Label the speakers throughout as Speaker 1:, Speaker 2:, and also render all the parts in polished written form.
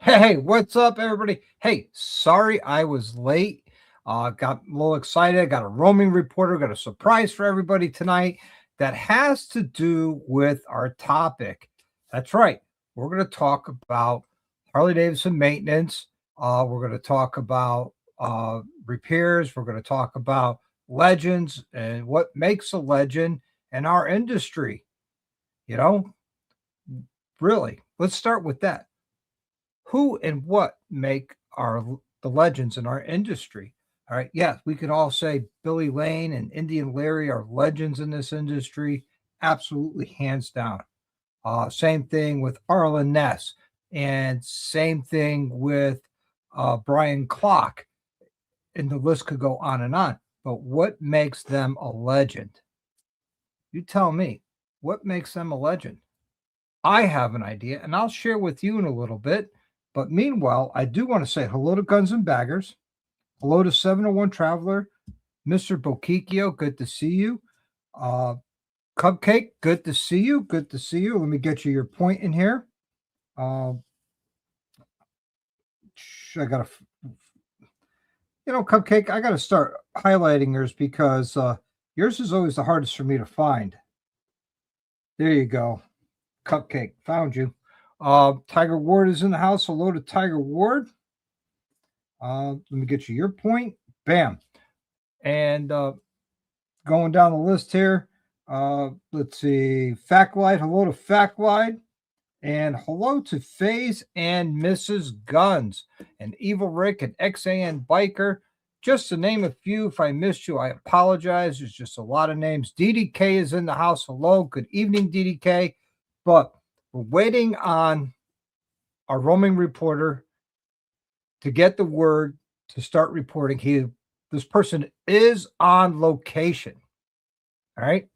Speaker 1: Hey, what's up, everybody? Hey, sorry I was late. Got a little excited. Got a roaming reporter, got a surprise for everybody tonight that has to do with our topic. That's right. We're going to talk about Harley Davidson maintenance. We're going to talk about repairs. We're going to talk about legends and what makes a legend in our industry. You know, really, let's start with that. Who and what make the legends in our industry? All right, yes, we can all say Billy Lane and Indian Larry are legends in this industry, absolutely hands down. Same thing with Arlen Ness, and same thing with Brian Clock, and the list could go on and on. But what makes them a legend? You tell me, what makes them a legend? I have an idea, and I'll share with you in a little bit. But meanwhile, I do want to say hello to Guns and Baggers. Hello to 701 Traveler. Mr. Bokikio, good to see you. Uh, Cupcake, good to see you. Good to see you. Let me get you your point in here. Uh, I got to, Cupcake, I got to start highlighting yours because yours is always the hardest for me to find. There you go. Cupcake, found you. Tiger Ward is in the house. Hello to Tiger Ward. Let me get you your point. Bam. And going down the list here, let's see. Factlight, hello to Factlight. And hello to FaZe and Mrs. Guns. And Evil Rick and XAN Biker. Just to name a few. If I missed you, I apologize. There's just a lot of names. DDK is in the house. Hello. Good evening, DDK. But we're waiting on our roaming reporter to get the word to start reporting. This person is on location. All right.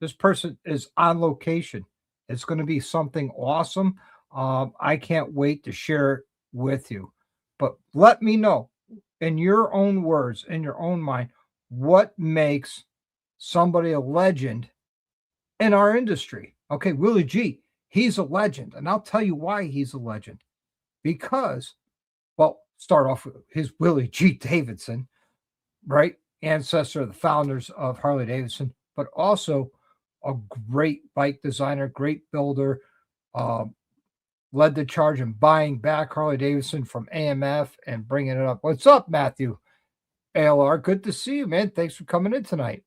Speaker 1: This person is on location. It's going to be something awesome. I can't wait to share it with you. But let me know in your own words, in your own mind, what makes somebody a legend in our industry. Okay, Willie G, he's a legend. And I'll tell you why he's a legend. Because, well, start off with his Willie G. Davidson, right? Ancestor of the founders of Harley Davidson, but also a great bike designer, great builder, led the charge in buying back Harley Davidson from AMF and bringing it up. What's up, Matthew? ALR, good to see you, man. Thanks for coming in tonight.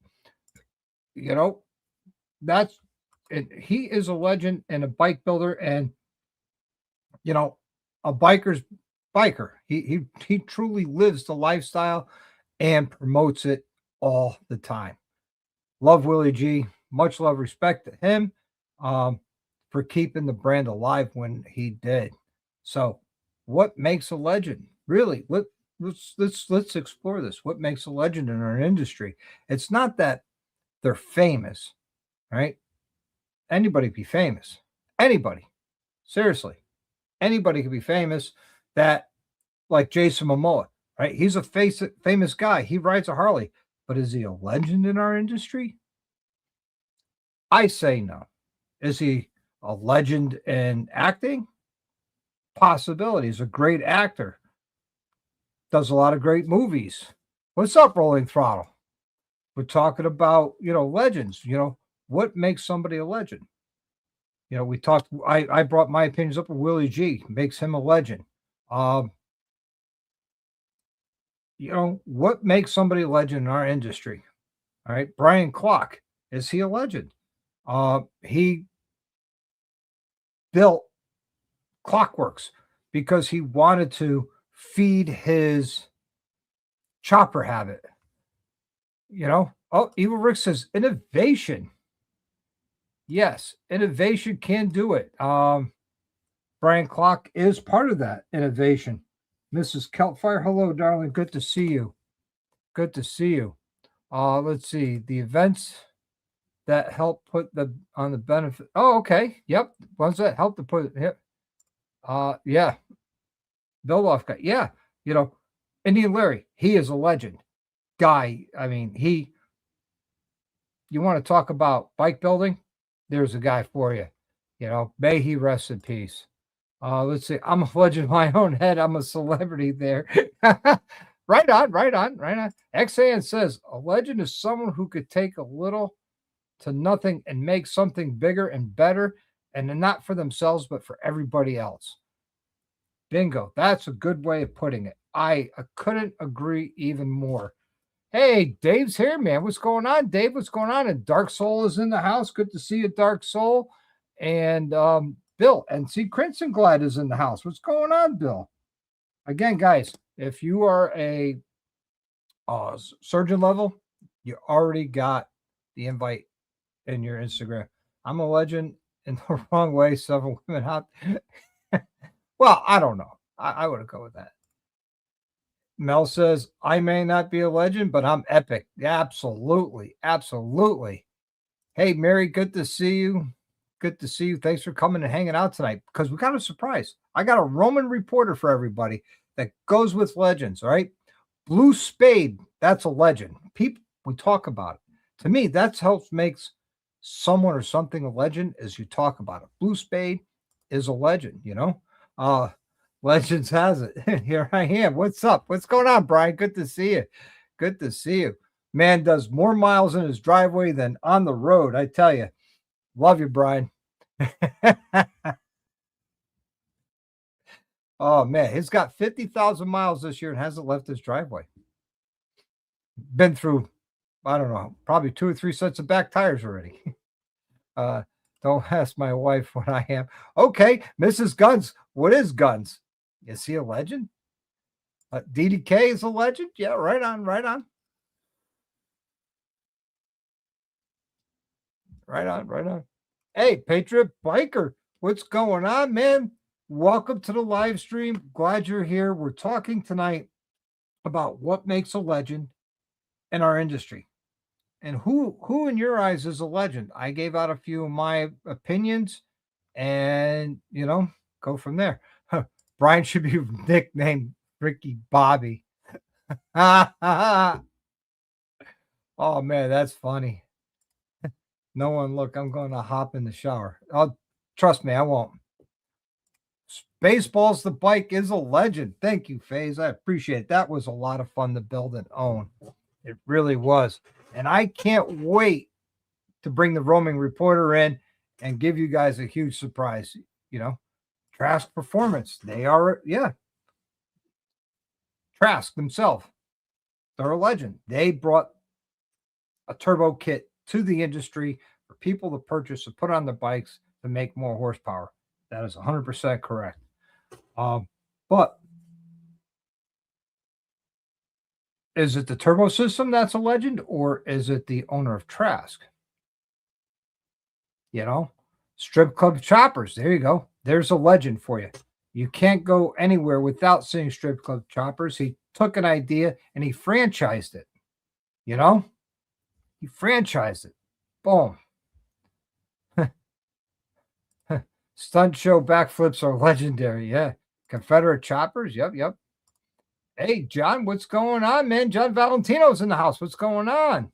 Speaker 1: That's it. He is a legend and a bike builder, and a biker's biker. He truly lives the lifestyle and promotes it all the time. Love Willie G. Much love, respect to him for keeping the brand alive when he did. So, what makes a legend? Really, let's explore this. What makes a legend in our industry? It's not that they're famous, right? Anybody be famous. Anybody. Seriously. Anybody can be famous that, like Jason Momoa, right? He's a famous guy. He rides a Harley. But is he a legend in our industry? I say no. Is he a legend in acting? Possibility. He's a great actor. Does a lot of great movies. What's up, Rolling Throttle? We're talking about, legends. What makes somebody a legend? We talked, I brought my opinions up with Willie G, makes him a legend. What makes somebody a legend in our industry? All right. Brian Clock, is he a legend? He built Clockworks because he wanted to feed his chopper habit. Evil Rick says innovation. Yes, innovation can do it. Brian Clock is part of that innovation. Mrs. Keltfire, hello, darling. Good to see you. Good to see you. Let's see. The events that help put on the benefit. Oh, okay. Yep. Ones that help to put it. Yeah. Build off guy. Yeah. Indian Larry, he is a legend. Guy. I mean, you want to talk about bike building? There's a guy for you. May he rest in peace. Let's see. I'm a legend in my own head. I'm a celebrity there. Right on, right on, right on. XAN says a legend is someone who could take a little to nothing and make something bigger and better, and not for themselves, but for everybody else. Bingo. That's a good way of putting it. I couldn't agree even more. Hey, Dave's here, man. What's going on, Dave? What's going on? And Dark Soul is in the house. Good to see you, Dark Soul. And Bill, and see, Crimson Glide is in the house. What's going on, Bill? Again, guys, if you are a surgeon level, you already got the invite in your Instagram. I'm a legend in the wrong way. Several women out. Well, I don't know. I would go with that. Mel says, I may not be a legend, but I'm epic. Yeah, absolutely. Absolutely. Hey, Mary, good to see you. Good to see you. Thanks for coming and hanging out tonight because we got a surprise. I got a Roman reporter for everybody that goes with legends, all right? Blue Spade, that's a legend. People, we talk about it. To me, that's helps makes someone or something a legend as you talk about it. Blue Spade is a legend, you know? Legends has it. Here I am. What's up? What's going on, Brian? Good to see you. Good to see you. Man does more miles in his driveway than on the road. I tell you. Love you, Brian. Oh, man. He's got 50,000 miles this year and hasn't left his driveway. Been through, I don't know, probably 2 or 3 sets of back tires already. Don't ask my wife what I am. Okay, Mrs. Guns. What is Guns? Is he a legend? DDK is a legend? Yeah, right on, right on. Right on, right on. Hey, Patriot Biker, what's going on, man? Welcome to the live stream. Glad you're here. We're talking tonight about what makes a legend in our industry. And who in your eyes is a legend? I gave out a few of my opinions and, go from there. Brian should be nicknamed Ricky Bobby. Oh, man, that's funny. No one, look, I'm going to hop in the shower. Trust me, I won't. Spaceballs the Bike is a legend. Thank you, FaZe. I appreciate it. That was a lot of fun to build and own. It really was. And I can't wait to bring the roaming reporter in and give you guys a huge surprise. Trask Performance. They are, Trask themselves. They're a legend. They brought a turbo kit to the industry for people to purchase and put on their bikes to make more horsepower. That is 100% correct. But is it the turbo system that's a legend, or is it the owner of Trask? Strip club choppers. There you go. There's a legend for you. You can't go anywhere without seeing strip club choppers. He took an idea and he franchised it. He franchised it. Boom. Stunt show backflips are legendary. Yeah. Confederate choppers. Yep. Hey, John, what's going on, man? John Valentino's in the house. What's going on?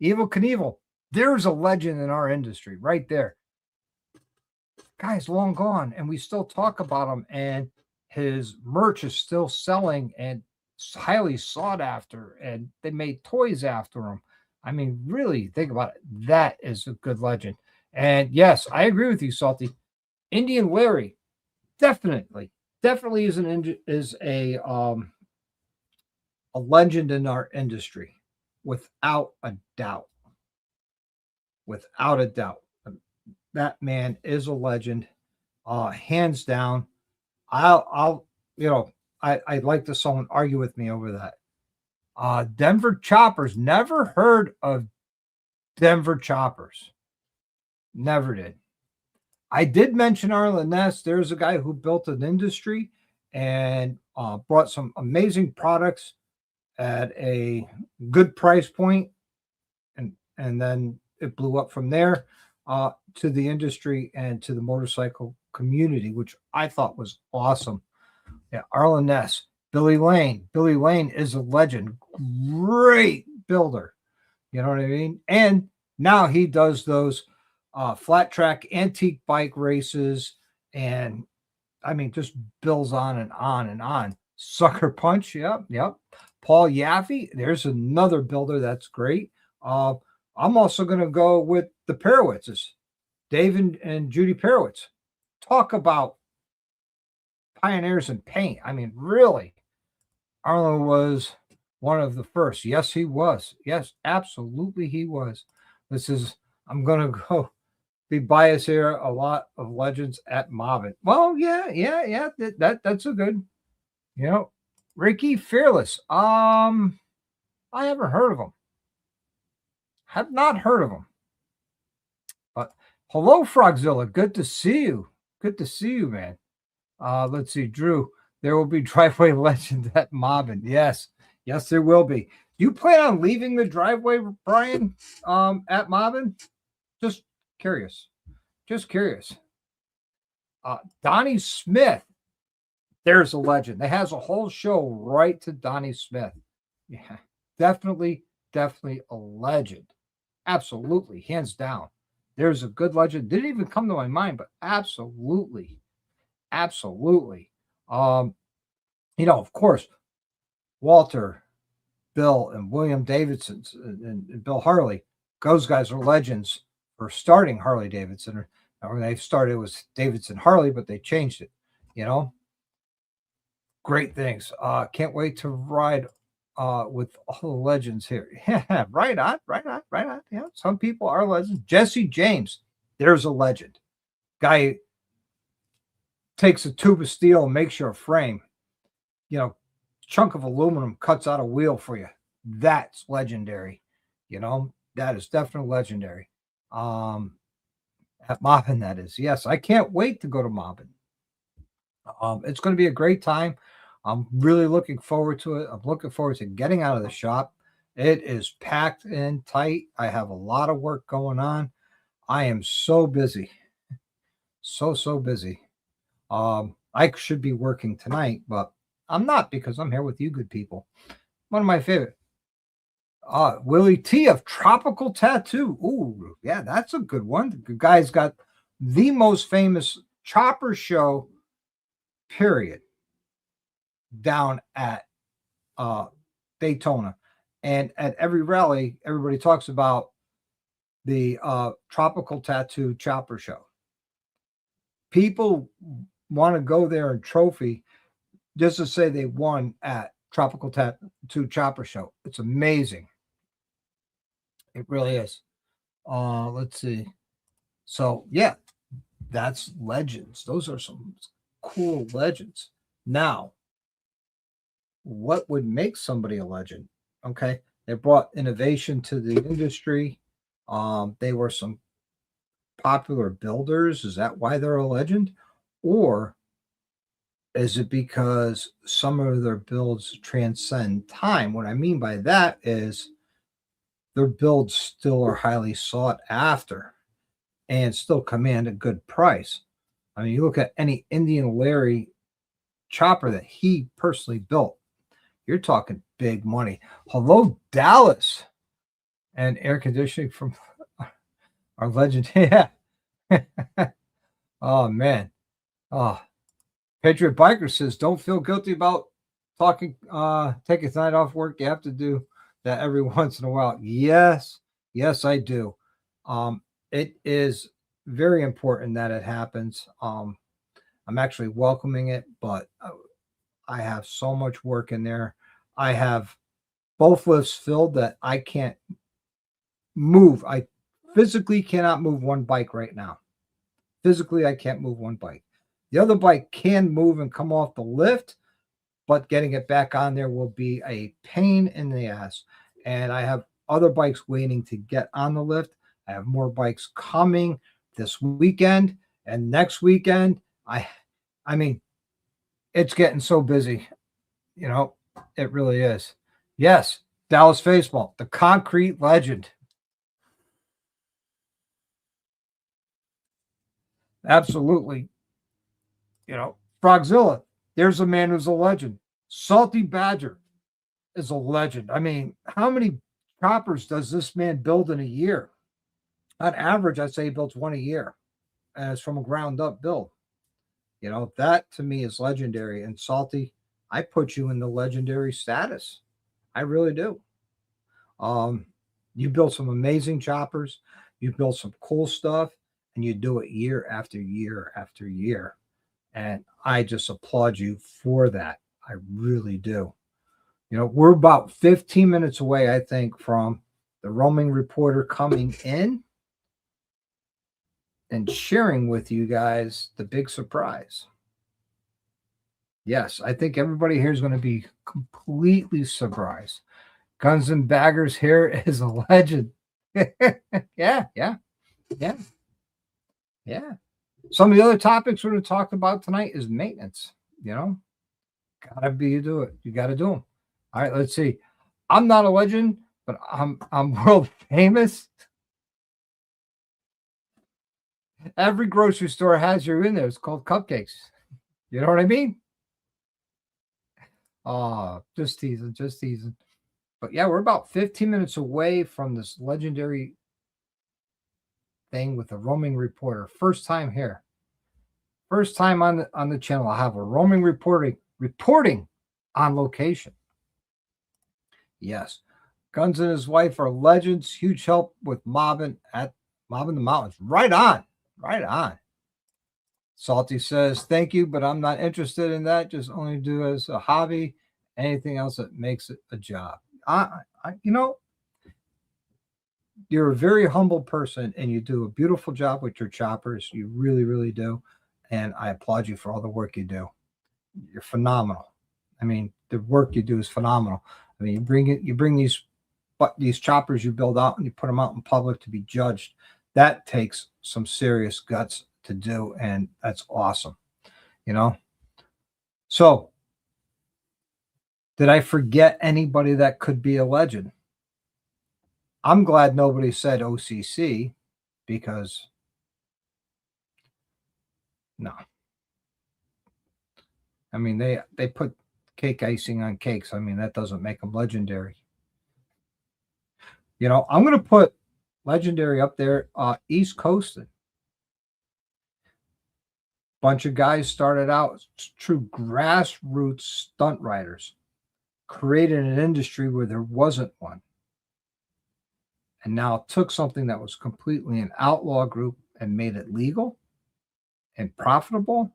Speaker 1: Evil Knievel. There's a legend in our industry right there. Guy's long gone, and we still talk about him, and his merch is still selling and highly sought after, and they made toys after him. I mean, really, think about it. That is a good legend. And yes, I agree with you, Salty. Indian Larry, definitely is a legend in our industry, without a doubt. Without a doubt, that man is a legend, hands down. I'd like to someone argue with me over that. Denver Choppers, never heard of Denver Choppers. Never did. I did mention Arlen Ness. There's a guy who built an industry and brought some amazing products at a good price point, and then it blew up from there to the industry and to the motorcycle community, which I thought was awesome. Yeah, Arlen Ness, Billy Lane. Billy Lane is a legend. Great builder. You know what I mean? And now he does those flat track antique bike races and I mean, just builds on and on and on. Sucker Punch, yep, yep. Paul Yaffe, there's another builder that's great. Uh, I'm also going to go with the Perowitzes, Dave and Judy Perowitz. Talk about pioneers in paint. I mean, really, Arlo was one of the first. Yes, he was. Yes, absolutely, he was. This is, I'm going to go be biased here. A lot of legends at Mobbin. Well, yeah. That's a good, you know, Ricky Fearless. I haven't heard of him. Have not heard of him. But hello, Frogzilla. Good to see you. Good to see you, man. Let's see, Drew. There will be driveway legends at Mobbin. Yes, there will be. Do you plan on leaving the driveway, Brian? At Mobbin? Just curious. Just curious. Donnie Smith. There's a legend. That has a whole show right to Donnie Smith. Yeah, definitely a legend. Absolutely, hands down. There's a good legend. Didn't even come to my mind, but absolutely. Of course, Walter, Bill, and William Davidson and Bill Harley. Those guys are legends for starting Harley Davidson. Or when they started, it was Davidson Harley, but they changed it. Great things. Can't wait to ride with all the legends here. Yeah, right on. Yeah, some people are legends. Jesse James, there's a legend. Guy takes a tube of steel and makes you a frame. Chunk of aluminum cuts out a wheel for you. That's legendary. That is definitely legendary. At Mobbin, that is. Yes, I can't wait to go to Mobbin. It's going to be a great time. I'm really looking forward to it. I'm looking forward to getting out of the shop. It is packed and tight. I have a lot of work going on. I am so busy. So busy. I should be working tonight, but I'm not because I'm here with you good people. One of my favorite. Willie T of Tropical Tattoo. Ooh, yeah, that's a good one. The guy's got the most famous chopper show, period, down at Daytona. And at every rally, everybody talks about the Tropical Tattoo Chopper Show. People want to go there and trophy just to say they won at Tropical Tattoo Chopper Show. It's amazing. It really is. Let's see. So, yeah, that's legends. Those are some cool legends. Now, what would make somebody a legend? Okay. They brought innovation to the industry. They were some popular builders. Is that why they're a legend? Or is it because some of their builds transcend time? What I mean by that is their builds still are highly sought after and still command a good price. I mean, you look at any Indian Larry chopper that he personally built, you're talking big money. Hello, Dallas. And air conditioning from our legend. Yeah. Oh, man. Oh, Patriot Biker says, don't feel guilty about taking tonight off work. You have to do that every once in a while. Yes, I do. It is very important that it happens. I'm actually welcoming it, but I have so much work in there. I have both lifts filled that I can't move. I physically cannot move one bike right now. Physically, I can't move one bike. The other bike can move and come off the lift, but getting it back on there will be a pain in the ass. And I have other bikes waiting to get on the lift. I have more bikes coming this weekend and next weekend. I mean, it's getting so busy. It really is. Yes, Dallas Baseball, the concrete legend. Absolutely. Frogzilla, there's a man who's a legend. Salty Badger is a legend. I mean, how many choppers does this man build in a year? On average, I'd say he builds one a year, and it's from a ground up build. You know, that to me is legendary. And Salty, I put you in the legendary status. I really do. Um, you built some amazing choppers. You built some cool stuff, and you do it year after year after year. And I just applaud you for that. I really do. You know, we're about 15 minutes away, I think, from the roaming reporter coming in and sharing with you guys the big surprise. Yes, I think everybody here is going to be completely surprised. Guns and Baggers here is a legend. Yeah, yeah, yeah, yeah. Some of the other topics we're going to talk about tonight is maintenance. You know, gotta be you do it. You got to do them. All right, let's see. I'm not a legend, but I'm world famous. Every grocery store has you in there. It's called cupcakes. You know what I mean? Oh, just teasing, just teasing. But yeah, we're about 15 minutes away from this legendary thing with a roaming reporter. First time here. First time on the channel. I have a roaming reporting on location. Yes. Guns and his wife are legends. Huge help with mobbing the mountains. Right on. Right on. Salty says, thank you, but I'm not interested in that. Just only do as a hobby. Anything else that makes it a job. You know, you're a very humble person and you do a beautiful job with your choppers. You really, really do. And I applaud you for all the work you do. You're phenomenal. I mean, the work you do is phenomenal. I mean, you bring these choppers you build out and you put them out in public to be judged. That takes some serious guts to do, and that's awesome. You know. So, did I forget anybody that could be a legend? I'm glad nobody said OCC because no. I mean, they put cake icing on cakes. I mean, that doesn't make them legendary. You know, I'm going to put legendary up there, East Coasting. Bunch of guys started out true grassroots stunt riders, created an industry where there wasn't one. And now took something that was completely an outlaw group and made it legal and profitable,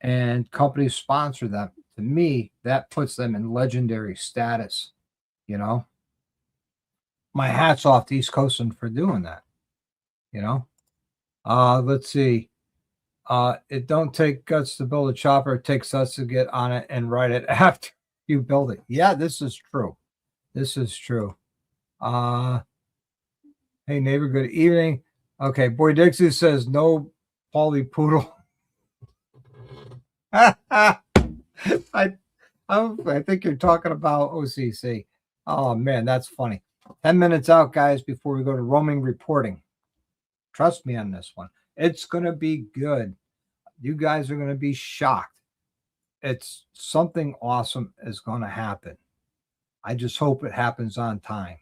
Speaker 1: and companies sponsor them. To me, that puts them in legendary status. You know, my hat's off to East Coasting for doing that. You know, let's see. It don't take guts to build a chopper. It takes us to get on it and ride it after you build it. Yeah, this is true. This is true. Hey neighbor, good evening. Okay, Boy Dixie says no Paulie Poodle. I I think you're talking about OCC. Oh man, that's funny. 10 minutes out, guys, before we go to roaming reporting. Trust me on this one. It's gonna be good. You guys are gonna be shocked. It's something awesome is gonna happen. I just hope it happens on time.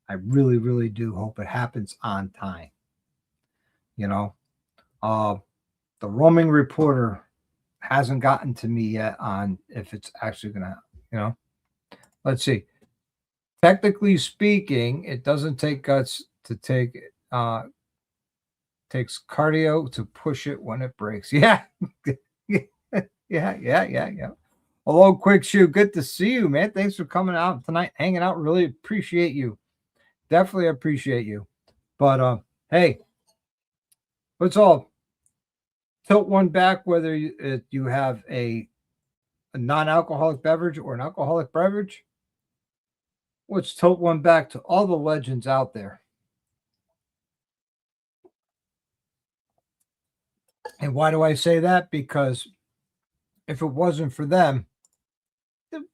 Speaker 1: I really, really do hope it happens on time. You know, the roaming reporter hasn't gotten to me yet on if it's actually gonna, let's see. Technically speaking, it doesn't take guts to take takes cardio to push it when it breaks. Yeah. Yeah. Hello, Quick Shoe. Good to see you, man. Thanks for coming out tonight, hanging out. Really appreciate you. Definitely appreciate you. But hey, let's all tilt one back, whether you have a non-alcoholic beverage or an alcoholic beverage. Let's tilt one back to all the legends out there. And why do I say that? Because if it wasn't for them,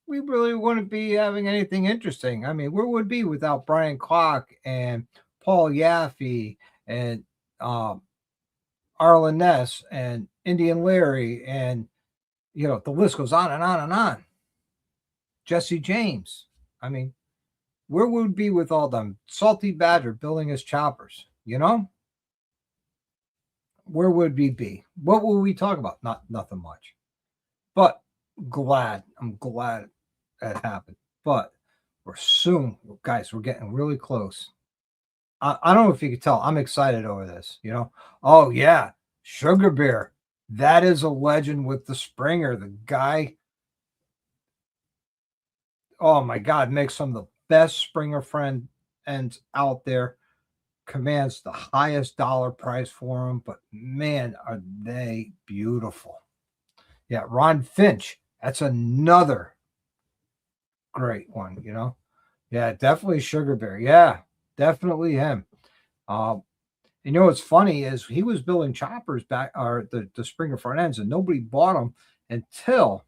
Speaker 1: we really wouldn't be having anything interesting. I mean, where would we be without Brian Clock and Paul Yaffe and Arlen Ness and Indian Larry, and the list goes on and on and on. Jesse James. I mean, where would we be with all them? Salty Badger building his choppers, where would we be? What will we talk about? Nothing much. But I'm glad that happened. But we're soon, guys, we're getting really close. I don't know if you can tell. I'm excited over this, you know. Oh yeah, Sugar Bear. That is a legend with the Springer. The guy, oh my God, makes some of the best Springer friend ends out there. Commands the highest dollar price for them, but man, are they beautiful. Yeah, Ron Finch. That's another great one, you know. Yeah, definitely Sugar Bear. Yeah, definitely him. Um, you know what's funny is he was building choppers back or the Springer front ends, and nobody bought them until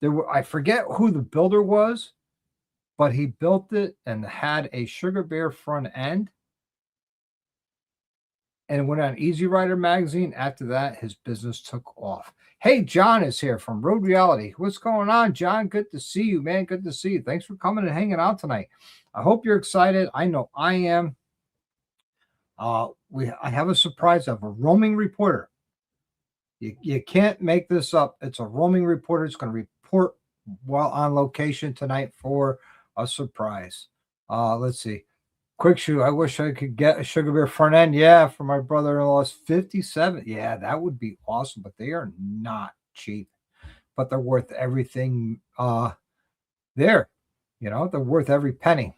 Speaker 1: there were I forget who the builder was, but he built it and had a Sugar Bear front end and it went on Easy Rider magazine. After that, his business took off. Hey, John is here from Road Reality. What's going on, John? Good to see you, man. Good to see you. Thanks for coming and hanging out tonight. I hope you're excited. I know I am. I have a surprise of a roaming reporter. You can't make this up. It's a roaming reporter. It's going to report while on location tonight for a surprise. Let's see. Quick shoe. I wish I could get a Sugar Bear front end. Yeah, for my brother-in-law's 57. Yeah, that would be awesome, but they are not cheap. But they're worth everything there. You know, they're worth every penny.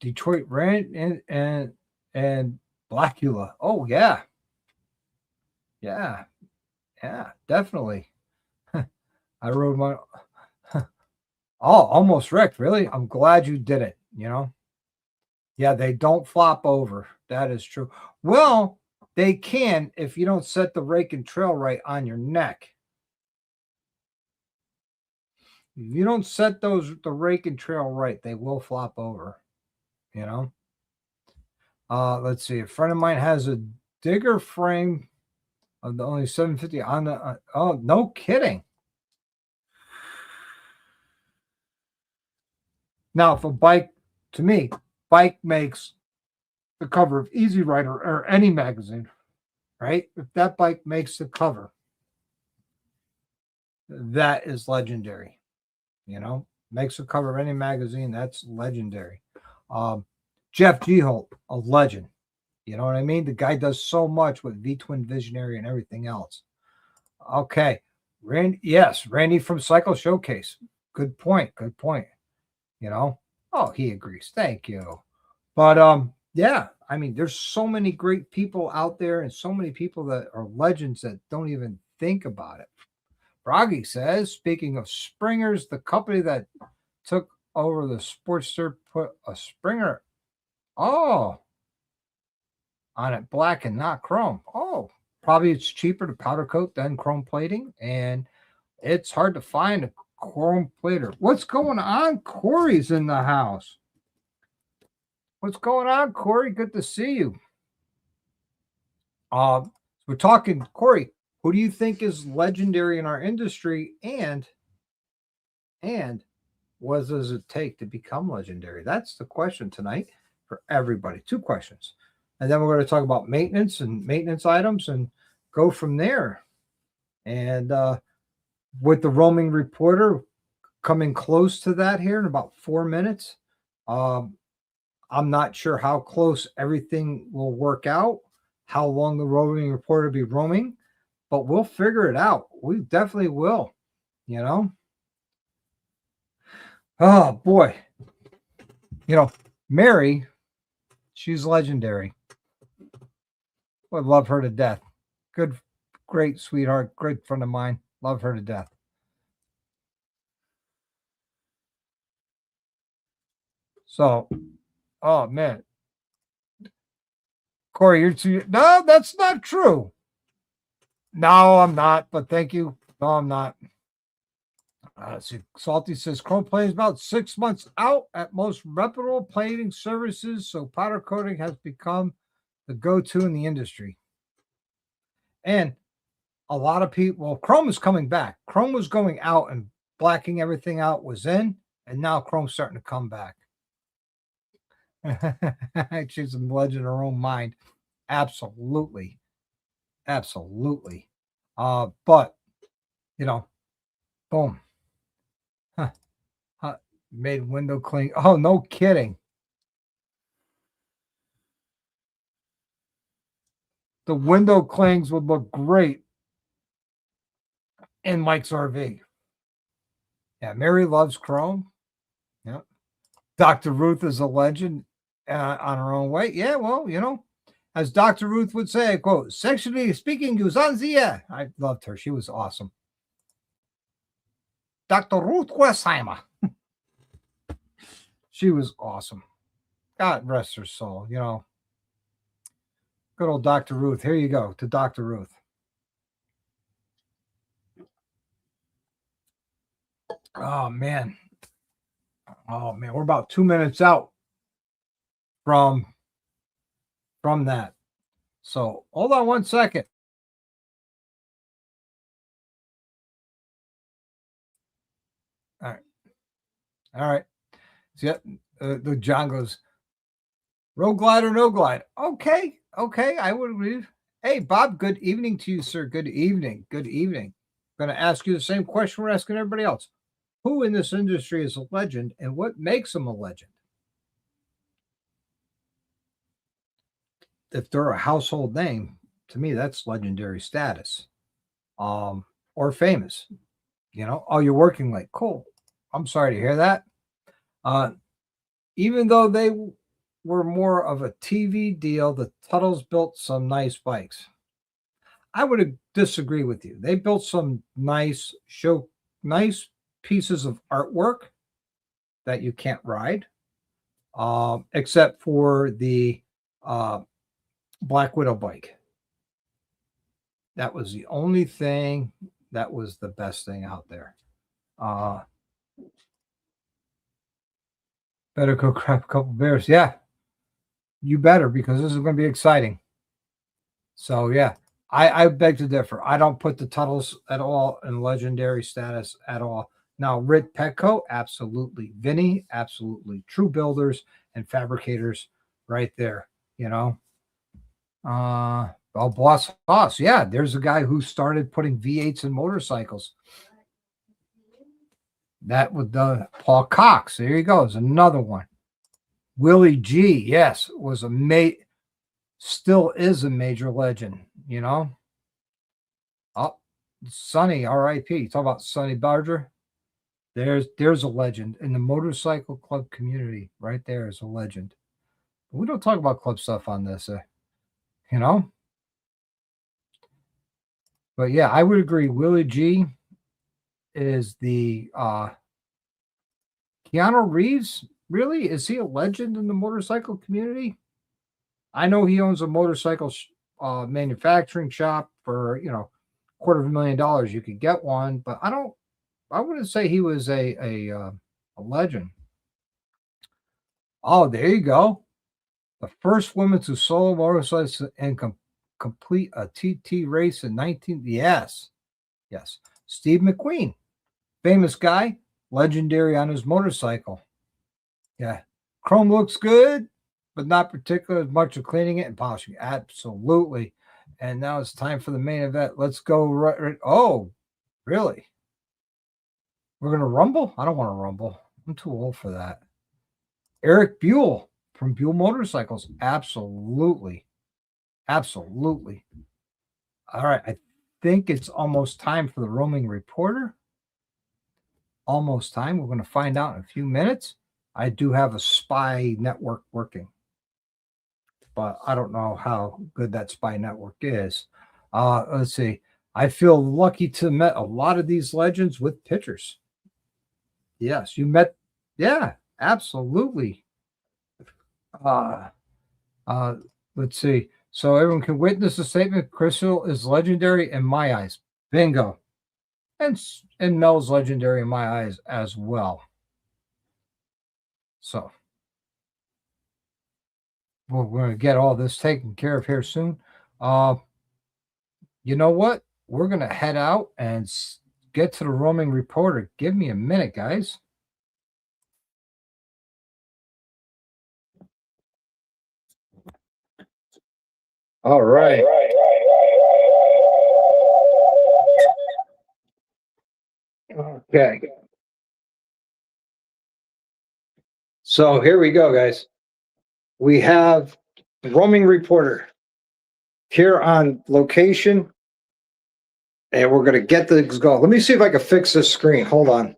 Speaker 1: Detroit Rand and Blackula. Oh yeah. Yeah. Yeah, definitely. I rode my oh, almost wrecked. Really? I'm glad you did it, you know. Yeah, they don't flop over. That is true. Well, they can if you don't set the rake and trail right on your neck. If you don't set the rake and trail right, they will flop over, you know. Let's see. A friend of mine has a digger frame of the only 750 on the oh, no kidding. Now, if a bike to me, bike makes the cover of Easy Rider or any magazine, right? If that bike makes the cover, that is legendary. You know, makes the cover of any magazine, that's legendary. Um, Jeff G. Holt, a legend. You know what I mean? The guy does so much with V Twin Visionary and everything else. Okay. Randy, yes, Randy from Cycle Showcase. Good point. Good point. You know, oh, he agrees. Thank you. But yeah, I mean, there's so many great people out there and so many people that are legends that don't even think about it. Broggy says, speaking of Springers, the company that took over the Sportster put a Springer, oh, on it black and not chrome. Oh, probably it's cheaper to powder coat than chrome plating, and it's hard to find a chrome plater. What's going on? Corey's in the house. What's going on, Corey? Good to see you. We're talking, Corey. Who do you think is legendary in our industry, and what does it take to become legendary? That's the question tonight for everybody. Two questions, and then we're going to talk about maintenance and maintenance items, and go from there. And with the roaming reporter coming close to that here in about 4 minutes. I'm not sure how close everything will work out, how long the roaming reporter will be roaming, but we'll figure it out. We definitely will, you know. Oh boy. You know, Mary, she's legendary. I love her to death. Good, great sweetheart, great friend of mine. Love her to death. So, oh man, Corey, you're too. No, that's not true. No, I'm not. But thank you. No, I'm not. See, Salty says chrome plating is about 6 months out at most reputable plating services, so powder coating has become the go-to in the industry. And a lot of people, well, chrome is coming back. Chrome was going out and blacking everything out was in, and now chrome's starting to come back. She's a legend in her own mind. Absolutely. Absolutely. But, you know, boom. Huh, huh, made window cling. Oh, no kidding. The window clings would look great in Mike's RV. Yeah, Mary loves chrome. Yeah. Dr. Ruth is a legend on her own way. Yeah, well, as Dr. Ruth would say, quote, sexually speaking, Uzanzia. I loved her. She was awesome. Dr. Ruth Westheimer. She was awesome. God rest her soul. Good old Dr. Ruth. Here you go to Dr. Ruth. Oh, man. Oh, man. We're about 2 minutes out from that. So hold on one second. All right. All right. See, the John goes, road glide or no glide. Okay. Okay. I would agree. Hey, Bob, good evening to you, sir. Good evening. Good evening. I'm going to ask you the same question we're asking everybody else. Who in this industry is a legend and what makes them a legend? If they're a household name, to me, that's legendary status. Or famous. Oh, you're working late. Cool. I'm sorry to hear that. Uh, even though they were more of a TV deal, the Tuttles built some nice bikes. I would disagree with you. They built some nice pieces of artwork that you can't ride, except for the uh, Black Widow bike. That was the only thing that was the best thing out there. Better go grab a couple beers. Yeah, you better, because this is going to be exciting. So yeah, I beg to differ. I don't put the Tuttles at all in legendary status at all. Now, Rit Petco, absolutely. Vinny, absolutely. True builders and fabricators right there, well, Boss, yeah, there's a guy who started putting V8s in motorcycles. That was Paul Cox. There you go. Is another one. Willie G, yes, was still is a major legend, Oh, Sonny, R.I.P. Talk about Sonny Barger. There's a legend in the motorcycle club community. Right there is a legend. We don't talk about club stuff on this, you know. But yeah, I would agree. Willie G is the Keanu Reeves. Really, is he a legend in the motorcycle community? I know he owns a motorcycle manufacturing shop for $250,000. You could get one, but I wouldn't say he was a legend. Oh, there you go. The first woman to solo motorcycle and complete a TT race in 19. Yes. Steve McQueen, famous guy, legendary on his motorcycle. Yeah. Chrome looks good, but not particularly as much of cleaning it and polishing. Absolutely. And now it's time for the main event. Let's go. Right. Oh, really? We're going to rumble? I don't want to rumble. I'm too old for that. Eric Buell from Buell Motorcycles. Absolutely. Absolutely. All right. I think it's almost time for the roaming reporter. Almost time. We're going to find out in a few minutes. I do have a spy network working, but I don't know how good that spy network is. Let's see. I feel lucky to have met a lot of these legends with pictures. Yes, you met. Yeah, absolutely. Uh, uh, let's see. So everyone can witness the statement. Crystal is legendary in my eyes. Bingo. And Mel's legendary in my eyes as well. So we're going to get all this taken care of here soon. You know what? We're going to head out and get to the roaming reporter. Give me a minute, guys. All right. Okay. So here we go, guys. We have the roaming reporter here on location, and we're going to get this going. Let me see if I can fix this screen. Hold on.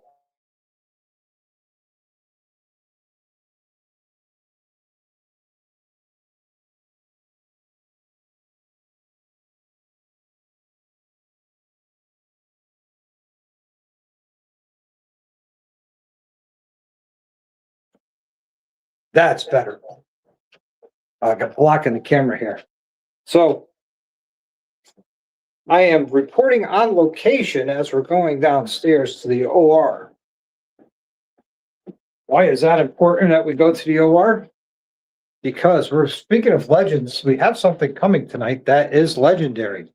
Speaker 1: That's better. I got blocking the camera here. So I am reporting on location as we're going downstairs to the OR. Why is that important that we go to the OR? Because we're speaking of legends, we have something coming tonight that is legendary.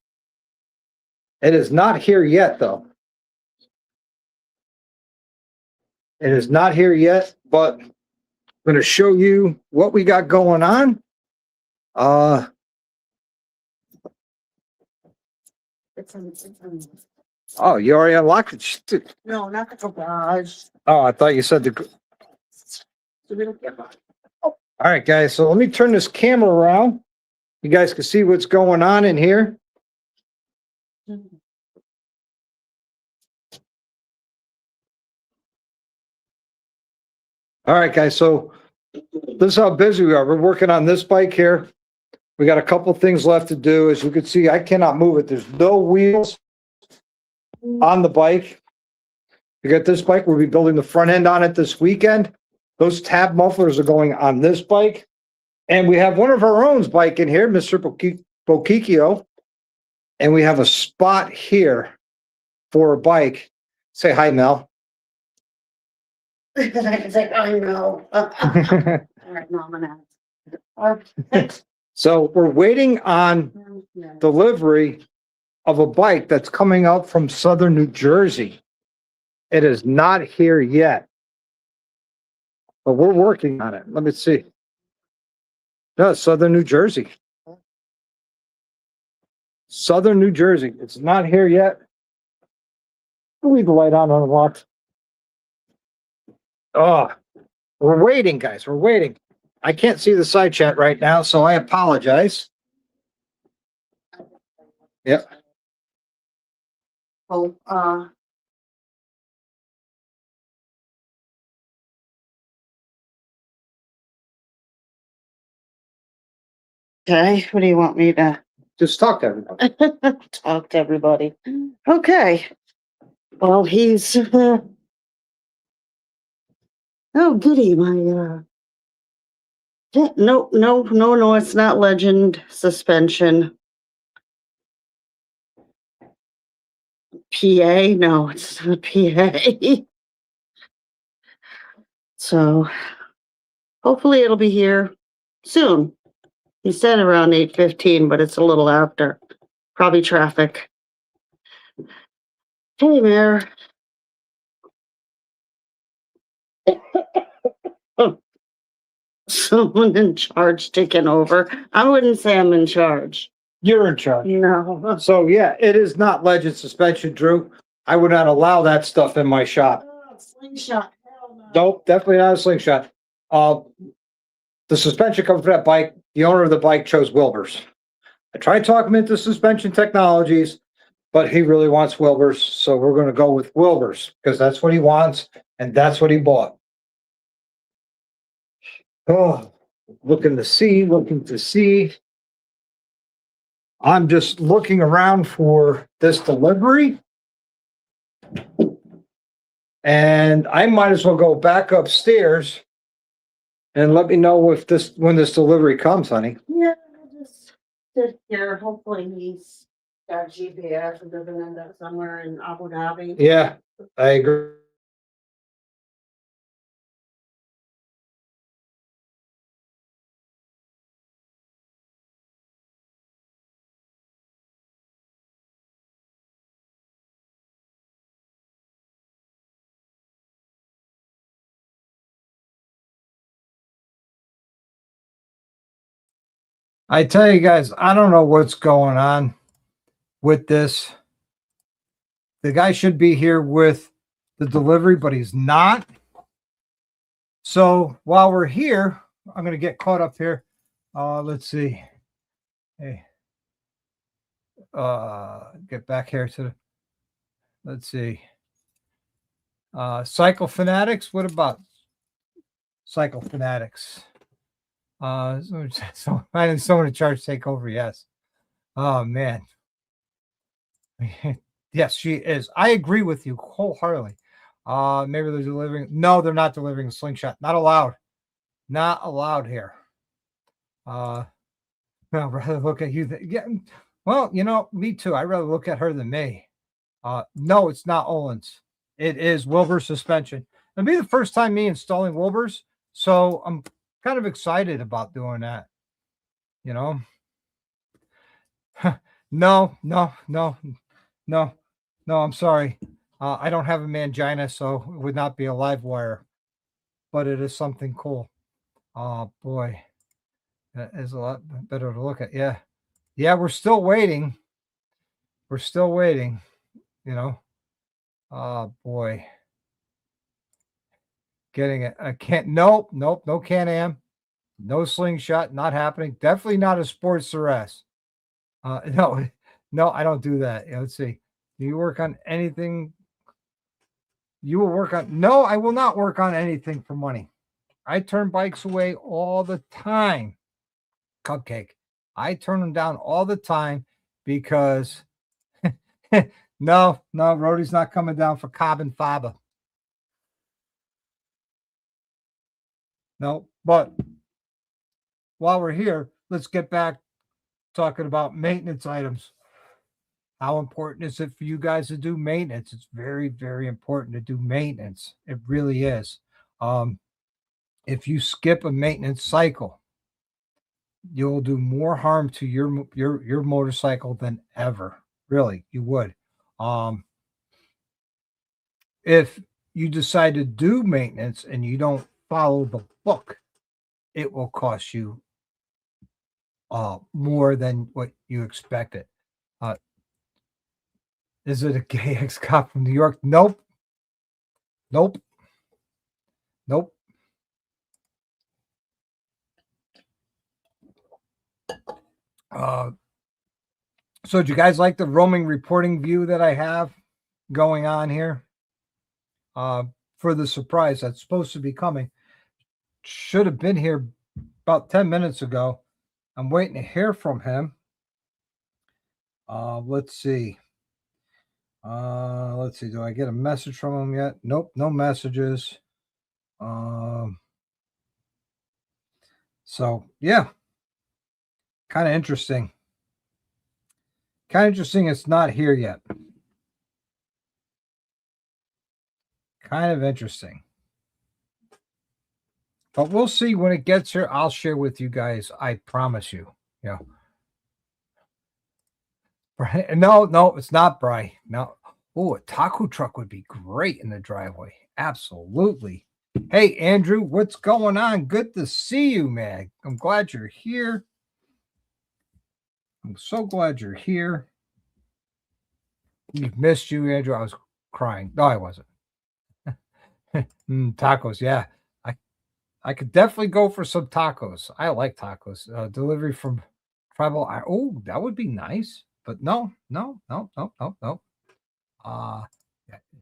Speaker 1: It is not here yet, though. It is not here yet, but I'm going to show you what we got going on. Oh, you already unlocked it?
Speaker 2: No, not the garage.
Speaker 1: Oh, I thought you said the. All right, guys. So let me turn this camera around. You guys can see what's going on in here. All right, guys. So this is how busy we are. We're working on this bike here. We got a couple things left to do. As you can see, I cannot move it. There's no wheels on the bike. You got this bike. We'll be building the front end on it this weekend. Those tab mufflers are going on this bike. And we have one of our own bike in here, Mr. Bokikio. And we have a spot here for a bike. Say hi, Mel.
Speaker 2: It's like, I know. All right, no, I'm gonna.
Speaker 1: So we're waiting on delivery of a bike that's coming out from Southern New Jersey. It is not here yet, but we're working on it. Let me see. No, Southern New Jersey. Southern New Jersey. It's not here yet. I'll leave the light on unlocked. Oh, we're waiting, guys. We're waiting. I can't see the side chat right now, so I apologize. Yep.
Speaker 2: Oh, okay, what do you want me to
Speaker 1: Just talk to everybody.
Speaker 2: talk to everybody? Okay. Well, he's oh goody, my yeah, no, it's not legend suspension. PA? No, it's not PA. So hopefully it'll be here soon. He said around 8:15, but it's a little after. Probably traffic. Hey, Mayor. Someone in charge taking over. I wouldn't say I'm in charge.
Speaker 1: You're in charge.
Speaker 2: No.
Speaker 1: So yeah, it is not legend suspension, Drew. I would not allow that stuff in my shop.
Speaker 2: Oh, slingshot. Hell no.
Speaker 1: Nope, definitely not a slingshot. The suspension comes from that bike. The owner of the bike chose Wilbur's. I tried talking him into suspension technologies, but he really wants Wilbur's, so we're going to go with Wilbur's because that's what he wants and that's what he bought. Oh, looking to see. I'm just looking around for this delivery. And I might as well go back upstairs and let me know if when this delivery comes, honey.
Speaker 2: Yeah, I'll just sit here. Hopefully he's got GPS and doesn't end up somewhere in Abu Dhabi.
Speaker 1: Yeah, I agree. I tell you guys, I don't know what's going on with this. The guy should be here with the delivery, but he's not. So while we're here, I'm going to get caught up here. Let's see. Hey, get back here to the, let's see. Cycle Fanatics. What about Cycle Fanatics? So finding someone to charge take over. Yes. Oh man. Yes, she is. I agree with you wholeheartedly. Maybe they're delivering. No, they're not delivering a slingshot. Not allowed. Not allowed here. No, I'd rather look at you. Yeah. Well, me too. I'd rather look at her than me. No, it's not Olin's. It is Wilbur suspension. It'll be the first time me installing Wilbur's, so I'm kind of excited about doing that. No, no, no, no, no. I'm sorry. I don't have a mangina, so it would not be a live wire, but it is something cool. Oh boy, that is a lot better to look at. Yeah, yeah. We're still waiting. We're still waiting. Oh boy. Getting it. I can't. Nope. Nope. No Can-Am. No slingshot. Not happening. Definitely not a Sports RS. No, no, I don't do that. Let's see. Do you work on anything? You will work on. No, I will not work on anything for money. I turn bikes away all the time. Cupcake. I turn them down all the time because no, Rhodey's not coming down for Cobb and Faba. No, but while we're here, let's get back talking about maintenance items. How important is it for you guys to do maintenance? It's very, very important to do maintenance. It really is. If you skip a maintenance cycle, you'll do more harm to your motorcycle than ever. Really, you would. If you decide to do maintenance and you don't follow the book, it will cost you more than what you expected. Is it a gay ex-cop from New York? Nope. Nope. Nope. So do you guys like the roaming reporting view that I have going on here? For the surprise that's supposed to be coming. Should have been here about 10 minutes ago. I'm waiting to hear from him. Let's see. Let's see. Do I get a message from him yet? Nope, no messages. So yeah, kind of interesting. It's not here yet. Kind of interesting. But we'll see when it gets here. I'll share with you guys. I promise you. Yeah. No, it's not Bry. No. Oh, a taco truck would be great in the driveway. Absolutely. Hey, Andrew, what's going on? Good to see you, man. I'm glad you're here. I'm so glad you're here. We've missed you, Andrew. I was crying. No, I wasn't. Tacos, yeah. I could definitely go for some tacos. I like tacos. Delivery from Tribal. Oh, that would be nice. But no.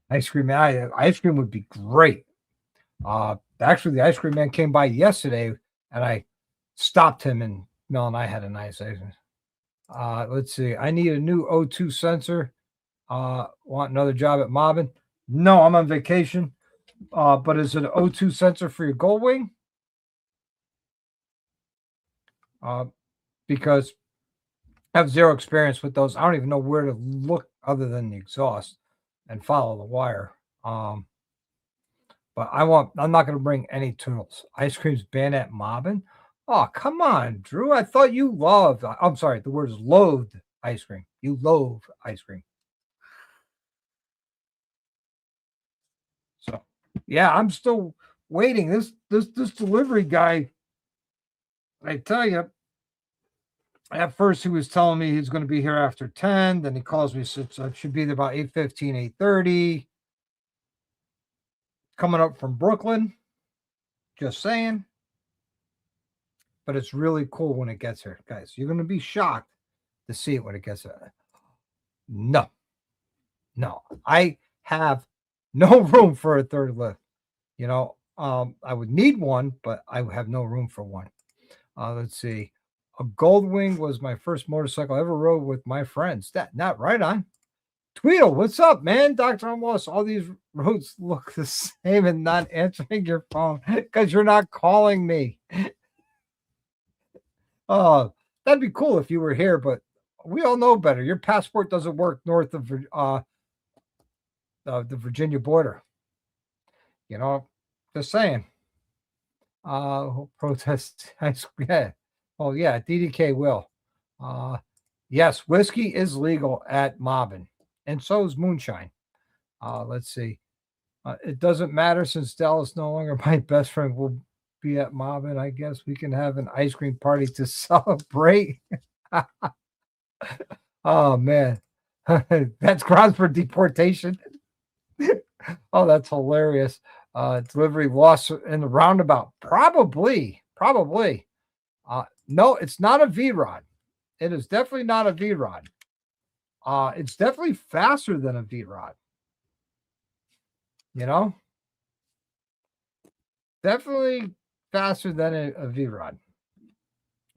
Speaker 1: Ice cream man. Ice cream would be great. Actually, the ice cream man came by yesterday, and I stopped him, and Mel and I had a nice ice cream. Let's see. I need a new O2 sensor. Want another job at Mobbin? No, I'm on vacation. But is it an O2 sensor for your Gold Wing? Because I have zero experience with those. I don't even know where to look other than the exhaust and follow the wire. But I'm not going to bring any tools. Ice cream's banned at Mobbin. Oh, come on, Drew. I thought you loved. I'm sorry. The word is loathed ice cream. You loathe ice cream. So, yeah, I'm still waiting. This delivery guy, I tell you, At first, he was telling me he's going to be here after 10. Then he calls me, says I should be there about 8:15, 8:30. Coming up from Brooklyn. Just saying. But it's really cool when it gets here, guys. You're going to be shocked to see it when it gets here. No. I have no room for a third lift. I would need one, but I have no room for one. Let's see. A Goldwing was my first motorcycle I ever rode with my friends. That not right on. Tweedle, what's up, man? Dr. Almost all these roads look the same and not answering your phone because you're not calling me. Oh, that'd be cool if you were here, but we all know better. Your passport doesn't work north of the Virginia border. Just saying. Protest. Yeah. Oh yeah, DDK will. Yes, whiskey is legal at Mobbin, and so is moonshine. Let's see. It doesn't matter since Dallas no longer my best friend will be at Mobbin. I guess we can have an ice cream party to celebrate. Oh man, that's grounds for deportation. Oh, that's hilarious. Delivery lost in the roundabout. Probably. No, it's not a V-Rod. It is definitely not a V-Rod. It's definitely faster than a V-Rod. Definitely faster than a V-Rod.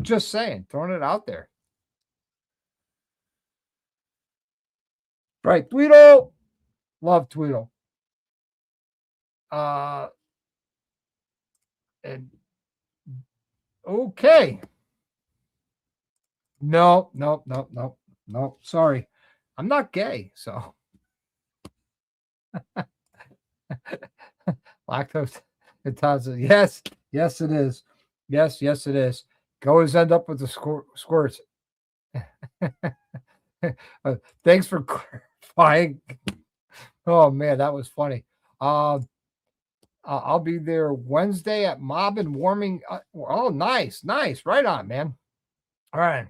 Speaker 1: Just saying, throwing it out there. Right, Tweedle. Love Tweedle. And okay. No. Sorry. I'm not gay, so lactose intolerant. Yes, it is. Yes, it is. You always end up with the squirts. Thanks for clarifying. Oh man, that was funny. I'll be there Wednesday at Mob and Warming. Oh, nice. Right on, man. All right.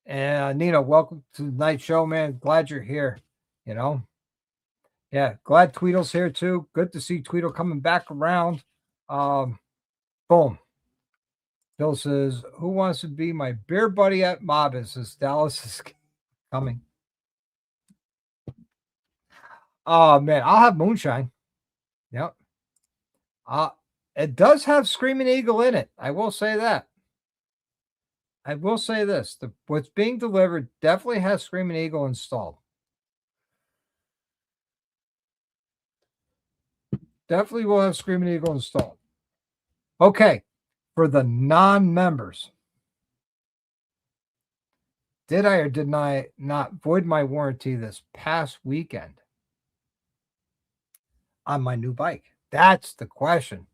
Speaker 1: And Nina, welcome to the night show, man. Glad you're here. Yeah, glad Tweedle's here too. Good to see Tweedle coming back around. Boom. Bill says, who wants to be my beer buddy at Mobbin? Says Dallas is coming. Oh man, I'll have moonshine. Yep. It does have Screaming Eagle in it. I will say that. I will say this. What's being delivered definitely has Screaming Eagle installed. Definitely will have Screaming Eagle installed. Okay. For the non-members. Did I or did I not void my warranty this past weekend on my new bike? That's the question.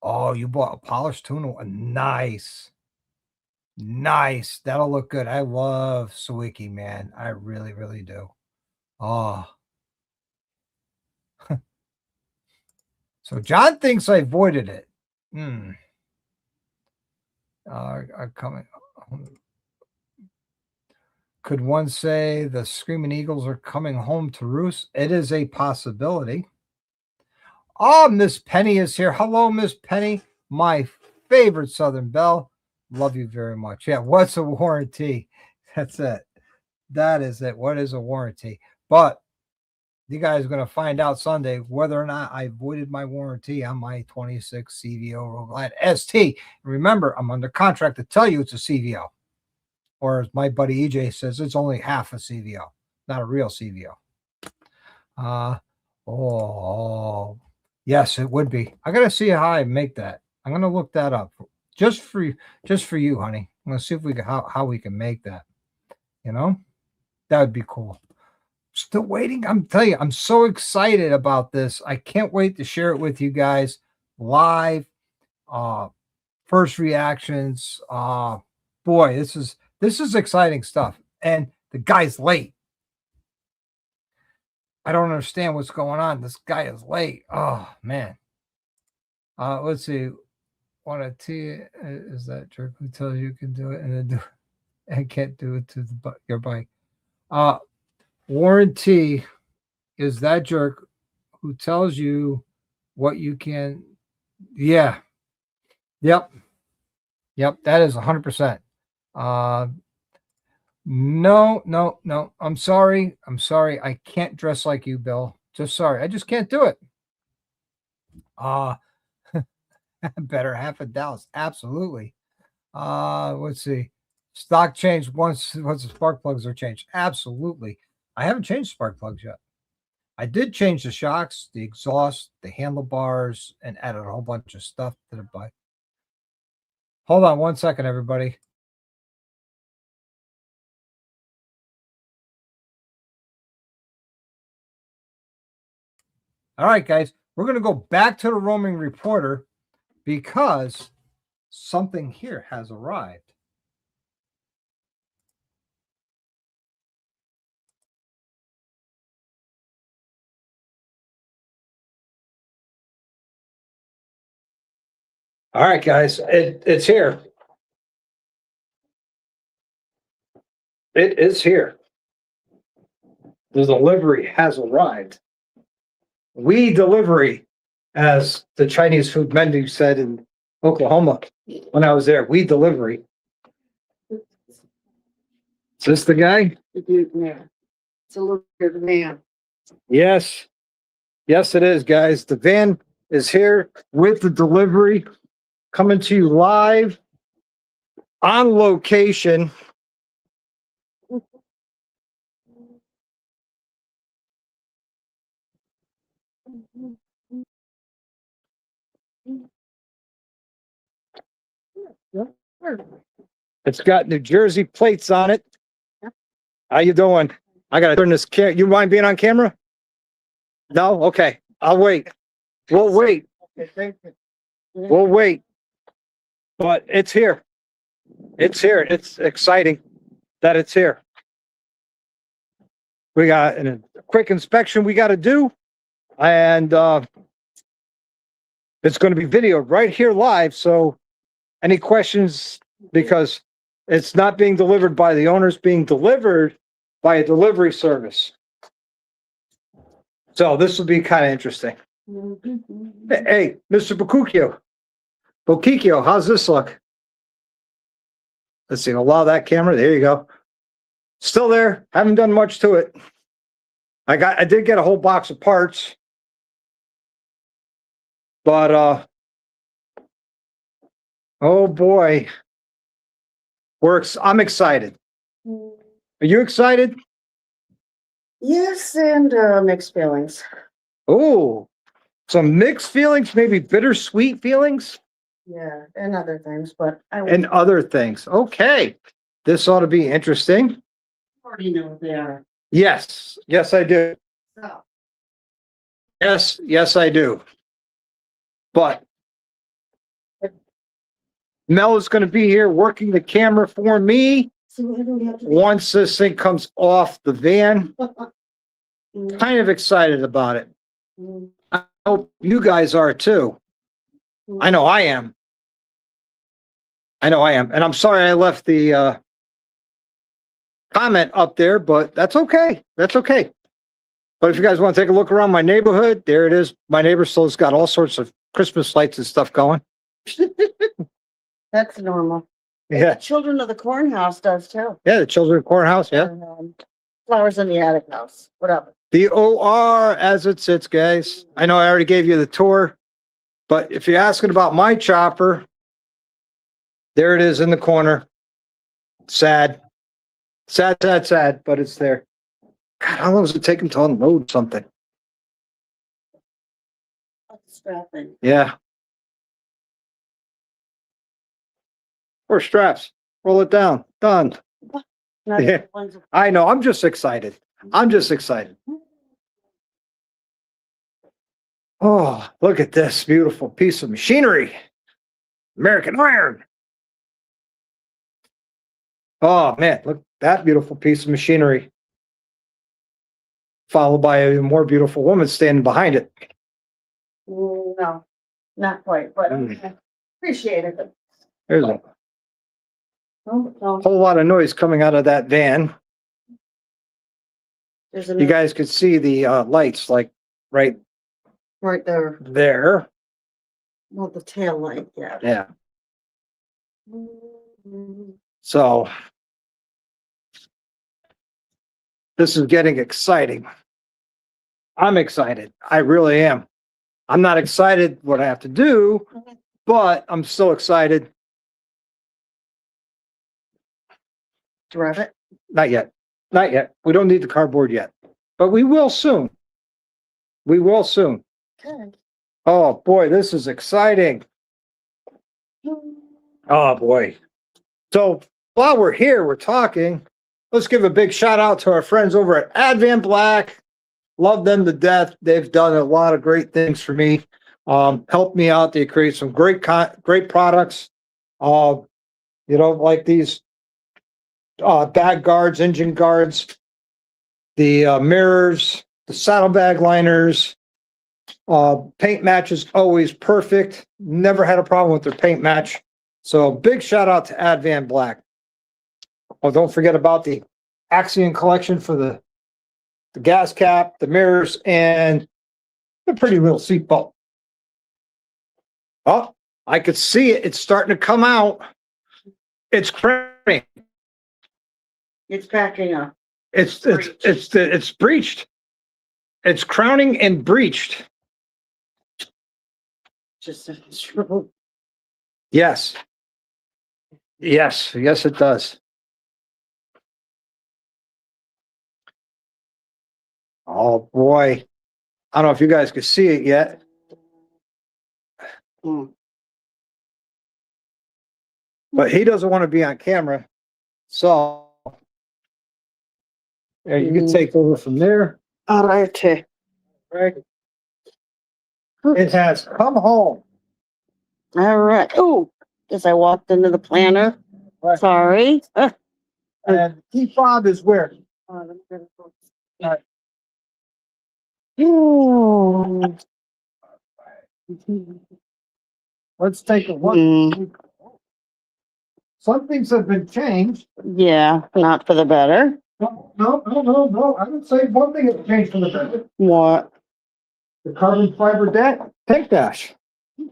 Speaker 1: Oh, you bought a polished tuner. Nice. That'll look good. I love Sawiki, man. I really, really do. Oh. So John thinks I voided it. Coming. Could one say the Screaming Eagles are coming home to roost? It is a possibility. Oh, Miss Penny is here. Hello, Miss Penny. My favorite Southern Belle. Love you very much. Yeah, what's a warranty? That's it. That is it. What is a warranty? But you guys are going to find out Sunday whether or not I voided my warranty on my 26 CVO Road Glide ST. Remember, I'm under contract to tell you it's a CVO. Or as my buddy EJ says, it's only half a CVO, not a real CVO. Yes, it would be. I got to see how I make that. I'm going to look that up just for you, honey. I'm going to see if we can how we can make that. That would be cool. Still waiting. I'm telling you, I'm so excited about this. I can't wait to share it with you guys live. First reactions. Boy, this is exciting stuff. And the guy's late. I don't understand what's going on. This guy is late. Oh man. Let's see. want to T is that jerk who tells you can do it and then do and can't do it to your bike. Warranty is that jerk who tells you what you can. Yeah. Yep. Yep. That is 100%. No. I'm sorry. I can't dress like you, Bill. Just sorry. I just can't do it. Better half of Dallas. Absolutely. Let's see. Stock changed once the spark plugs are changed. Absolutely. I haven't changed spark plugs yet. I did change the shocks, the exhaust, the handlebars, and added a whole bunch of stuff to the bike. Hold on 1 second, everybody. All right, guys, we're going to go back to the roaming reporter because something here has arrived. All right, guys, it's here. It is here. The delivery has arrived. We delivery, as the Chinese food menu said in Oklahoma when I was there. We delivery. Is this the guy?
Speaker 2: Yeah. It's a little bit of a van.
Speaker 1: Yes. Yes, it is, guys. The van is here with the delivery coming to you live on location. It's got New Jersey plates on it. How you doing? I gotta turn this camera. You mind being on camera? No? Okay. I'll wait. We'll wait. We'll wait. But it's here. It's here. It's exciting that it's here. We got a quick inspection we got to do. And it's going to be videoed right here live. So any questions, because it's not being delivered by the owners, being delivered by a delivery service. So this will be kind of interesting. Hey, Mr. Bokikio, how's this look? Let's see, allow that camera. There you go. Still there. Haven't done much to it. I did get a whole box of parts. But oh boy. I'm excited. Are you excited?
Speaker 2: Yes, and mixed feelings.
Speaker 1: Oh, some mixed feelings, maybe bittersweet feelings.
Speaker 2: Yeah, and other things, but
Speaker 1: And other things. Okay. This ought to be interesting.
Speaker 2: already know what they are.
Speaker 1: Yes. Yes, I do.
Speaker 2: So,
Speaker 1: Yes, I do. But Mel is going to be here working the camera for me
Speaker 2: so what do we have to do?
Speaker 1: once this thing comes off the van. Kind of excited about it. I hope you guys are too. I know I am. And I'm sorry I left the comment up there, but that's okay. That's okay. But if you guys want to take a look around my neighborhood, there it is. My neighbor still has got all sorts of Christmas lights and stuff going.
Speaker 2: That's normal.
Speaker 1: Yeah.
Speaker 2: Children of the Corn House does too.
Speaker 1: Yeah, the Children's Courthouse. Yeah.
Speaker 2: And, Flowers in the Attic House, whatever.
Speaker 1: The OR as it sits, guys. I know I already gave you the tour, but if you're asking about my chopper, there it is in the corner. Sad, but it's there. God, how long does it take them to unload something?
Speaker 2: Strapping.
Speaker 1: Yeah. Or straps. Roll it down. Done.
Speaker 2: Not
Speaker 1: Yeah.
Speaker 2: the ones-
Speaker 1: I know. I'm just excited. Oh, look at this beautiful piece of machinery. American iron. Oh, man. Look at that beautiful piece of machinery. Followed by a more beautiful woman standing behind it.
Speaker 2: No, not quite, but
Speaker 1: Mm.
Speaker 2: okay. Appreciate it.
Speaker 1: There's a
Speaker 2: Oh,
Speaker 1: whole lot of noise coming out of that van.
Speaker 2: there's
Speaker 1: You
Speaker 2: another
Speaker 1: guys could see the lights like right
Speaker 2: right there.
Speaker 1: there.
Speaker 2: Not the tail light yet.
Speaker 1: Yeah. So this is getting exciting. I'm excited. I really am. I'm not excited what I have to do, but I'm still excited.
Speaker 2: Drive it.
Speaker 1: Not yet. Not yet. We don't need the cardboard yet, but we will soon. We will soon.
Speaker 2: Good.
Speaker 1: Oh boy, this is exciting. Oh boy. So while we're here, we're talking. Let's give a big shout out to our friends over at Advan Black. Love them to death. They've done a lot of great things for me. Helped me out. They create some great products. Like these bag guards, engine guards, the mirrors, the saddlebag liners. Paint match is always perfect. Never had a problem with their paint match. So big shout out to Advan Black. Oh, don't forget about the Axion collection for the gas cap, the mirrors, and the pretty little seat belt. Oh, I could see it. It's starting to come out. It's cramping.
Speaker 2: It's packing up.
Speaker 1: It's breached. It's crowning and breached.
Speaker 2: Just true.
Speaker 1: Yes. Yes, it does. Oh boy. I don't know if you guys can see it yet. But he doesn't want to be on camera. So yeah, you can take over from there.
Speaker 2: All right.
Speaker 1: Right. It has come home.
Speaker 2: All right. Oh, guess I walked into the planner.
Speaker 1: Right.
Speaker 2: Sorry.
Speaker 1: And key fob is where?
Speaker 2: Oh.
Speaker 1: Let's take a look. Some things have been changed.
Speaker 2: Yeah, not for the better.
Speaker 1: No. I would say one thing has changed for the better.
Speaker 2: What?
Speaker 1: The carbon fiber tank dash.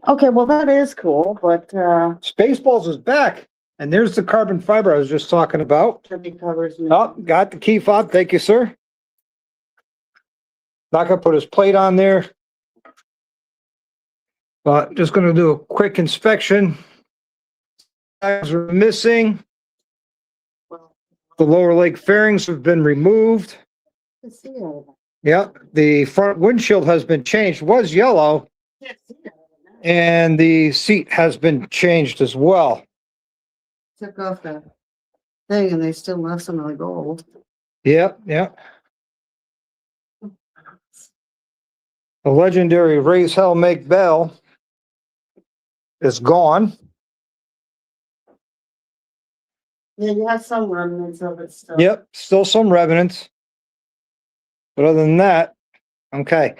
Speaker 2: Okay, well, that is cool, but
Speaker 1: Spaceballs is back. And there's the carbon fiber I was just talking about.
Speaker 2: covers me.
Speaker 1: Oh, got the key fob. Thank you, sir. Not gonna put his plate on there. But just gonna do a quick inspection. Tags are missing. The lower leg fairings have been removed. Yeah, the front windshield has been changed. It was yellow. And the seat has been changed as well.
Speaker 2: Took off the thing and they still left some of the gold.
Speaker 1: Yep. The legendary raise hell make bell is gone.
Speaker 2: Yeah, you have some remnants of it still.
Speaker 1: Yep, still some remnants. But other than that, okay.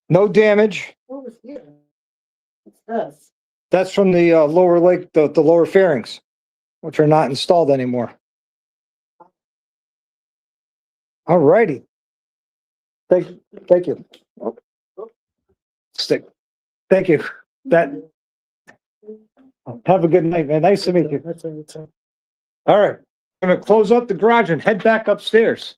Speaker 1: No damage.
Speaker 2: What was here? What's this?
Speaker 1: That's from the lower leg, the lower fairings, which are not installed anymore. All righty. Thank you. Stick. Thank you. Have a good night, man. Nice to meet you. All right. I'm gonna close up the garage and head back upstairs.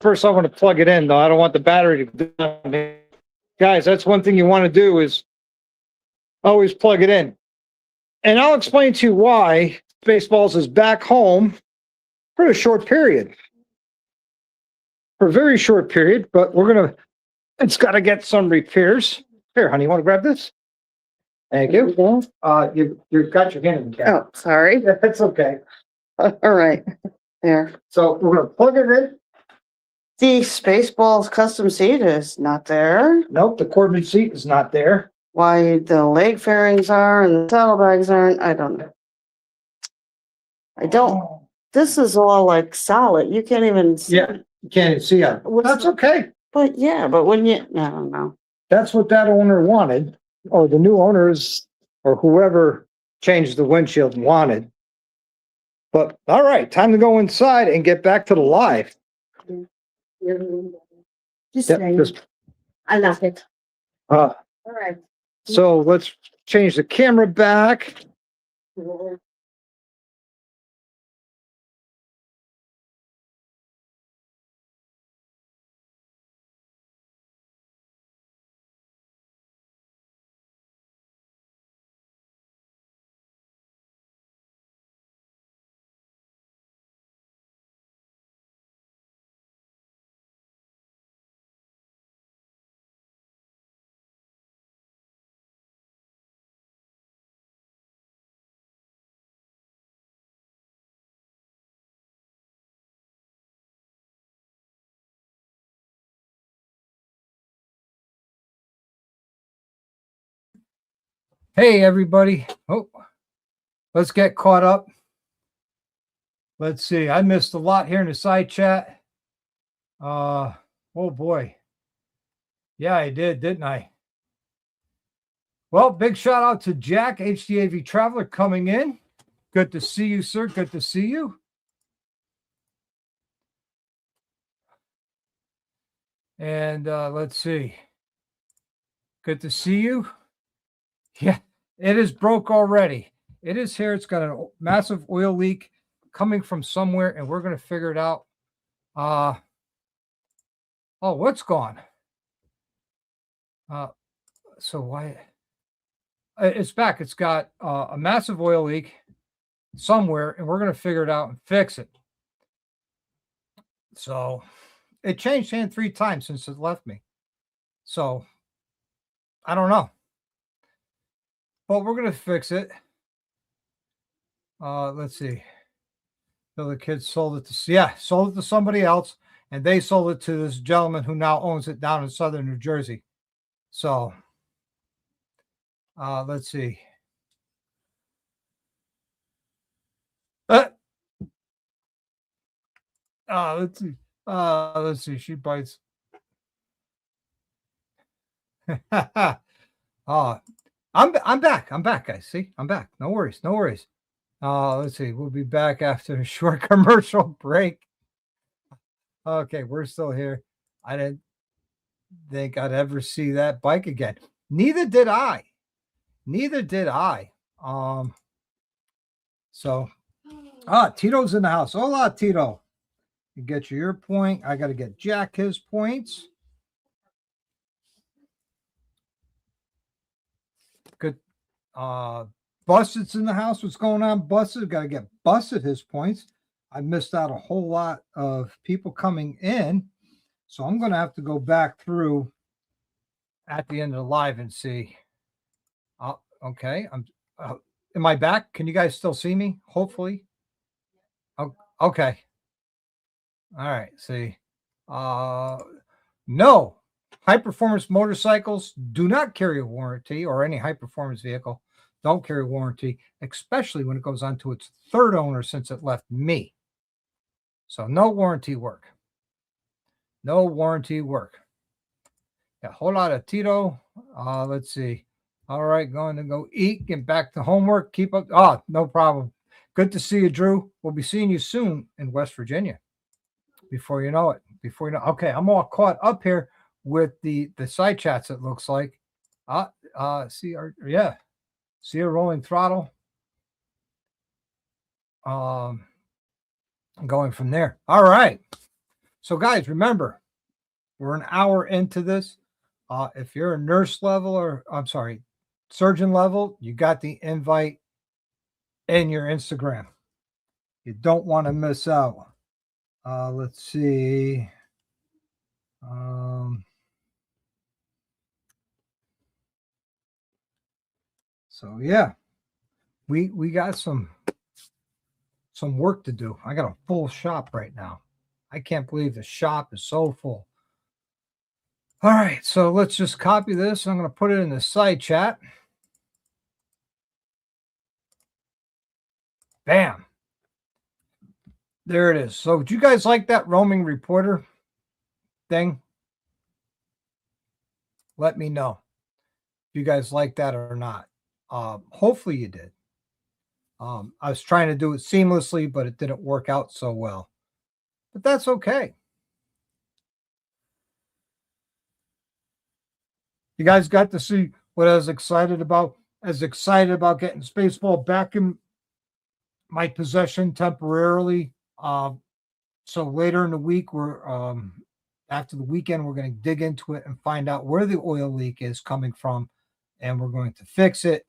Speaker 1: First, I want to plug it in, though. I don't want the battery to die. Guys, that's one thing you want to do is always plug it in. And I'll explain to you why Spaceballs is back home for a short period. For a very short period, but it's got to get some repairs. Here, honey, you want to grab this? Thank you. You've got your hand in the camera.
Speaker 2: Oh, sorry.
Speaker 1: That's okay.
Speaker 2: All right. There.
Speaker 1: So we're going to plug it in.
Speaker 2: The Spaceballs custom seat is not there.
Speaker 1: Nope, the Corbin seat is not there.
Speaker 2: Why the leg fairings are and the saddlebags aren't, I don't know. This is all like solid. You can't even see.
Speaker 1: Yeah, you can't even see it. Well, that's okay.
Speaker 2: But yeah, but when you, I don't know.
Speaker 1: That's what that owner wanted, or the new owners, or whoever changed the windshield wanted. But all right, time to go inside and get back to the live.
Speaker 2: Just
Speaker 1: Yep,
Speaker 2: saying.
Speaker 1: just,
Speaker 2: I love it.
Speaker 1: uh,
Speaker 2: All right.
Speaker 1: so let's change the camera back. Hey, everybody. Oh, let's get caught up. Let's see. I missed a lot here in the side chat. Oh boy. Yeah, I did, didn't I? Well, big shout out to Jack, HDAV Traveler, coming in. Good to see you, sir. Good to see you. And let's see. Good to see you. Yeah, it is broke already. It is here. It's got a massive oil leak coming from somewhere, and we're going to figure it out. Oh, what's gone? So why? It's back. It's got a massive oil leak somewhere, and we're going to figure it out and fix it. So it changed hand 3 times since it left me. So I don't know. But we're going to fix it. Let's see. So the kids sold it to somebody else, and they sold it to this gentleman who now owns it down in southern New Jersey. So let's see. Let's see. Let's see. She bites. I'm back. I'm back, guys. See, I'm back. No worries. No worries. Let's see. We'll be back after a short commercial break. Okay, we're still here. I didn't think I'd ever see that bike again. Neither did I. Neither did I. So Tito's in the house. Hola, Tito. You get your point. I got to get Jack his points. Good. Busted's in the house. What's going on, Busted? Got to get Busted his points. I missed out a whole lot of people coming in. So I'm going to have to go back through at the end of the live and see. Okay. Am I back? Can you guys still see me? Hopefully. Oh, okay. All right. See. No. High performance motorcycles do not carry a warranty, or any high performance vehicle don't carry a warranty, especially when it goes on to its 3rd owner since it left me. So no warranty work. No warranty work. A whole lot of Tito. Let's see. All right, going to go eat, get back to homework. Keep up. No problem. Good to see you, Drew. We'll be seeing you soon in West Virginia. Before you know it. Okay, I'm all caught up here with the side chats, it looks like. See a rolling throttle. Going from there. All right. So guys, remember, we're an hour into this. If you're a nurse level, or I'm sorry, surgeon level, you got the invite in your Instagram. You don't want to miss out. Let's see. So yeah, we got some work to do. I got a full shop right now. I can't believe the shop is so full. All right, so let's just copy this. I'm going to put it in the side chat. Bam. There it is. So do you guys like that roaming reporter thing? Let me know if you guys like that or not. Hopefully you did. I was trying to do it seamlessly, but it didn't work out so well. But that's okay. You guys got to see what I was excited about. I was excited about getting Spaceball back in my possession temporarily. So later in the week, after the weekend, we're going to dig into it and find out where the oil leak is coming from, and we're going to fix it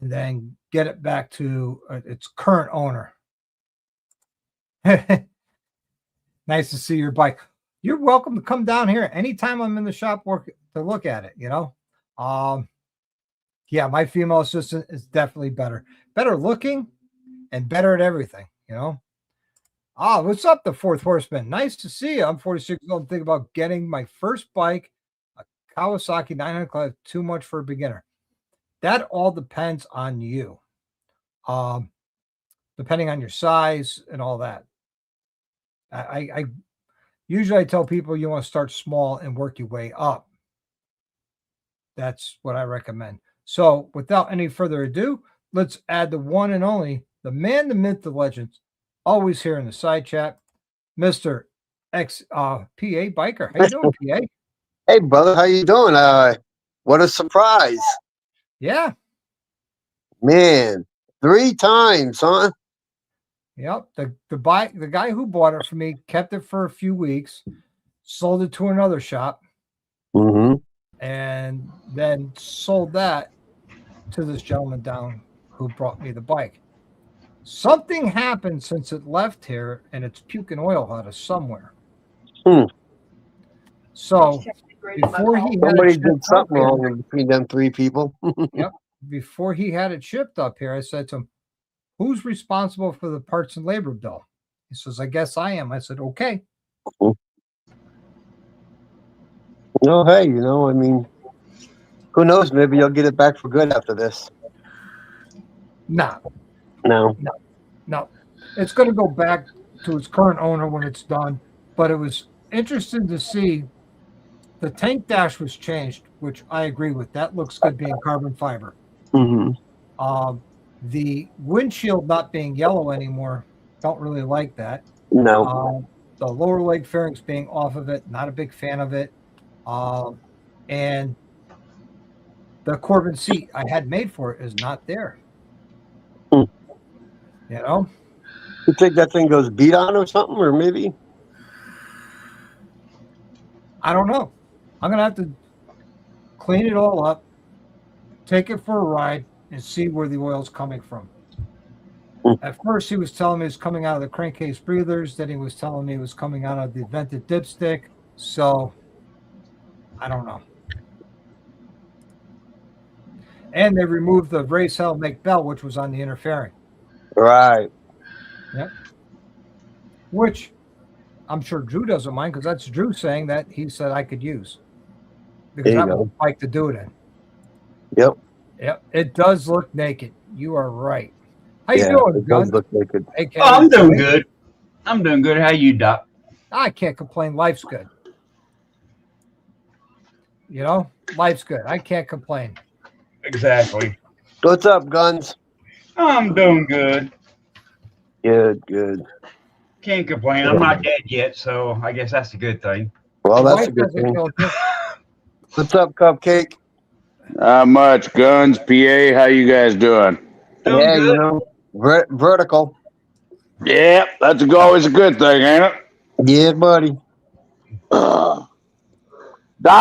Speaker 1: and then get it back to its current owner. Nice to see your bike. You're welcome to come down here anytime I'm in the shop work to look at it, Yeah, my female assistant is definitely better looking and better at everything, what's up, the fourth horseman? Nice to see you. I'm 46 years old and think about getting my first bike, a Kawasaki 900 Club. Too much for a beginner. That all depends on you. Depending on your size and all that. I usually tell people you want to start small and work your way up. That's what I recommend. So without any further ado, let's add the one and only, the man, the myth, the legend, always here in the side chat, Mr. PA Biker. How you doing, PA?
Speaker 3: Hey, brother, how you doing? What a surprise.
Speaker 1: Yeah.
Speaker 3: Man, 3 times, huh?
Speaker 1: Yep. The guy who bought it for me kept it for a few weeks, sold it to another shop, and then sold that to this gentleman down who brought me the bike. Something happened since it left here, and it's puking oil out of somewhere. So before he
Speaker 3: somebody did something wrong between them 3 people.
Speaker 1: Yep. Before he had it shipped up here, I said to him, "Who's responsible for the parts and labor bill?" He says, "I guess I am." I said, "Okay."
Speaker 3: No, hey, I mean, who knows? Maybe you'll get it back for good after this.
Speaker 1: No. It's going to go back to its current owner when it's done. But it was interesting to see the tank dash was changed, which I agree with. That looks good being carbon fiber. The windshield not being yellow anymore, don't really like that.
Speaker 3: No.
Speaker 1: The lower leg fairings being off of it, not a big fan of it. And the Corbin seat I had made for it is not there.
Speaker 3: You think that thing goes beat on or something, or maybe?
Speaker 1: I don't know. I'm going to have to clean it all up, take it for a ride, and see where the oil's coming from. At first, he was telling me it was coming out of the crankcase breathers. Then he was telling me it was coming out of the vented dipstick. So, I don't know. And they removed the race hell make bell, which was on the inner fairing.
Speaker 3: Right.
Speaker 1: Yep. Which I'm sure Drew doesn't mind, because that's Drew saying that he said I could use. Because I would like to do it in. Yep. It does look naked. You are right. How you doing,
Speaker 3: it
Speaker 1: Gun?
Speaker 3: does look naked.
Speaker 4: I'm doing good. I'm doing good. How you, Doc?
Speaker 1: I can't complain. Life's good. Life's good. I can't complain.
Speaker 4: Exactly.
Speaker 3: What's up, Guns?
Speaker 4: I'm doing good.
Speaker 3: Good.
Speaker 4: Can't complain. I'm not dead yet, so I guess that's a good thing.
Speaker 3: Well, that's a good thing. What's up, Cupcake?
Speaker 5: Not much. Guns, PA, how you guys doing?
Speaker 4: Doing good.
Speaker 3: Vertical.
Speaker 5: Yeah, that's always a good thing, ain't it?
Speaker 3: Yeah, buddy.
Speaker 5: Doc,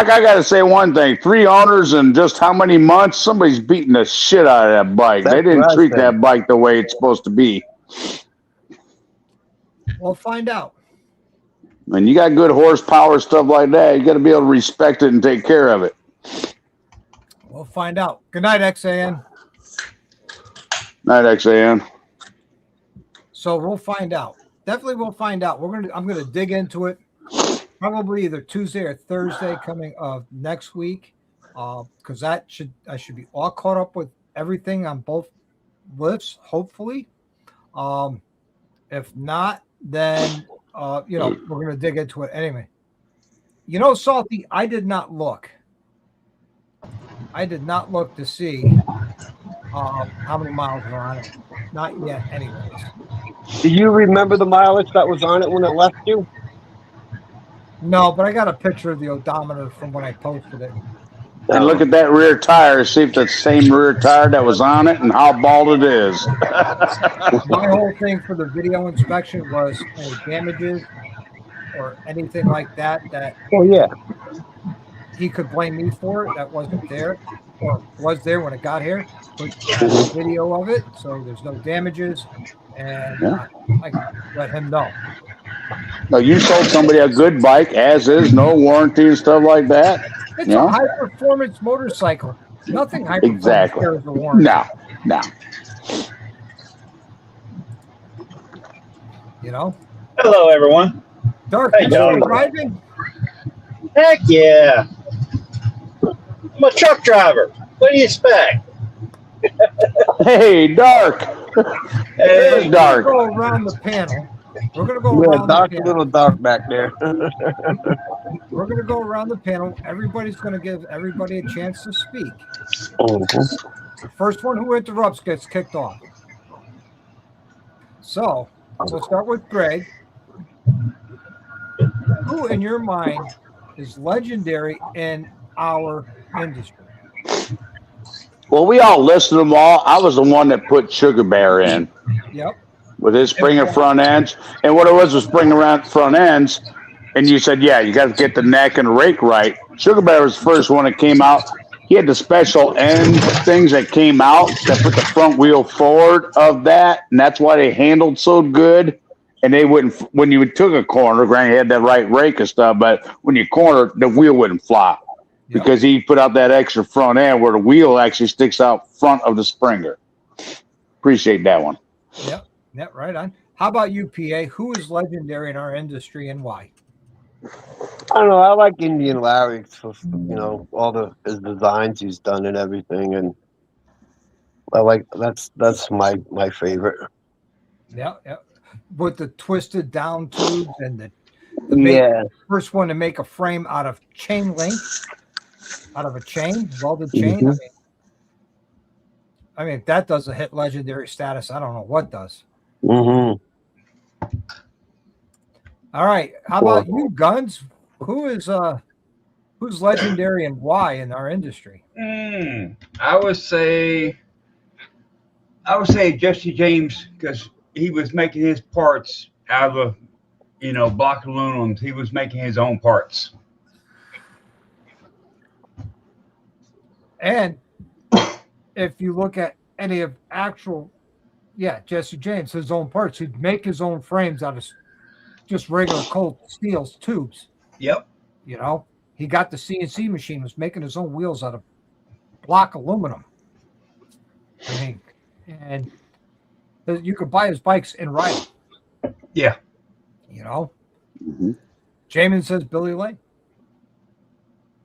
Speaker 5: I got to say one thing. 3 owners in just how many months? Somebody's beating the shit out of that bike. They didn't treat that bike the way it's supposed to be.
Speaker 1: We'll find out.
Speaker 5: When you got good horsepower, stuff like that, you got to be able to respect it and take care of it.
Speaker 1: We'll find out. Good night, XAN.
Speaker 5: Night, XAN.
Speaker 1: So we'll find out. Definitely we'll find out. I'm gonna dig into it. Probably either Tuesday or Thursday coming next week. Because I should be all caught up with everything on both lifts, hopefully. If not, then we're gonna dig into it anyway. Salty, I did not look. I did not look to see how many miles are on it. Not yet, anyways.
Speaker 3: Do you remember the mileage that was on it when it left you?
Speaker 1: No, but I got a picture of the odometer from when I posted it.
Speaker 5: And look at that rear tire. See if that's the same rear tire that was on it and how bald it is.
Speaker 1: My whole thing for the video inspection was any damages or anything like that
Speaker 3: Oh yeah.
Speaker 1: he could blame me for that wasn't there or was there when it got here. But I have a video of it, so there's no damages, and
Speaker 5: Yeah.
Speaker 1: I can let him know.
Speaker 5: No, you sold somebody a good bike, as is, no warranty and stuff like that.
Speaker 1: It's
Speaker 5: You know?
Speaker 1: a high performance motorcycle. Nothing high performance
Speaker 5: Exactly.
Speaker 1: carries a warranty.
Speaker 5: No.
Speaker 1: You know?
Speaker 6: Hello, everyone.
Speaker 1: Dark,
Speaker 6: Hey,
Speaker 1: you still
Speaker 6: Joe.
Speaker 1: driving?
Speaker 6: Heck yeah. I'm a truck driver. What do you expect?
Speaker 5: Hey, Dark.
Speaker 6: Hey,
Speaker 1: We're
Speaker 5: Dark.
Speaker 1: gonna go around the panel. We're gonna go
Speaker 3: Yeah,
Speaker 1: around the
Speaker 3: dark, a
Speaker 1: panel.
Speaker 3: little dark back there.
Speaker 1: We're gonna go around the panel. Everybody's gonna give everybody a chance to speak. The first one who interrupts gets kicked off. So we'll start with Greg. Who in your mind is legendary in our industry?
Speaker 5: Well, we all listed them all. I was the one that put Sugar Bear in
Speaker 1: Yep.
Speaker 5: with his Springer front ends. And what it was Springer around front ends. And you said, yeah, you got to get the neck and the rake right. Sugar Bear was the first one that came out. He had the special end things that came out that put the front wheel forward of that. And that's why they handled so good. And they wouldn't, when you took a corner, granted, he had that right rake and stuff, but when you corner, the wheel wouldn't flop.
Speaker 1: Yep.
Speaker 5: Because he put out that extra front end where the wheel actually sticks out front of the Springer. Appreciate that one.
Speaker 1: Yep. Yep. Right on. How about you, PA? Who is legendary in our industry and why?
Speaker 3: I don't know. I like Indian Larry. So, you know, all his designs he's done and everything, and I like that's my favorite.
Speaker 1: Yeah. Yep. With the twisted down tubes and the
Speaker 3: Yeah.
Speaker 1: first one to make a frame out of chain link, out of a chain, welded chain.
Speaker 3: Mhm.
Speaker 1: I mean, if that doesn't hit legendary status, I don't know what does.
Speaker 3: Mm-hmm.
Speaker 1: All right. How about you, Guns? Who's legendary and why in our industry?
Speaker 4: I would say Jesse James, because he was making his parts out of block aluminum. He was making his own parts.
Speaker 1: And if you look at any of actual, Jesse James, his own parts, he'd make his own frames out of just regular cold steel tubes.
Speaker 4: Yep.
Speaker 1: You know, he got the CNC machine, was making his own wheels out of block aluminum. I mean, and you could buy his bikes and ride them.
Speaker 4: Yeah.
Speaker 1: You know,
Speaker 5: Mm-hmm.
Speaker 1: Jamin says Billy Lane.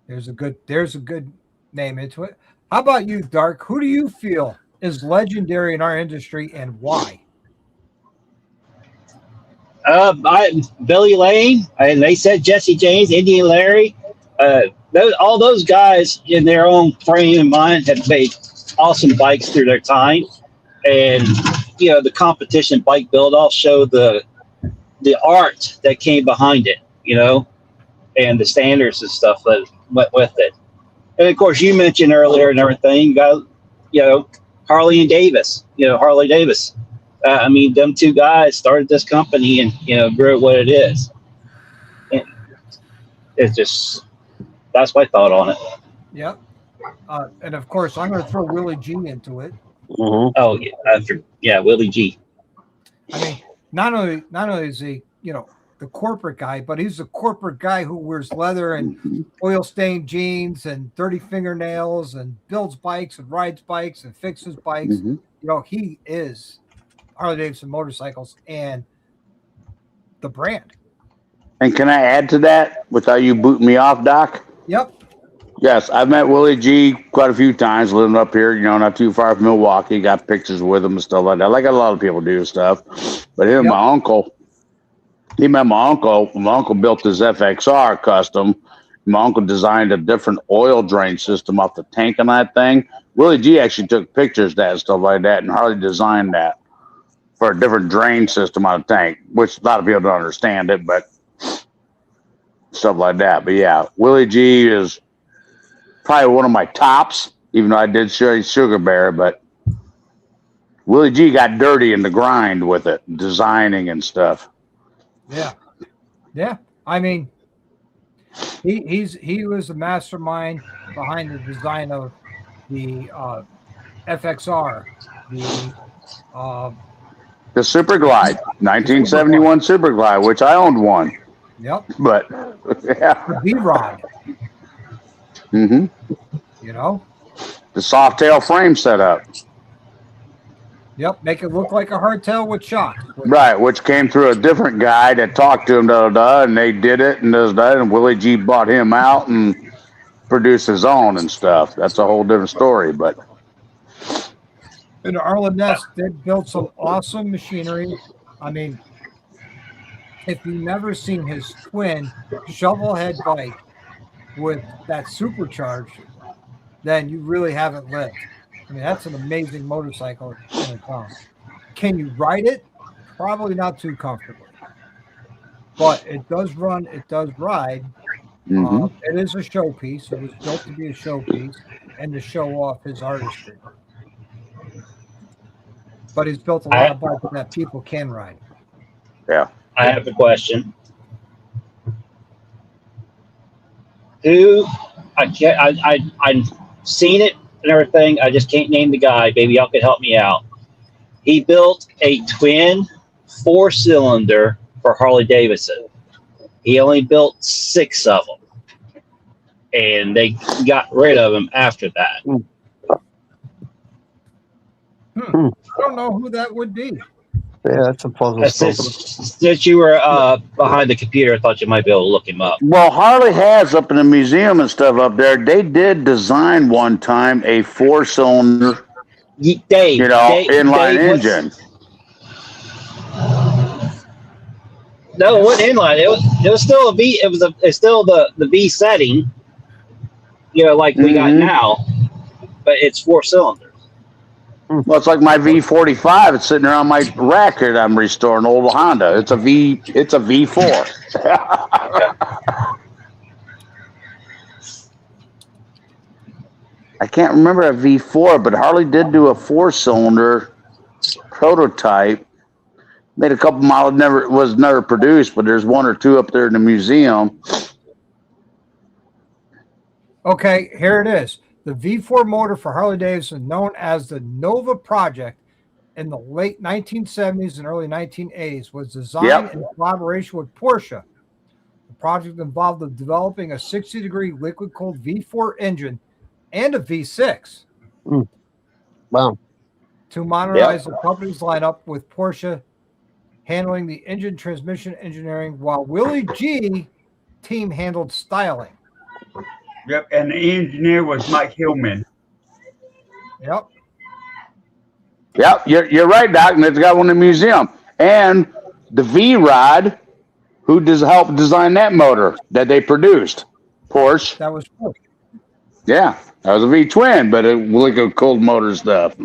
Speaker 1: There's a good name into it. How about you, Dark? Who do you feel is legendary in our industry and why?
Speaker 6: Billy Lane, and they said Jesse James, Indian Larry. All those guys in their own frame of mind have made awesome bikes through their time. And, the competition bike build-off showed the art that came behind it, and the standards and stuff that went with it. And, of course, you mentioned earlier and everything, Harley and Davis, Harley Davis. Them two guys started this company and, grew it what it is. And it's just, that's my thought on it.
Speaker 1: Yep. And of course, I'm going to throw Willie G into it.
Speaker 3: Mm-hmm.
Speaker 6: Oh, yeah, Willie G.
Speaker 1: I mean, not only is he, the corporate guy, but he's the corporate guy who wears leather and oil stained jeans and dirty fingernails and builds bikes and rides bikes and fixes bikes.
Speaker 5: Mm-hmm.
Speaker 1: He is Harley Davidson Motorcycles and the brand.
Speaker 5: And can I add to that without you booting me off, Doc?
Speaker 1: Yep.
Speaker 5: Yes, I've met Willie G quite a few times living up here, not too far from Milwaukee. Got pictures with him and stuff like that. Like a lot of people do stuff. But him and my uncle, he met my uncle. My uncle built his FXR custom. My uncle designed a different oil drain system off the tank on that thing. Willie G actually took pictures of that and stuff like that, and Harley designed that for a different drain system on a tank, which a lot of people don't understand it, but stuff like that. But yeah, Willie G is probably one of my tops, even though I did show Sugar Bear, but Willie G got dirty in the grind with it, designing and stuff.
Speaker 1: Yeah. Yeah. I mean, he was the mastermind behind the design of the FXR,
Speaker 5: The Super Glide, 1971 Super Glide, which I owned one.
Speaker 1: yep,
Speaker 5: But yeah.
Speaker 1: the V-Rod,
Speaker 5: Mm-hmm.
Speaker 1: you know,
Speaker 5: The soft tail frame setup.
Speaker 1: yep, make it look like a hardtail with shocks.
Speaker 5: Right, which came through a different guy that talked to him, and they did it, and Willie G bought him out and produced his own and stuff. That's a whole different story, but
Speaker 1: In Arlenest, they built some awesome machinery. I mean, if you've never seen his twin shovelhead bike with that supercharged, then you really haven't lived. I mean, that's an amazing motorcycle in a town. Can you ride it? Probably not too comfortably. But it does run, it does ride. It is a showpiece. It was built to be a showpiece and to show off his artistry. But he's built a lot of bikes that people can ride.
Speaker 5: yeah.
Speaker 6: I have a question. Who I've seen it and everything. I just can't name the guy. Maybe y'all could help me out. He built a twin 4-cylinder for Harley Davidson. He only built 6 of them, and they got rid of him after that.
Speaker 1: I don't know who that would be.
Speaker 3: Yeah, that's a puzzle.
Speaker 6: Since you were behind the computer, I thought you might be able to look him up.
Speaker 5: Well, Harley has up in the museum and stuff up there. They did design one time a 4-cylinder,
Speaker 6: Dave,
Speaker 5: inline engine.
Speaker 6: No, it wasn't inline. It was still a V. It's still the V setting, like we got now, but it's 4 cylinders.
Speaker 5: Well, it's like my V45. It's sitting around my rack here that I'm restoring, old Honda. It's a V4. I can't remember a V4, but Harley did do a 4-cylinder prototype. Made a couple models, was never produced, but there's 1 or 2 up there in the museum.
Speaker 1: Okay, here it is. The V4 motor for Harley Davidson, known as the Nova Project, in the late 1970s and early 1980s, was designed in collaboration with Porsche. The project involved developing a 60-degree liquid-cooled V4 engine and a V6.
Speaker 3: Wow.
Speaker 1: To modernize the company's lineup, with Porsche handling the engine transmission engineering, while Willie G team handled styling.
Speaker 4: Yep, and the engineer was Mike Hillman.
Speaker 1: Yep.
Speaker 5: Yep, you're right, Doc, and it's got one in the museum. And the V-Rod, who helped design that motor that they produced? Porsche.
Speaker 1: That was Porsche.
Speaker 5: Yeah, that was a V-twin, but it was like a cold motor stuff.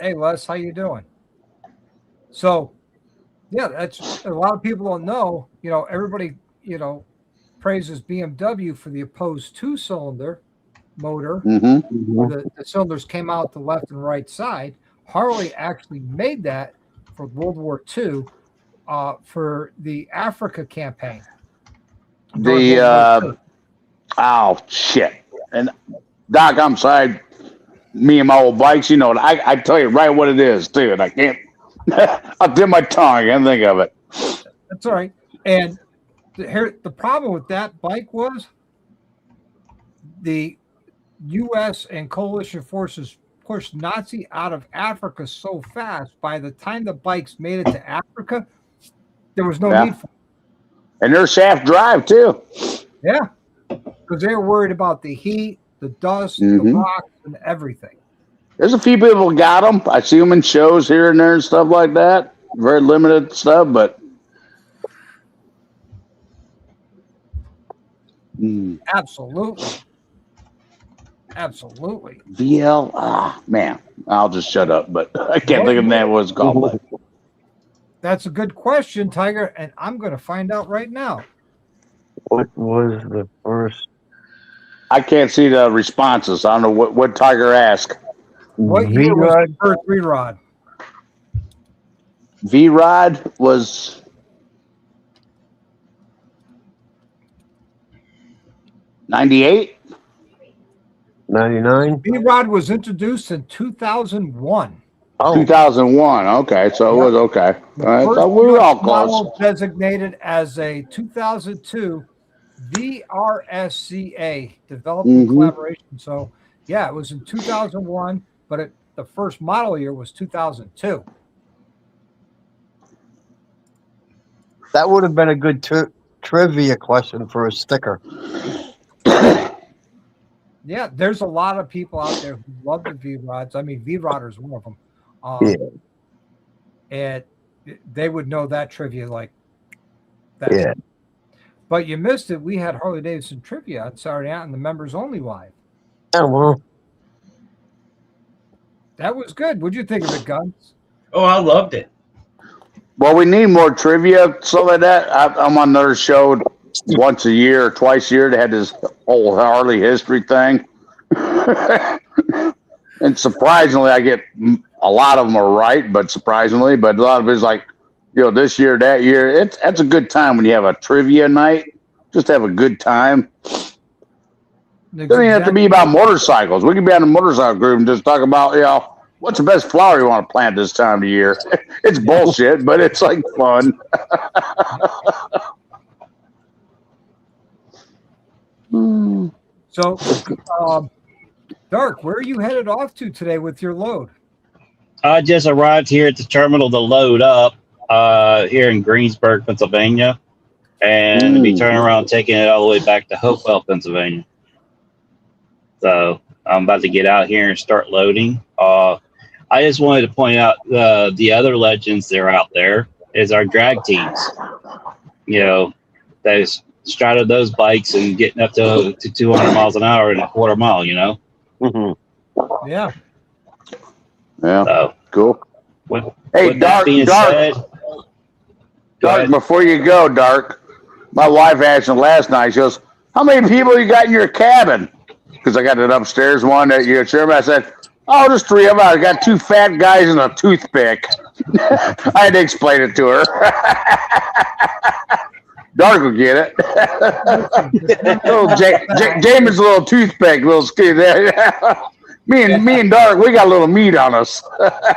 Speaker 1: Hey, Les, how you doing? So, yeah, that's a lot of people don't know. Everybody, praises BMW for the opposed 2-cylinder motor. The cylinders came out the left and right side. Harley actually made that for World War II for the Africa campaign.
Speaker 5: Oh, shit. And Doc, I'm sorry. Me and my old bikes, I tell you right what it is, too. And I can't, I'll dim my tongue. I can't think of it.
Speaker 1: That's all right. And the problem with that bike was the U.S. and coalition forces pushed Nazi out of Africa so fast. By the time the bikes made it to Africa, there was no need for it.
Speaker 5: And they're shaft drive, too.
Speaker 1: Yeah, because they were worried about the heat, the dust, the rocks, and everything.
Speaker 5: There's a few people who got them. I see them in shows here and there and stuff like that. Very limited stuff, but
Speaker 1: Absolutely. Absolutely.
Speaker 5: VL. Ah, man. I'll just shut up. But I can't think of that what it's called. But
Speaker 1: That's a good question, Tiger, and I'm going to find out right now.
Speaker 3: What was the first?
Speaker 5: I can't see the responses. I don't know what Tiger asked.
Speaker 1: What year was the first V-Rod?
Speaker 5: V-Rod was 98.
Speaker 3: 99?
Speaker 1: V-Rod was introduced in 2001.
Speaker 3: Oh,
Speaker 5: 2001. Okay, so it was okay. All right,
Speaker 1: First
Speaker 5: so we were all
Speaker 1: US
Speaker 5: close.
Speaker 1: model designated as a 2002 VRSCA developed in collaboration. So, yeah, it was in 2001, but the first model year was 2002.
Speaker 3: that would have been a good trivia question for a sticker.
Speaker 1: Yeah, there's a lot of people out there who love the V-Rods. I mean, V-Rodder is one of them. And they would know that trivia like that.
Speaker 3: Yeah.
Speaker 1: But you missed it. We had Harley Davidson trivia on Saturday night and the members only live.
Speaker 3: Oh, well.
Speaker 1: That was good. What'd you think of it, Guns?
Speaker 4: Oh, I loved it.
Speaker 5: Well, we need more trivia, so like that. I'm on another show once a year or twice a year. They had this whole Harley history thing. And surprisingly, I get a lot of them are right, but surprisingly, but a lot of it's like, this year, that year. That's a good time when you have a trivia night. Just have a good time. It doesn't have to be about motorcycles. We can be on a motorcycle group and just talk about, what's the best flower you want to plant this time of year? It's bullshit, but it's like fun.
Speaker 1: So, Dark, where are you headed off to today with your load?
Speaker 6: I just arrived here at the terminal to load up here in Greensburg, Pennsylvania, and be turning around taking it all the way back to Hopewell, Pennsylvania. So I'm about to get out here and start loading. I just wanted to point out the other legends that are out there is our drag teams. That straddled those bikes and getting up to 200 miles an hour in a quarter mile,
Speaker 3: Mm-hmm.
Speaker 1: Yeah.
Speaker 5: Yeah.
Speaker 6: So,
Speaker 5: cool.
Speaker 6: With that being said,
Speaker 5: Dark, before you go, Dark, my wife asked me last night, she goes, how many people you got in your cabin? Because I got an upstairs one that you're chairman. I said, oh, just 3 of them. I got 2 fat guys and a toothpick. I had to explain it to her. Dark will get it. James' little toothpick, little skinny there. Me and Dark, we got a little meat on us.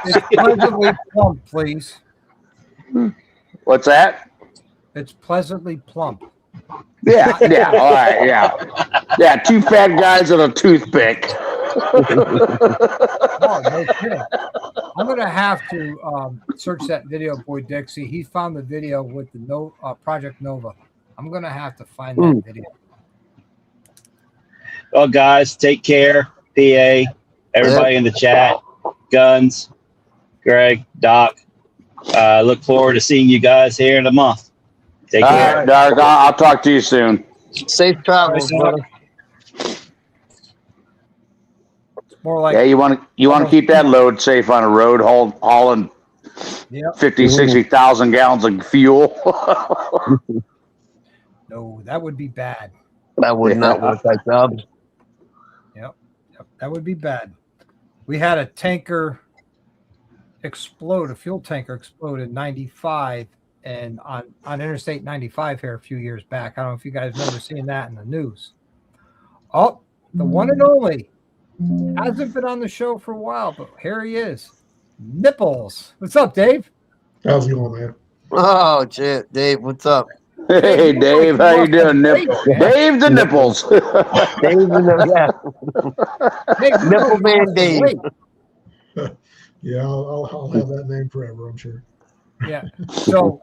Speaker 1: It's pleasantly plump, please.
Speaker 5: What's that?
Speaker 1: It's pleasantly plump.
Speaker 5: Yeah, all right, yeah. 2 fat guys and a toothpick.
Speaker 1: Oh, no kidding. I'm going to have to search that video, Boy Dixie. He found the video with the Project Nova. I'm going to have to find that video.
Speaker 6: Well, guys, take care. PA, everybody in the chat, Guns, Greg, Doc. Look forward to seeing you guys here in a month. Take care.
Speaker 5: All right, Dark. I'll talk to you soon.
Speaker 3: Safe travels, brother.
Speaker 1: More like
Speaker 5: You want to keep that load safe on the road, hauling 50, 60,000 gallons of fuel.
Speaker 1: No, that would be bad.
Speaker 3: That would not work like that.
Speaker 1: Yep, that would be bad. We had a tanker explode, a fuel tanker explode in 95 and on Interstate 95 here a few years back. I don't know if you guys remember seeing that in the news. Oh, the one and only. Hasn't been on the show for a while, but here he is. Nipples. What's up, Dave?
Speaker 7: How's it going, man?
Speaker 3: Oh, shit. Dave, what's up?
Speaker 5: Hey, Dave, how you doing? Dave the Nipples.
Speaker 3: Dave, Nipple Man Dave.
Speaker 7: Yeah, I'll have that name forever, I'm sure.
Speaker 1: Yeah. So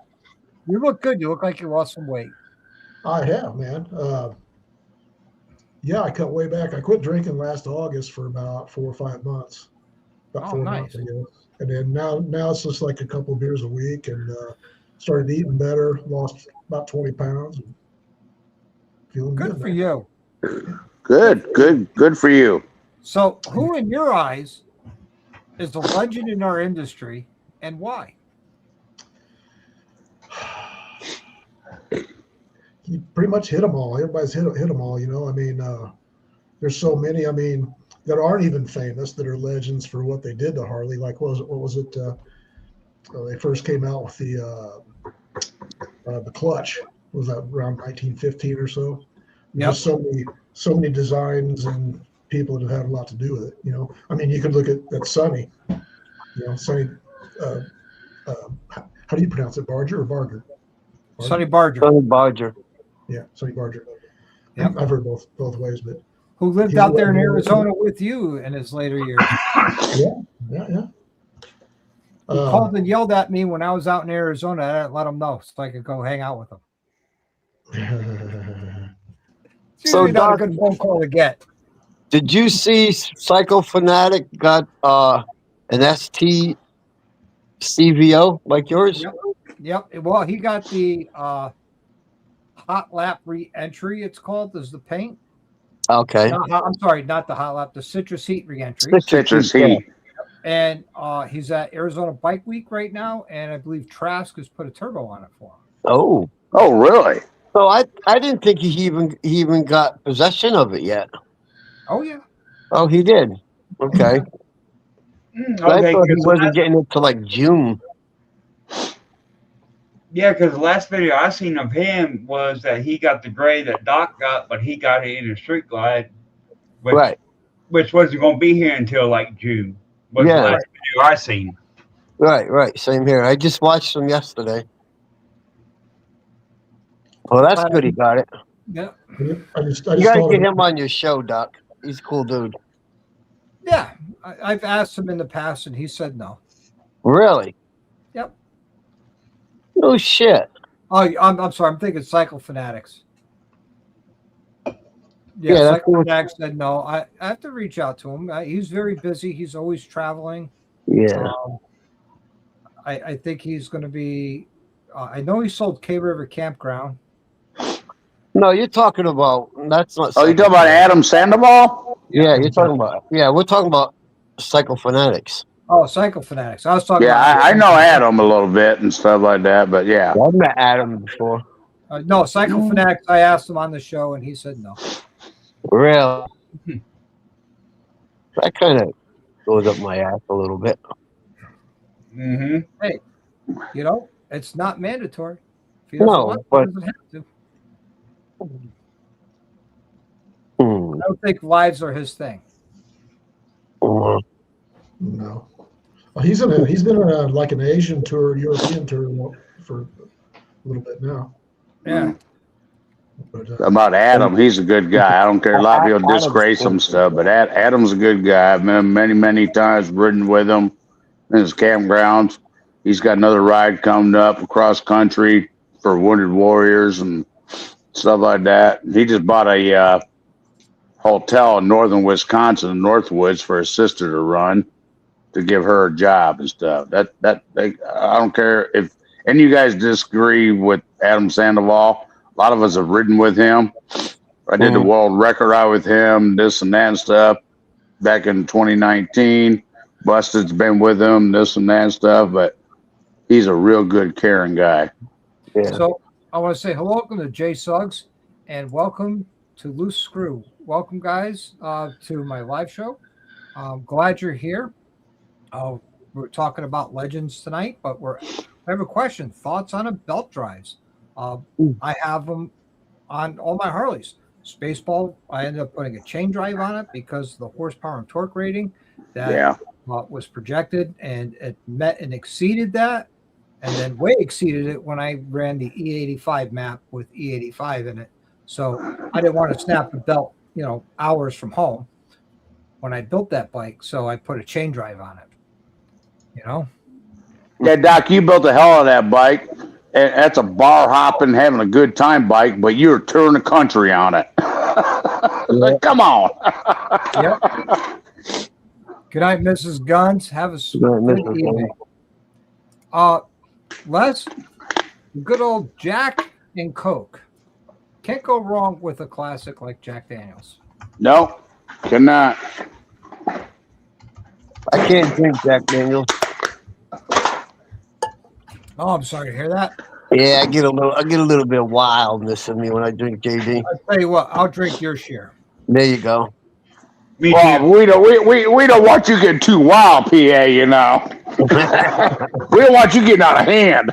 Speaker 1: you look good. You look like you lost some weight.
Speaker 7: I have, man. Yeah, I cut way back. I quit drinking last August for about 4 or 5 months. About 4 months, I guess. And then now it's just like a couple of beers a week, and started eating better. Lost about 20 pounds. And Feeling
Speaker 1: Good for
Speaker 7: man.
Speaker 1: you.
Speaker 5: Good for you.
Speaker 1: So, who in your eyes is the legend in our industry, and why?
Speaker 7: You pretty much hit them all. Everybody's hit them all. You know, I mean, there's so many. I mean, that aren't even famous that are legends for what they did to Harley. Like, what was it? They first came out with the clutch. Was that around 1915 or so?
Speaker 1: Yep.
Speaker 7: Just so many designs and people that have had a lot to do with it. You know, I mean, you could look at Sonny. You know, Sonny. How do you pronounce it? Barger or Barger?
Speaker 1: Sonny Barger.
Speaker 3: Sonny Barger.
Speaker 7: Yeah, Sonny Barger.
Speaker 1: Yep.
Speaker 7: I've heard both ways, but
Speaker 1: Who lived out there in Arizona with you in his later years.
Speaker 7: yeah.
Speaker 1: He called and yelled at me when I was out in Arizona. I didn't let him know so I could go hang out with him. It's
Speaker 3: So,
Speaker 1: usually not a
Speaker 3: Doc,
Speaker 1: good phone call to get.
Speaker 3: did you see Psycho Fanatic got an ST CVO like yours?
Speaker 1: Yep. Well, he got the hot lap re-entry, it's called, is the paint.
Speaker 3: Okay.
Speaker 1: I'm sorry, not the hot lap, the citrus heat re-entry.
Speaker 5: Citrus heat.
Speaker 1: And he's at Arizona Bike Week right now, and I believe Trask has put a turbo on it for him.
Speaker 3: Oh.
Speaker 5: Oh, really?
Speaker 3: So I didn't think he even got possession of it yet.
Speaker 1: Oh yeah.
Speaker 3: Oh, he did. Okay. I thought he wasn't getting it till like June.
Speaker 4: Yeah, because the last video I seen of him was that he got the gray that Doc got, but he got it in a street glide, which wasn't going to be here until like June. Was the last video I seen.
Speaker 3: Right. Same here. I just watched him yesterday. Well, that's good. He got it.
Speaker 1: Yeah.
Speaker 7: I just
Speaker 3: You got to get him on your show, Doc. He's a cool dude.
Speaker 1: Yeah. I've asked him in the past, and he said no.
Speaker 3: Really?
Speaker 1: Yep.
Speaker 3: No shit.
Speaker 1: Oh, I'm sorry. I'm thinking Cycle Fanatics. Yeah, Cycle Fanatics said no. I have to reach out to him. He's very busy. He's always traveling.
Speaker 3: Yeah.
Speaker 1: I think he's going to be. I know he sold K River Campground.
Speaker 3: No, you're talking about. That's not.
Speaker 5: Oh, you talking about Adam Sandoval?
Speaker 3: Yeah, you're talking about. Yeah, we're talking about Cycle Fanatics.
Speaker 1: Oh, Cycle Fanatics. I was talking about.
Speaker 5: Yeah, I know Adam a little bit and stuff like that, but yeah.
Speaker 3: I've met Adam before.
Speaker 1: No, Cycle Fanatics. I asked him on the show, and he said no.
Speaker 3: Really? That kind of goes up my ass a little bit.
Speaker 4: Mm-hmm.
Speaker 1: Hey, you know, it's not mandatory. If he doesn't want to, he doesn't have to. I don't think lives are his thing.
Speaker 7: No. Well, he's been on like an Asian tour, European tour for a little bit now.
Speaker 1: Yeah.
Speaker 7: But,
Speaker 5: About Adam, he's a good guy. I don't care. A lot of people disgrace him stuff, but Adam's a good guy. I've met him many times, ridden with him in his campgrounds. He's got another ride coming up across country for Wounded Warriors and stuff like that. He just bought a hotel in northern Wisconsin, Northwoods, for his sister to run, to give her a job and stuff. I don't care if any of you guys disagree with Adam Sandoval. A lot of us have ridden with him. I did the world record ride with him, this and that and stuff, back in 2019. Busted's been with him, this and that and stuff, but he's a real good, caring guy.
Speaker 3: Yeah.
Speaker 1: So I want to say hello, welcome to Jay Suggs, and welcome to Loose Screw. Welcome, guys, to my live show. I'm glad you're here. We're talking about legends tonight, but I have a question. Thoughts on a belt drives? I have them on all my Harleys. Spaceball, I ended up putting a chain drive on it because of the horsepower and torque rating that was projected, and it met and exceeded that, and then way exceeded it when I ran the E85 map with E85 in it. So I didn't want to snap the belt, hours from home when I built that bike. So I put a chain drive on it,
Speaker 5: Yeah, Doc, you built the hell out of that bike. And that's a bar hopping, having a good time bike, but you're touring the country on it. Like, come on.
Speaker 1: Yep. Good night, Mrs. Guns. Have a good evening. Les, good old Jack and Coke. Can't go wrong with a classic like Jack Daniels.
Speaker 5: No, cannot.
Speaker 3: I can't drink Jack Daniels.
Speaker 1: Oh, I'm sorry to hear that.
Speaker 3: Yeah, I get a little bit of wildness in me when I drink JD.
Speaker 1: I'll tell you what, I'll drink your share.
Speaker 3: There you go.
Speaker 4: Me
Speaker 5: Well,
Speaker 4: too.
Speaker 5: we don't want you getting too wild, PA. You know, we don't want you getting out of hand,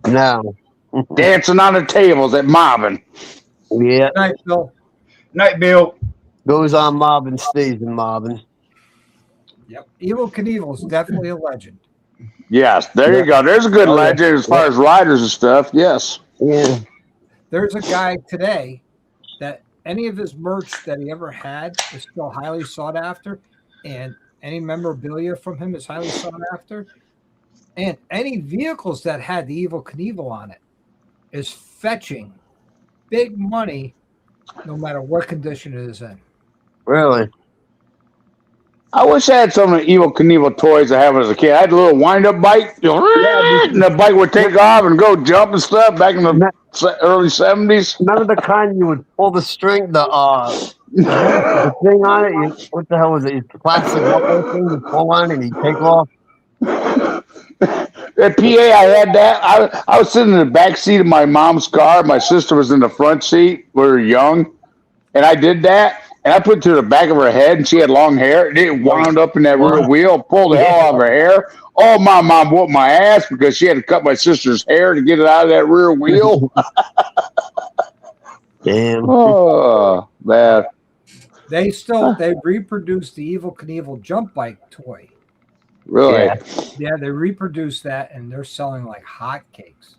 Speaker 3: No.
Speaker 5: dancing on the tables at mobbing.
Speaker 3: Yeah.
Speaker 1: Good night, Bill.
Speaker 4: Night, Bill.
Speaker 3: Goes on mobbing, stays in mobbing.
Speaker 1: Yep. Evil Knievel is definitely a legend.
Speaker 5: Yes, there
Speaker 3: Yeah.
Speaker 5: you go. There's a good
Speaker 3: Oh, yeah.
Speaker 5: legend as far as riders and stuff. Yes.
Speaker 3: Yeah.
Speaker 1: There's a guy today that any of his merch that he ever had is still highly sought after, and any memorabilia from him is highly sought after. And any vehicles that had the Evil Knievel on it is fetching big money no matter what condition it is in.
Speaker 3: Really?
Speaker 5: I wish I had some of the Evil Knievel toys I had as a kid. I had a little wind-up bike, and the bike would take off and go jump and stuff back in the early 70s.
Speaker 3: None of the kind you would pull the string, the thing on it. What the hell was it? It's plastic rubber thing you pull on and you take off.
Speaker 5: At PA, I had that. I was sitting in the back seat of my mom's car. My sister was in the front seat. We were young, and I did that. And I put it to the back of her head, and she had long hair. And it wound up in that rear wheel, pulled the hell out of her hair. Oh, my mom whooped my ass because she had to cut my sister's hair to get it out of that rear wheel.
Speaker 3: Damn.
Speaker 5: Oh, man.
Speaker 1: They reproduced the Evil Knievel jump bike toy.
Speaker 5: Really?
Speaker 3: Yeah.
Speaker 1: Yeah, they reproduced that and they're selling like hotcakes.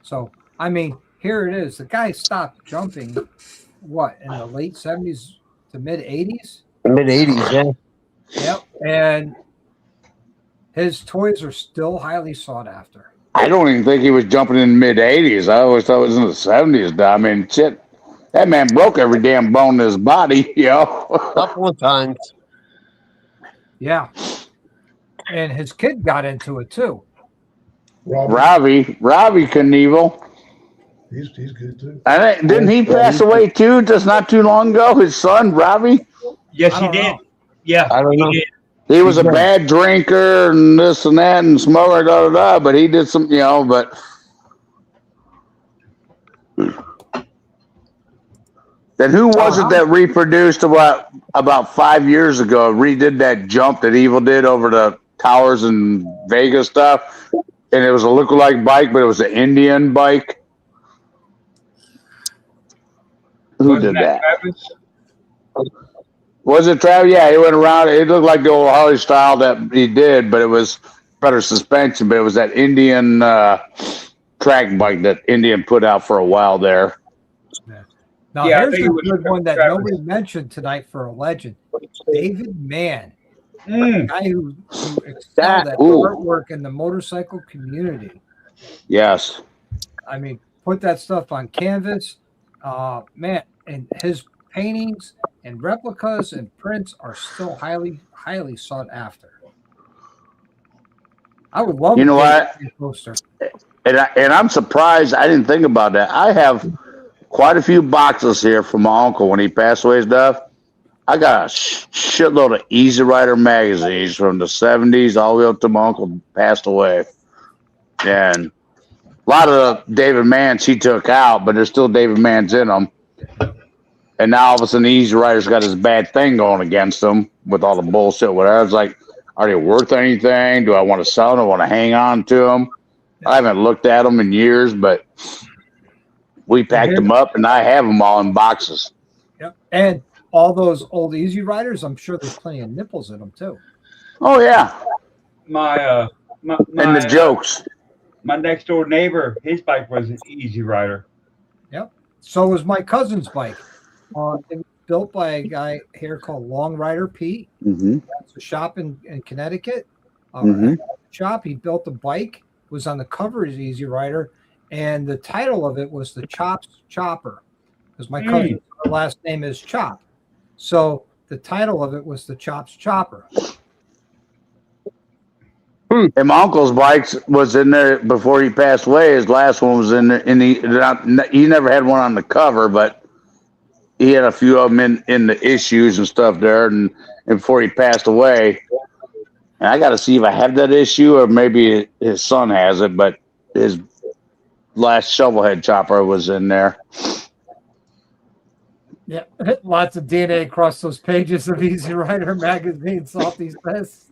Speaker 1: So, I mean, here it is. The guy stopped jumping, what, in the late 70s to mid 80s?
Speaker 3: Mid 80s, yeah.
Speaker 1: Yep. And his toys are still highly sought after.
Speaker 5: I don't even think he was jumping in the mid 80s. I always thought it was in the 70s. I mean, shit, that man broke every damn bone in his body, you know.
Speaker 3: A couple of times.
Speaker 1: Yeah. And his kid got into it too.
Speaker 5: Robbie Knievel.
Speaker 7: He's good too.
Speaker 5: Didn't he pass away too just not too long ago? His son, Robbie?
Speaker 4: Yes,
Speaker 1: I
Speaker 4: he
Speaker 1: don't
Speaker 4: did.
Speaker 1: know.
Speaker 4: Yeah,
Speaker 3: I don't
Speaker 4: he
Speaker 3: know.
Speaker 4: did.
Speaker 5: He was a bad drinker and this and that and smoker, but he did some, you know, but then who was it that reproduced about 5 years ago, redid that jump that Evil did over the towers in Vegas stuff? And it was a lookalike bike, but it was an Indian bike. Who
Speaker 4: Wasn't
Speaker 5: did that?
Speaker 4: Travis?
Speaker 5: Was it Travis? Yeah, he went around. It looked like the old Harley style that he did, but it was better suspension. But it was that Indian track bike that Indian put out for a while there.
Speaker 1: Now,
Speaker 4: Yeah, I
Speaker 1: here's
Speaker 4: think
Speaker 1: a
Speaker 4: it was
Speaker 1: good one that
Speaker 4: Travis.
Speaker 1: nobody mentioned tonight for a legend. David Mann,
Speaker 4: Mm.
Speaker 1: the guy who excelled at artwork in the motorcycle community.
Speaker 5: Yes.
Speaker 1: I mean, put that stuff on canvas. Man, and his paintings and replicas and prints are still highly, highly sought after. I would love
Speaker 5: You know
Speaker 1: a
Speaker 5: what?
Speaker 1: poster.
Speaker 5: And I'm surprised. I didn't think about that. I have quite a few boxes here from my uncle when he passed away and stuff. I got a shitload of Easy Rider magazines from the 70s all the way up to my uncle passed away. And a lot of the David Manns he took out, but there's still David Manns in them. And now all of a sudden the Easy Rider's got this bad thing going against him with all the bullshit, whatever. It's like, are they worth anything? Do I want to sell them? Do I want to hang on to them? I haven't looked at them in years, but we packed them up and I have them all in boxes.
Speaker 1: Yep. And all those old Easy Riders, I'm sure there's plenty of nipples in them too.
Speaker 5: Oh, yeah.
Speaker 4: My
Speaker 5: And the jokes.
Speaker 4: My next door neighbor, his bike was an Easy Rider.
Speaker 1: Yep. So was my cousin's bike. It was built by a guy here called Long Rider Pete.
Speaker 5: Mm-hmm.
Speaker 1: That's a shop in Connecticut.
Speaker 5: Mm-hmm.
Speaker 1: Shop. He built a bike. Was on the cover of Easy Rider, and the title of it was the Chops Chopper, because my cousin's last name is Chop. So the title of it was the Chops Chopper.
Speaker 5: And my uncle's bikes was in there before he passed away. His last one was in there. He never had one on the cover, but he had a few of them in the issues and stuff there. And before he passed away, and I got to see if I have that issue or maybe his son has it. But his last shovelhead chopper was in there.
Speaker 1: Yeah, lots of DNA across those pages of Easy Rider magazine. Salty says.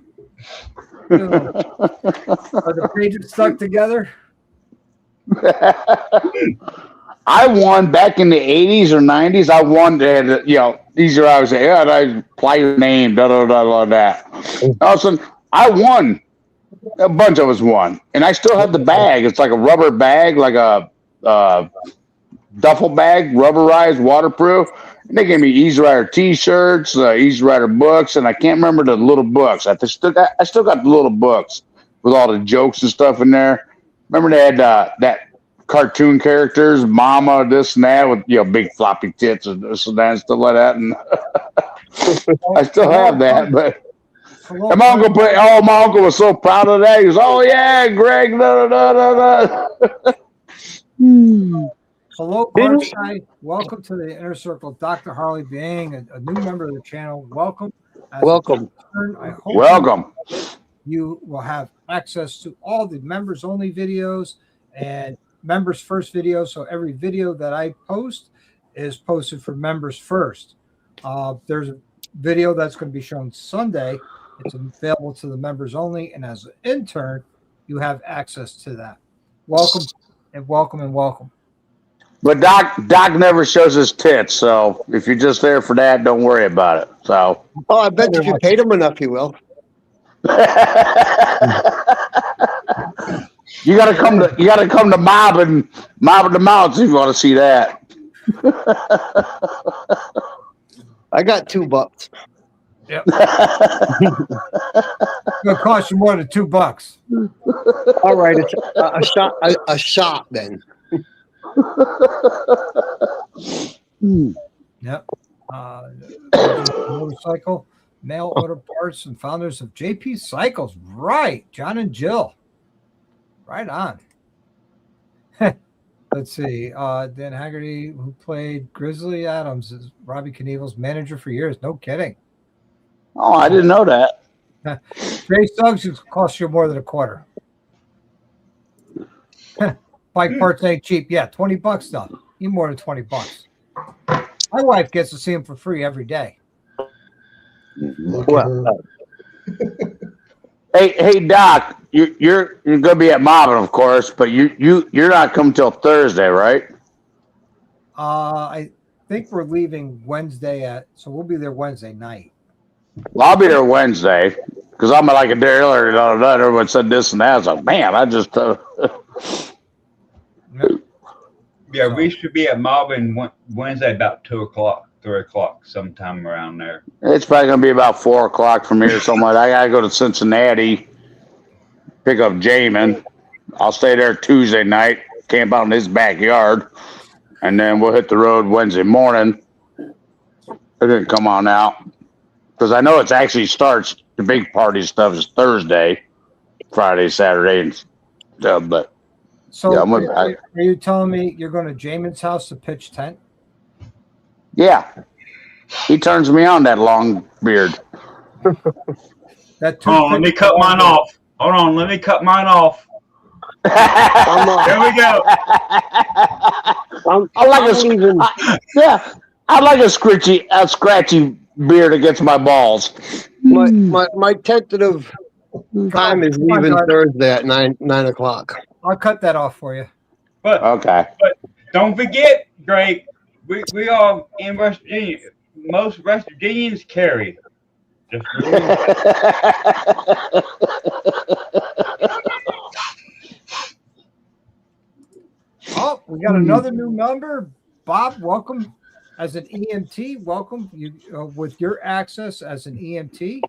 Speaker 1: Are the pages stuck together?
Speaker 5: I won back in the 80s or 90s. I won, these are always say, I apply your name, da da da da da. All of a sudden, I won. A bunch of us won, and I still have the bag. It's like a rubber bag, like a duffel bag, rubberized, waterproof. And they gave me Easy Rider T-shirts, Easy Rider books, and I can't remember the little books. I still got the little books with all the jokes and stuff in there. Remember they had that cartoon characters, Mama, this and that, with big floppy tits and this and that and stuff like that. And I still have that, but. And my uncle was so proud of that. He was, oh yeah, Greg, da da da da.
Speaker 1: Hello, Parkside. Welcome to the Inner Circle. Dr. Harley being a new member of the channel. Welcome.
Speaker 3: Welcome.
Speaker 1: I hope
Speaker 5: Welcome.
Speaker 1: You will have access to all the members only videos and members first videos. So every video that I post is posted for members first. There's a video that's going to be shown Sunday. It's available to the members only. And as an intern, you have access to that. Welcome and welcome and welcome.
Speaker 5: But Doc never shows his tits, so if you're just there for that, don't worry about it. So.
Speaker 3: Oh, I bet if you paid him enough, he will.
Speaker 5: You gotta come to mobbing the mountains if you want to see that.
Speaker 3: I got $2.
Speaker 1: Yep. It's gonna cost you more than $2.
Speaker 3: All right, it's a shot then.
Speaker 1: Yep. Motorcycle, mail order parts, and founders of JP Cycles. Right, John and Jill. Right on. Let's see. Dan Haggerty, who played Grizzly Adams, is Robbie Knievel's manager for years. No kidding.
Speaker 5: Oh, I didn't know that.
Speaker 1: Jay Suggs cost you more than a quarter. Bike parts ain't cheap. Yeah, $20 though. You more than $20. My wife gets to see him for free every day.
Speaker 3: Well,
Speaker 5: Hey, Doc, you're gonna be at Mobbin, of course, but you're not coming till Thursday, right?
Speaker 1: I think we're leaving Wednesday so we'll be there Wednesday night.
Speaker 5: Well, I'll be there Wednesday because I'm like a day earlier. Everyone said this and that. I was like, man, I just.
Speaker 4: Yeah, we should be at Malvin Wednesday about 2 o'clock, 3 o'clock, sometime around there.
Speaker 5: It's probably gonna be about 4 o'clock from here. Something like that. I gotta go to Cincinnati, pick up Jamin. I'll stay there Tuesday night, camp out in his backyard, and then we'll hit the road Wednesday morning. It didn't come on out because I know it actually starts. The big party stuff is Thursday, Friday, Saturday, and stuff. But
Speaker 1: So
Speaker 5: yeah,
Speaker 1: are you telling me you're going to Jamin's house to pitch tent?
Speaker 5: yeah, he turns me on, that long beard.
Speaker 1: That
Speaker 4: Let me cut mine off. Hold on, let me cut mine off. There we go.
Speaker 5: I like a scratchy beard against my balls.
Speaker 3: my tentative time is leaving Thursday at 9 o'clock.
Speaker 1: I'll cut that off for you.
Speaker 4: But
Speaker 5: Okay.
Speaker 4: But don't forget, Greg, we are in West Virginia. Most West Virginians carry. Just remember.
Speaker 1: Oh, we got another new member. Bob, welcome as an EMT. Welcome. You with your access as an EMT,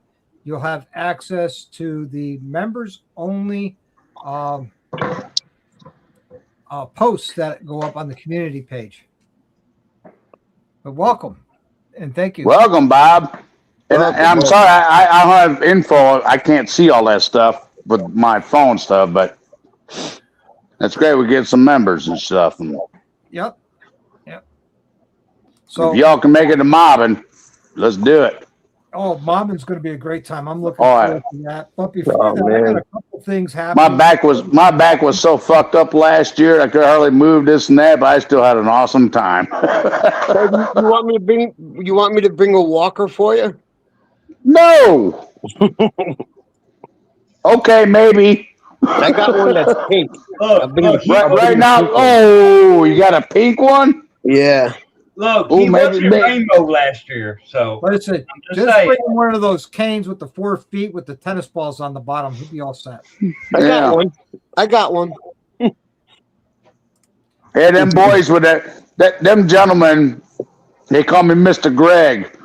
Speaker 1: you'll have access to the members only posts that go up on the community page. But welcome and thank you.
Speaker 5: Welcome, Bob. And I'm sorry, I don't have info. I can't see all that stuff. with my phone stuff, but that's great. We get some members and stuff. And
Speaker 1: Yep. So
Speaker 5: if y'all can make it to mobbing, let's do it.
Speaker 1: Oh, mobbing's going to be a great time. I'm looking
Speaker 5: All
Speaker 1: forward to that. But before
Speaker 3: Oh,
Speaker 1: that, I
Speaker 3: man.
Speaker 1: got a couple things happening.
Speaker 5: My back was so fucked up last year. I could hardly move this and that, but I still had an awesome time.
Speaker 3: You want me to bring a walker for you?
Speaker 5: No. Okay, maybe.
Speaker 3: I got one that's pink.
Speaker 5: Right now. Oh, you got a pink one?
Speaker 3: Yeah.
Speaker 4: Look,
Speaker 5: Oh,
Speaker 4: he was
Speaker 5: maybe-
Speaker 4: in Rainbow last year, so
Speaker 1: Listen,
Speaker 4: I'm
Speaker 1: just
Speaker 4: saying.
Speaker 1: bring one of those canes with the 4 feet with the tennis balls on the bottom. He'll be all set.
Speaker 3: I got one.
Speaker 5: Hey, them boys with them gentlemen, they call me Mr. Greg.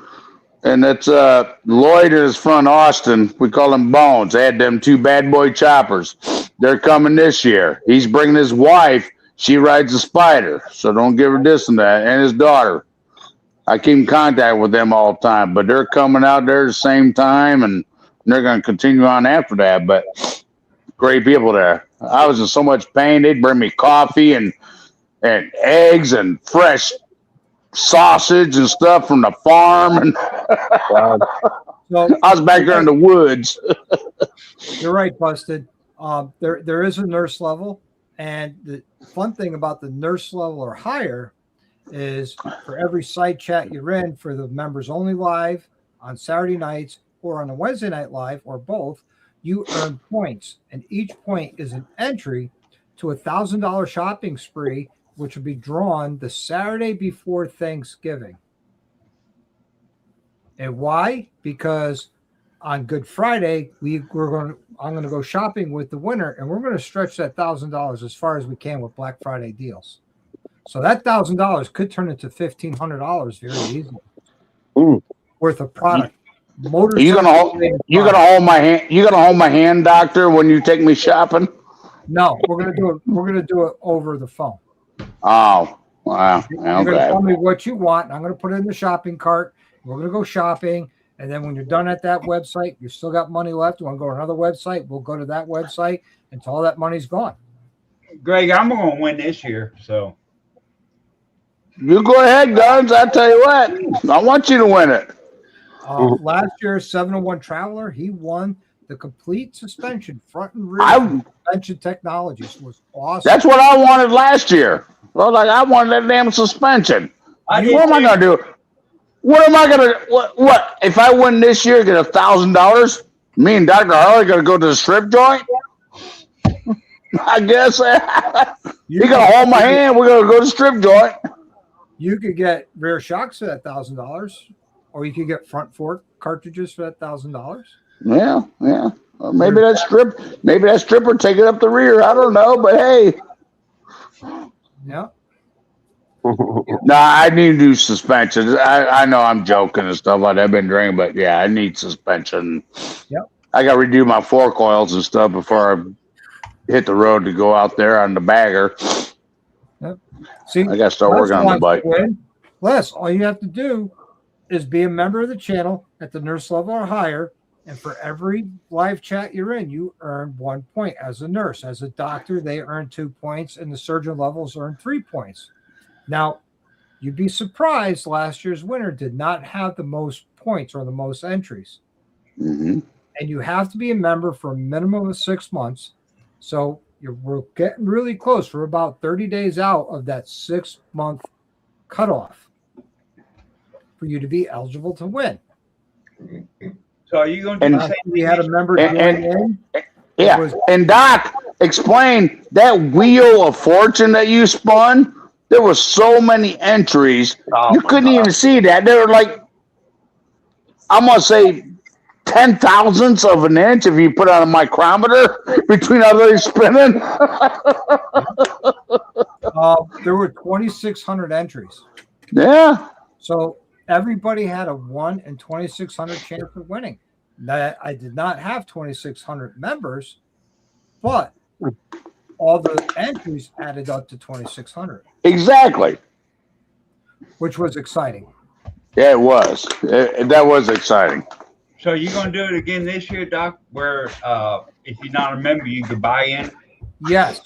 Speaker 5: And it's Lloyd and his friend Austin. We call them Bones. They had them 2 bad boy choppers. They're coming this year. He's bringing his wife. She rides a Spider, so don't give her this and that. And his daughter. I keep in contact with them all the time, but they're coming out there at the same time, and they're going to continue on after that. But great people there. I was in so much pain. They'd bring me coffee and eggs and fresh sausage and stuff from the farm. And
Speaker 1: So
Speaker 5: I was back there in the woods.
Speaker 1: you're right, Busted. There is a nurse level. And the fun thing about the nurse level or higher is for every side chat you're in for the members only live on Saturday nights or on a Wednesday night live or both, you earn points. And each point is an entry to $1,000 shopping spree, which will be drawn the Saturday before Thanksgiving. And why? Because on Good Friday, I'm going to go shopping with the winner, and we're going to stretch that $1,000 as far as we can with Black Friday deals. So that $1,000 could turn into $1,500 very easily worth of product.
Speaker 5: You gonna hold my hand? You gonna hold my hand, doctor, when you take me shopping?
Speaker 1: No, we're gonna do it. We're gonna do it over the phone.
Speaker 5: Oh, wow.
Speaker 1: You're gonna
Speaker 5: Okay.
Speaker 1: tell me what you want, and I'm gonna put it in the shopping cart. We're gonna go shopping. And then when you're done at that website, you still got money left. You want to go to another website? We'll go to that website until all that money's gone.
Speaker 4: Greg, I'm going to win this year, so.
Speaker 5: You go ahead, Guns. I tell you what, I want you to win it.
Speaker 1: Last year, 701 Traveler, he won the complete suspension, front and rear suspension technologies. It was awesome.
Speaker 5: That's what I wanted last year. I wanted that damn suspension. What am I gonna do? What am I gonna? What if I win this year? Get $1,000? Me and Dr. Harley gonna go to the strip joint? I guess. You're gonna hold my hand. We're gonna go to the strip joint.
Speaker 1: You could get rear shocks for that $1,000, or you could get front fork cartridges for that $1,000.
Speaker 5: Yeah. Or maybe that stripper take it up the rear. I don't know, but hey.
Speaker 1: Yeah.
Speaker 5: No, I need to do suspension. I know I'm joking and stuff like that. I've been drinking, but yeah, I need suspension.
Speaker 1: Yep.
Speaker 5: I got to redo my fork oils and stuff before I hit the road to go out there on the bagger.
Speaker 1: Yep. See,
Speaker 5: I got to start working on the bike.
Speaker 1: Les, all you have to do is be a member of the channel at the nurse level or higher. And for every live chat you're in, you earn 1 point as a nurse. As a doctor, they earn 2 points, and the surgeon levels earn 3 points. Now, you'd be surprised last year's winner did not have the most points or the most entries.
Speaker 5: Mm-hmm.
Speaker 1: And you have to be a member for a minimum of 6 months. So we're getting really close. We're about 30 days out of that 6-month cutoff for you to be eligible to win.
Speaker 4: So are you going to do the same
Speaker 1: We had a member join in.
Speaker 5: Yeah. And Doc, explain that wheel of fortune that you spun. There were so many entries. You couldn't even see that. They were like, I'm going to say 10,000ths of an inch if you put on a micrometer between others spinning.
Speaker 1: There were 2,600 entries.
Speaker 5: Yeah.
Speaker 1: So everybody had a 1 in 2,600 chance of winning. Now, I did not have 2,600 members, but all the entries added up to 2,600.
Speaker 5: Exactly.
Speaker 1: Which was exciting.
Speaker 5: Yeah, it was. That was exciting.
Speaker 4: So you're going to do it again this year, Doc, where if you're not a member, you could buy in.
Speaker 1: Yes.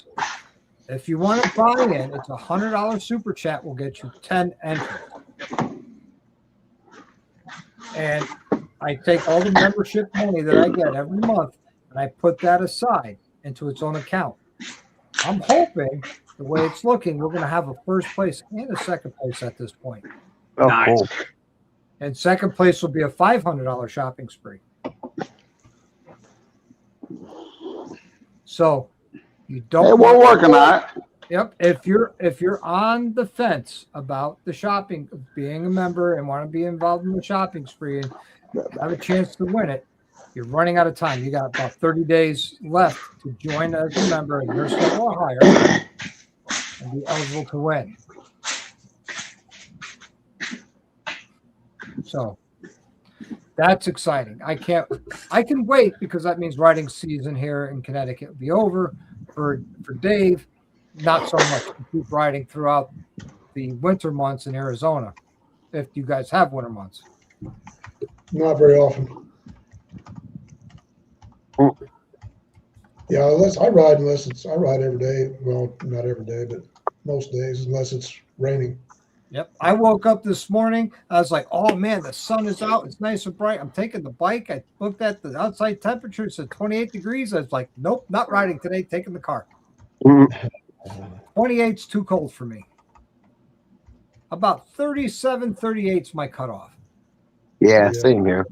Speaker 1: If you want to buy in, it's $100 super chat will get you 10 entries. And I take all the membership money that I get every month and I put that aside into its own account. I'm hoping the way it's looking, we're going to have a first place and a second place at this point.
Speaker 3: Oh,
Speaker 4: Nice.
Speaker 3: cool.
Speaker 1: And second place will be a $500 shopping spree. So you don't.
Speaker 5: Hey, we're working on it.
Speaker 1: Yep. If you're on the fence about the shopping, being a member and want to be involved in the shopping spree and have a chance to win it, you're running out of time. You got about 30 days left to join as a member at your level or higher and be eligible to win. So that's exciting. I can wait because that means riding season here in Connecticut will be over. For Dave, not so much. Keep riding throughout the winter months in Arizona, if you guys have winter months.
Speaker 7: Not very often. Yeah, I ride every day. Well, not every day, but most days, unless it's raining.
Speaker 1: Yep. I woke up this morning. I was like, oh man, the sun is out. It's nice and bright. I'm taking the bike. I looked at the outside temperature. It said 28 degrees. I was like, nope, not riding today. Taking the car. 28's too cold for me. About 37, 38's my cutoff.
Speaker 3: Yeah, same here.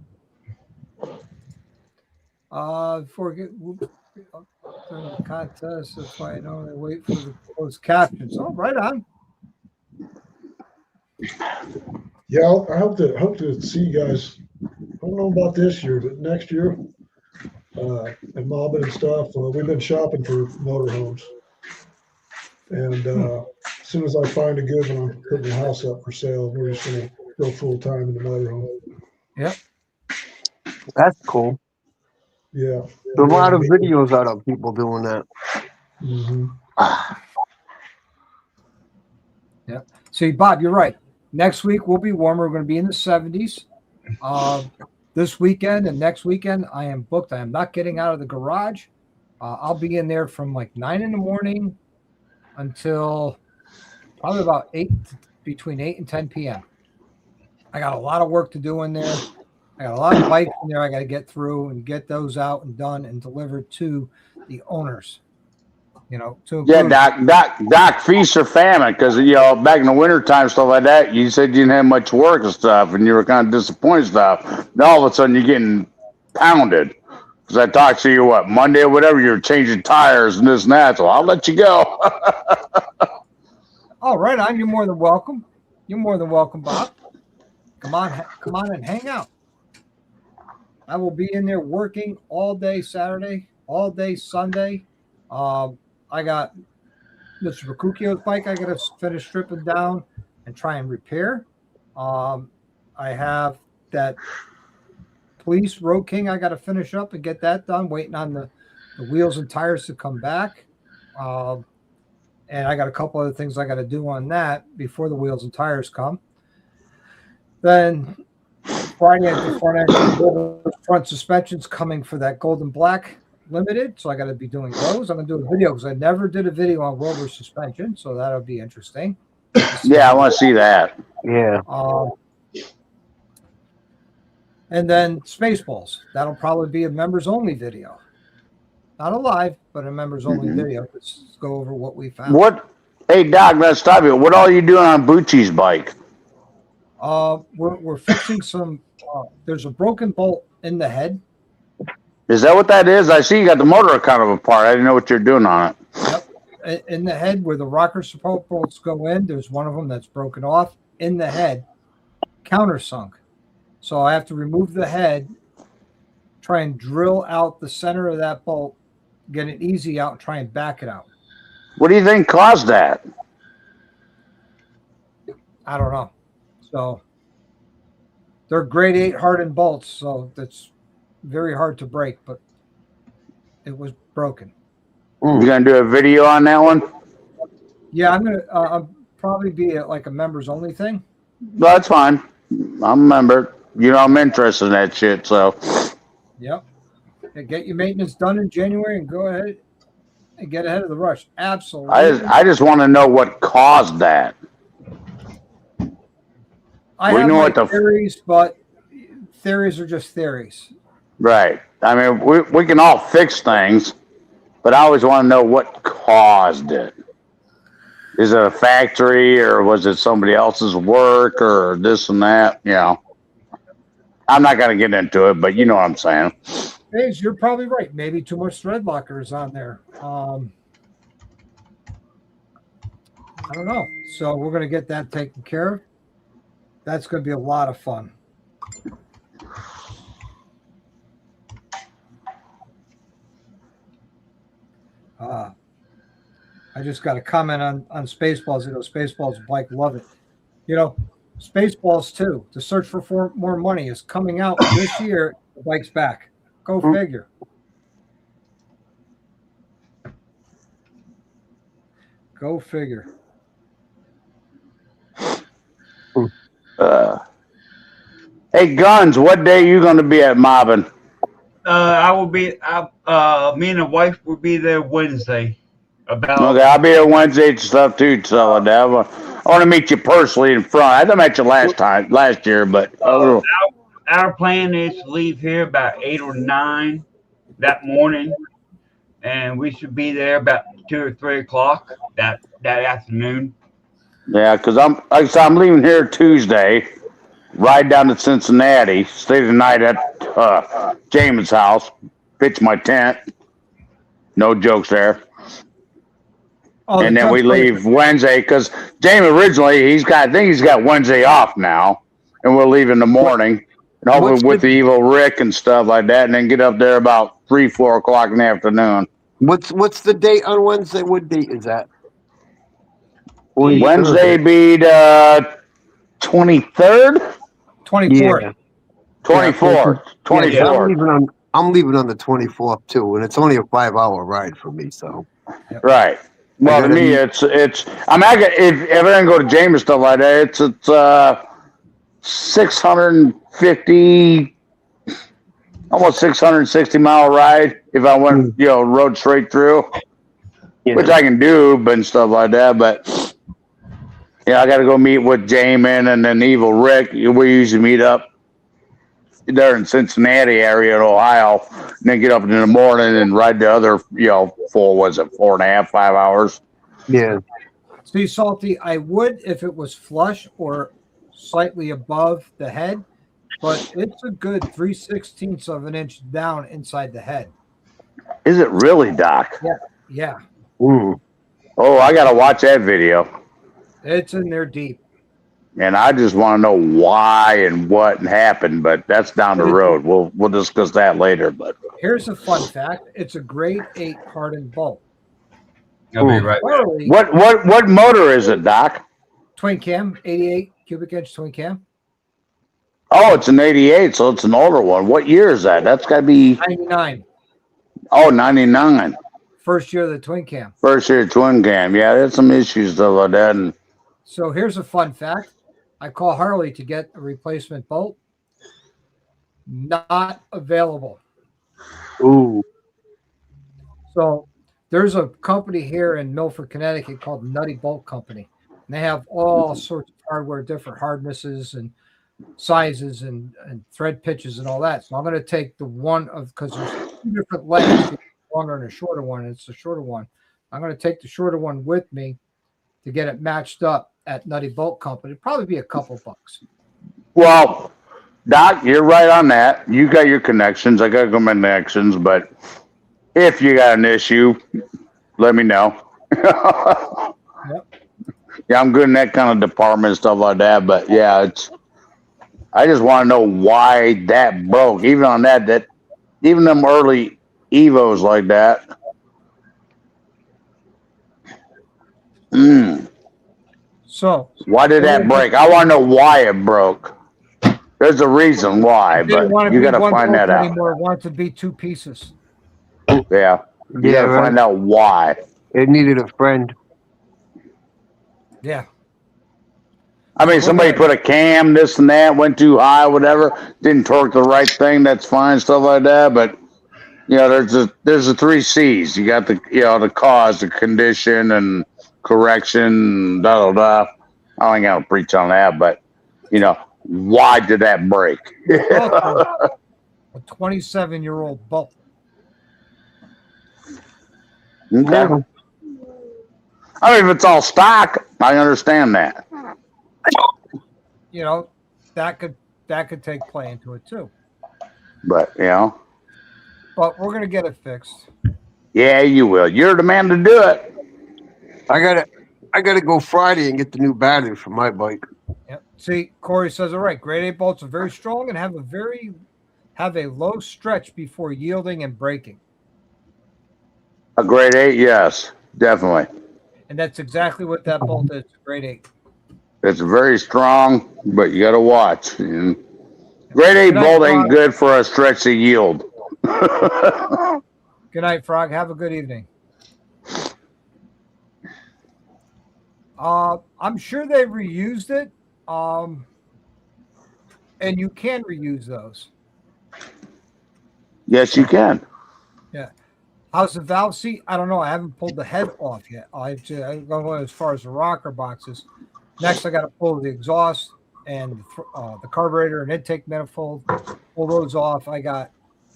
Speaker 1: Before we get during the contest, that's why I don't wait for the closed captions. Oh, right on.
Speaker 7: Yeah, I hope to see you guys. I don't know about this year, but next year at Mobbin and stuff. We've been shopping for motorhomes, and as soon as I find a good one, I'm putting the house up for sale. We're just going to go full time in the motorhome.
Speaker 1: Yep.
Speaker 3: That's cool.
Speaker 7: Yeah.
Speaker 3: There's a lot of videos out of people doing that.
Speaker 7: Mm-hmm.
Speaker 1: Yeah. See, Bob, you're right. Next week will be warmer. We're going to be in the 70s. This weekend and next weekend, I am booked. I am not getting out of the garage. I'll be in there from like 9 in the morning until probably about between 8 and 10 p.m. I got a lot of work to do in there. I got a lot of bikes in there I got to get through and get those out and done and delivered to the owners. You know,
Speaker 5: Doc, feast or famine, because back in the wintertime, stuff like that, you said you didn't have much work and stuff, and you were kind of disappointed stuff. Now all of a sudden you're getting pounded. Because I talked to you Monday or whatever, you're changing tires and this and that, so I'll let you go.
Speaker 1: Oh, right on. You're more than welcome. You're more than welcome, Bob. Come on and hang out. I will be in there working all day Saturday, all day Sunday. I got Mr. Bakucchio's bike I got to finish stripping down and try and repair. I have that police Road King I got to finish up and get that done, waiting on the wheels and tires to come back. And I got a couple other things I got to do on that before the wheels and tires come. Then Friday at the front end, front suspensions coming for that Golden Black Limited, so I got to be doing those. I'm going to do a video because I never did a video on Wilbur suspension, so that'll be interesting.
Speaker 5: Yeah, I want to see that.
Speaker 3: Yeah.
Speaker 1: And then Spaceballs. That'll probably be a members only video, not a live, but a members only video. Let's go over what we found.
Speaker 5: Hey Doc, let's stop you. What all you doing on Bucci's bike?
Speaker 1: We're fixing some. There's a broken bolt in the head.
Speaker 5: Is that what that is? I see you got the motor kind of apart. I didn't know what you're doing on it.
Speaker 1: Yep. In the head where the rocker support bolts go in, there's one of them that's broken off in the head, countersunk. So I have to remove the head, try and drill out the center of that bolt, get it easy out, and try and back it out.
Speaker 5: What do you think caused that?
Speaker 1: I don't know. So they're grade 8 hardened bolts, so that's very hard to break, but it was broken.
Speaker 5: You gonna do a video on that one?
Speaker 1: Yeah, I'm gonna I'll probably be like a members only thing.
Speaker 5: That's fine. I'm a member. I'm interested in that shit. So.
Speaker 1: Yep. And get your maintenance done in January and go ahead and get ahead of the rush. Absolutely.
Speaker 5: I just want to know what caused that.
Speaker 1: I
Speaker 5: we
Speaker 1: have
Speaker 5: know
Speaker 1: my
Speaker 5: what the-
Speaker 1: theories, but theories are just theories.
Speaker 5: Right. I mean, we can all fix things, but I always want to know what caused it. Is it a factory, or was it somebody else's work, or this and that? You know, I'm not going to get into it, but you know what I'm saying.
Speaker 1: Hayes, you're probably right. Maybe too much thread locker is on there. I don't know. So we're going to get that taken care of. That's going to be a lot of fun. I just got a comment on Spaceballs. You know, Spaceballs, Blake, love it. You know, Spaceballs 2, The Search for More Money is coming out this year. The bike's back. Go figure. Go figure.
Speaker 5: Hey, Guns, what day are you going to be at Mobbin?
Speaker 4: I will be. Me and the wife will be there Wednesday.
Speaker 5: Okay, I'll be there Wednesday and stuff too. So I want to meet you personally in front. I met you last year, but
Speaker 4: our plan is to leave here about 8 or 9 that morning, and we should be there about 2 or 3 o'clock that afternoon.
Speaker 5: yeah, because I'm leaving here Tuesday, ride down to Cincinnati, stay the night at James' house, pitch my tent. No jokes there.
Speaker 1: Oh,
Speaker 5: and then we leave Wednesday because Jamie originally I think he's got Wednesday off now, and we'll leave in the morning, and hopefully with the evil Rick and stuff like that, and then get up there about 3-4 o'clock in the afternoon.
Speaker 3: What's the date on Wednesday? What date is that?
Speaker 5: Wednesday be the 23rd,
Speaker 1: 24th.
Speaker 3: Yeah.
Speaker 5: 24th, 24th.
Speaker 3: Yeah, I'm leaving on the 24th too, and it's only a 5-hour ride for me. So
Speaker 5: right. Well, to me, it's. I'm not gonna if I didn't go to James and stuff like that. It's 650, almost 660-mile ride if I went rode straight through, which I can do, but and stuff like that. But I got to go meet with Jamin and then Evil Rick. We usually meet up there in Cincinnati area in Ohio, and then get up in the morning and ride the other, 4.5, 5 hours.
Speaker 3: Yeah.
Speaker 1: See, Salty, I would if it was flush or slightly above the head, but it's a good 3/16 of an inch down inside the head.
Speaker 5: Is it really, Doc?
Speaker 1: Yeah.
Speaker 3: Ooh.
Speaker 5: Oh, I got to watch that video.
Speaker 1: It's in there deep.
Speaker 5: And I just want to know why and what happened, but that's down the road. We'll discuss that later. But
Speaker 1: here's a fun fact: it's a grade 8 hardened bolt.
Speaker 4: I'll be right back.
Speaker 5: What motor is it, Doc?
Speaker 1: Twin cam, 88 cubic inch twin cam.
Speaker 5: Oh, it's an 88, so it's an older one. What year is that? That's got to be
Speaker 1: 99.
Speaker 5: Oh, 99.
Speaker 1: First year of the twin cam.
Speaker 5: First year twin cam. Yeah, there's some issues stuff like that. And
Speaker 1: so here's a fun fact. I call Harley to get a replacement bolt. Not available.
Speaker 3: Ooh.
Speaker 1: So there's a company here in Milford, Connecticut called Nutty Bolt Company. And they have all sorts of hardware, different hardnesses and sizes and thread pitches and all that. So I'm going to take the one because there's 2 different lengths, a longer and a shorter one. And it's the shorter one. I'm going to take the shorter one with me to get it matched up at Nutty Bolt Company. It'd probably be a couple bucks.
Speaker 5: well, Doc, you're right on that. You got your connections. I got my connections, but if you got an issue, let me know.
Speaker 1: Yep.
Speaker 5: Yeah, I'm good in that kind of department and stuff like that. But yeah, I just want to know why that broke. Even on that even them early Evos like that.
Speaker 1: So
Speaker 5: Why did that break? I want to know why it broke. There's a reason why, but you got to find that out.
Speaker 1: Anymore. Want to be 2 pieces.
Speaker 5: Yeah, you got to find out why.
Speaker 3: It needed a friend.
Speaker 1: Yeah.
Speaker 5: I mean, somebody put a cam, this and that, went too high, whatever, didn't torque the right thing. That's fine, stuff like that. But You know, there's the three C's. You got the cause, the condition, and correction. Da da da. I ain't gonna preach on that, but why did that break?
Speaker 1: It's also a 27-year-old bolt.
Speaker 5: Okay. I mean, if it's all stock, I understand that.
Speaker 1: That could take play into it too.
Speaker 5: But
Speaker 1: But we're gonna get it fixed.
Speaker 5: yeah, you will. You're the man to do it.
Speaker 3: I gotta go Friday and get the new battery for my bike.
Speaker 1: Yep. See, Corey says, all right, grade 8 bolts are very strong and have a low stretch before yielding and breaking.
Speaker 5: A grade 8, yes, definitely.
Speaker 1: And that's exactly what that bolt is, grade 8.
Speaker 5: It's very strong, but you got to watch. And grade 8
Speaker 1: Good night,
Speaker 5: bolt ain't
Speaker 1: Frog.
Speaker 5: good for a stretch of yield.
Speaker 1: Good night, Frog. Have a good evening. I'm sure they reused it. And you can reuse those.
Speaker 5: Yes, you can.
Speaker 1: Yeah. How's the valve seat? I don't know. I haven't pulled the head off yet. I'm going as far as the rocker boxes. Next, I got to pull the exhaust and the carburetor and intake manifold. Pull those off.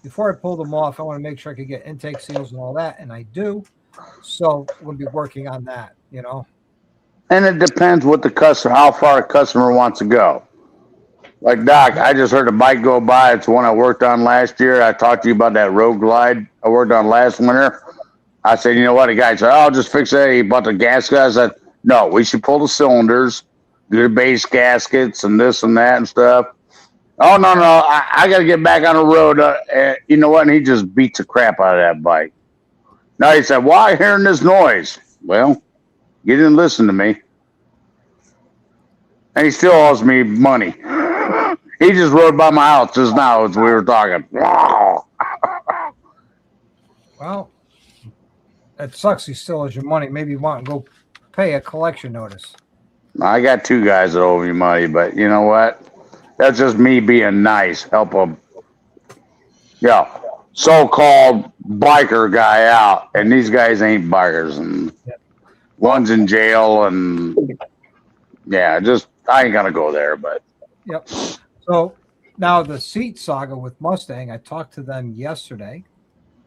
Speaker 1: Before I pull them off, I want to make sure I can get intake seals and all that, and I do. So we'll be working on that,
Speaker 5: And it depends what how far a customer wants to go. Like, Doc, I just heard a bike go by. It's one I worked on last year. I talked to you about that Road Glide I worked on last winter. I said, you know what? The guy said, I'll just fix it. He bought the gasket. I said, no, we should pull the cylinders, do the base gaskets and this and that and stuff. Oh, no. I got to get back on the road. You know what? And he just beats the crap out of that bike. Now he said, why hearing this noise? Well, you didn't listen to me. And he still owes me money. He just rode by my house just now as we were talking.
Speaker 1: Well, it sucks he still owes you money. Maybe you want to go pay a collection notice.
Speaker 5: I got two guys that owe me money, but you know what? That's just me being nice. Help a so-called biker guy out. And these guys ain't bikers. And one's in jail. And I ain't going to go there, but.
Speaker 1: Yep. So now the seat saga with Mustang, I talked to them yesterday.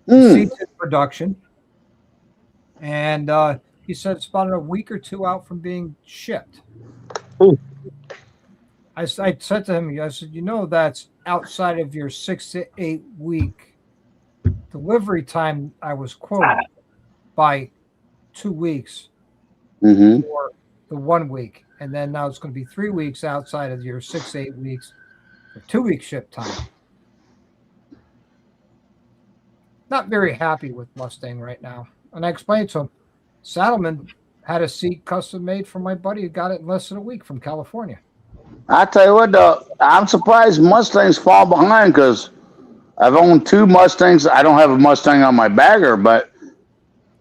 Speaker 1: The seats in production. And he said it's about a week or two out from being shipped. I said to him, I said, that's outside of your 6 to 8 week delivery time. I was quoted by 2 weeks for the 1 week. And then now it's going to be 3 weeks outside of your 6 to 8 weeks for 2 week ship time. Not very happy with Mustang right now. And I explained to him, Saddleman had a seat custom made for my buddy who got it in less than a week from California.
Speaker 5: I tell you what, though, I'm surprised Mustangs fall behind because I've owned 2 Mustangs. I don't have a Mustang on my bagger, but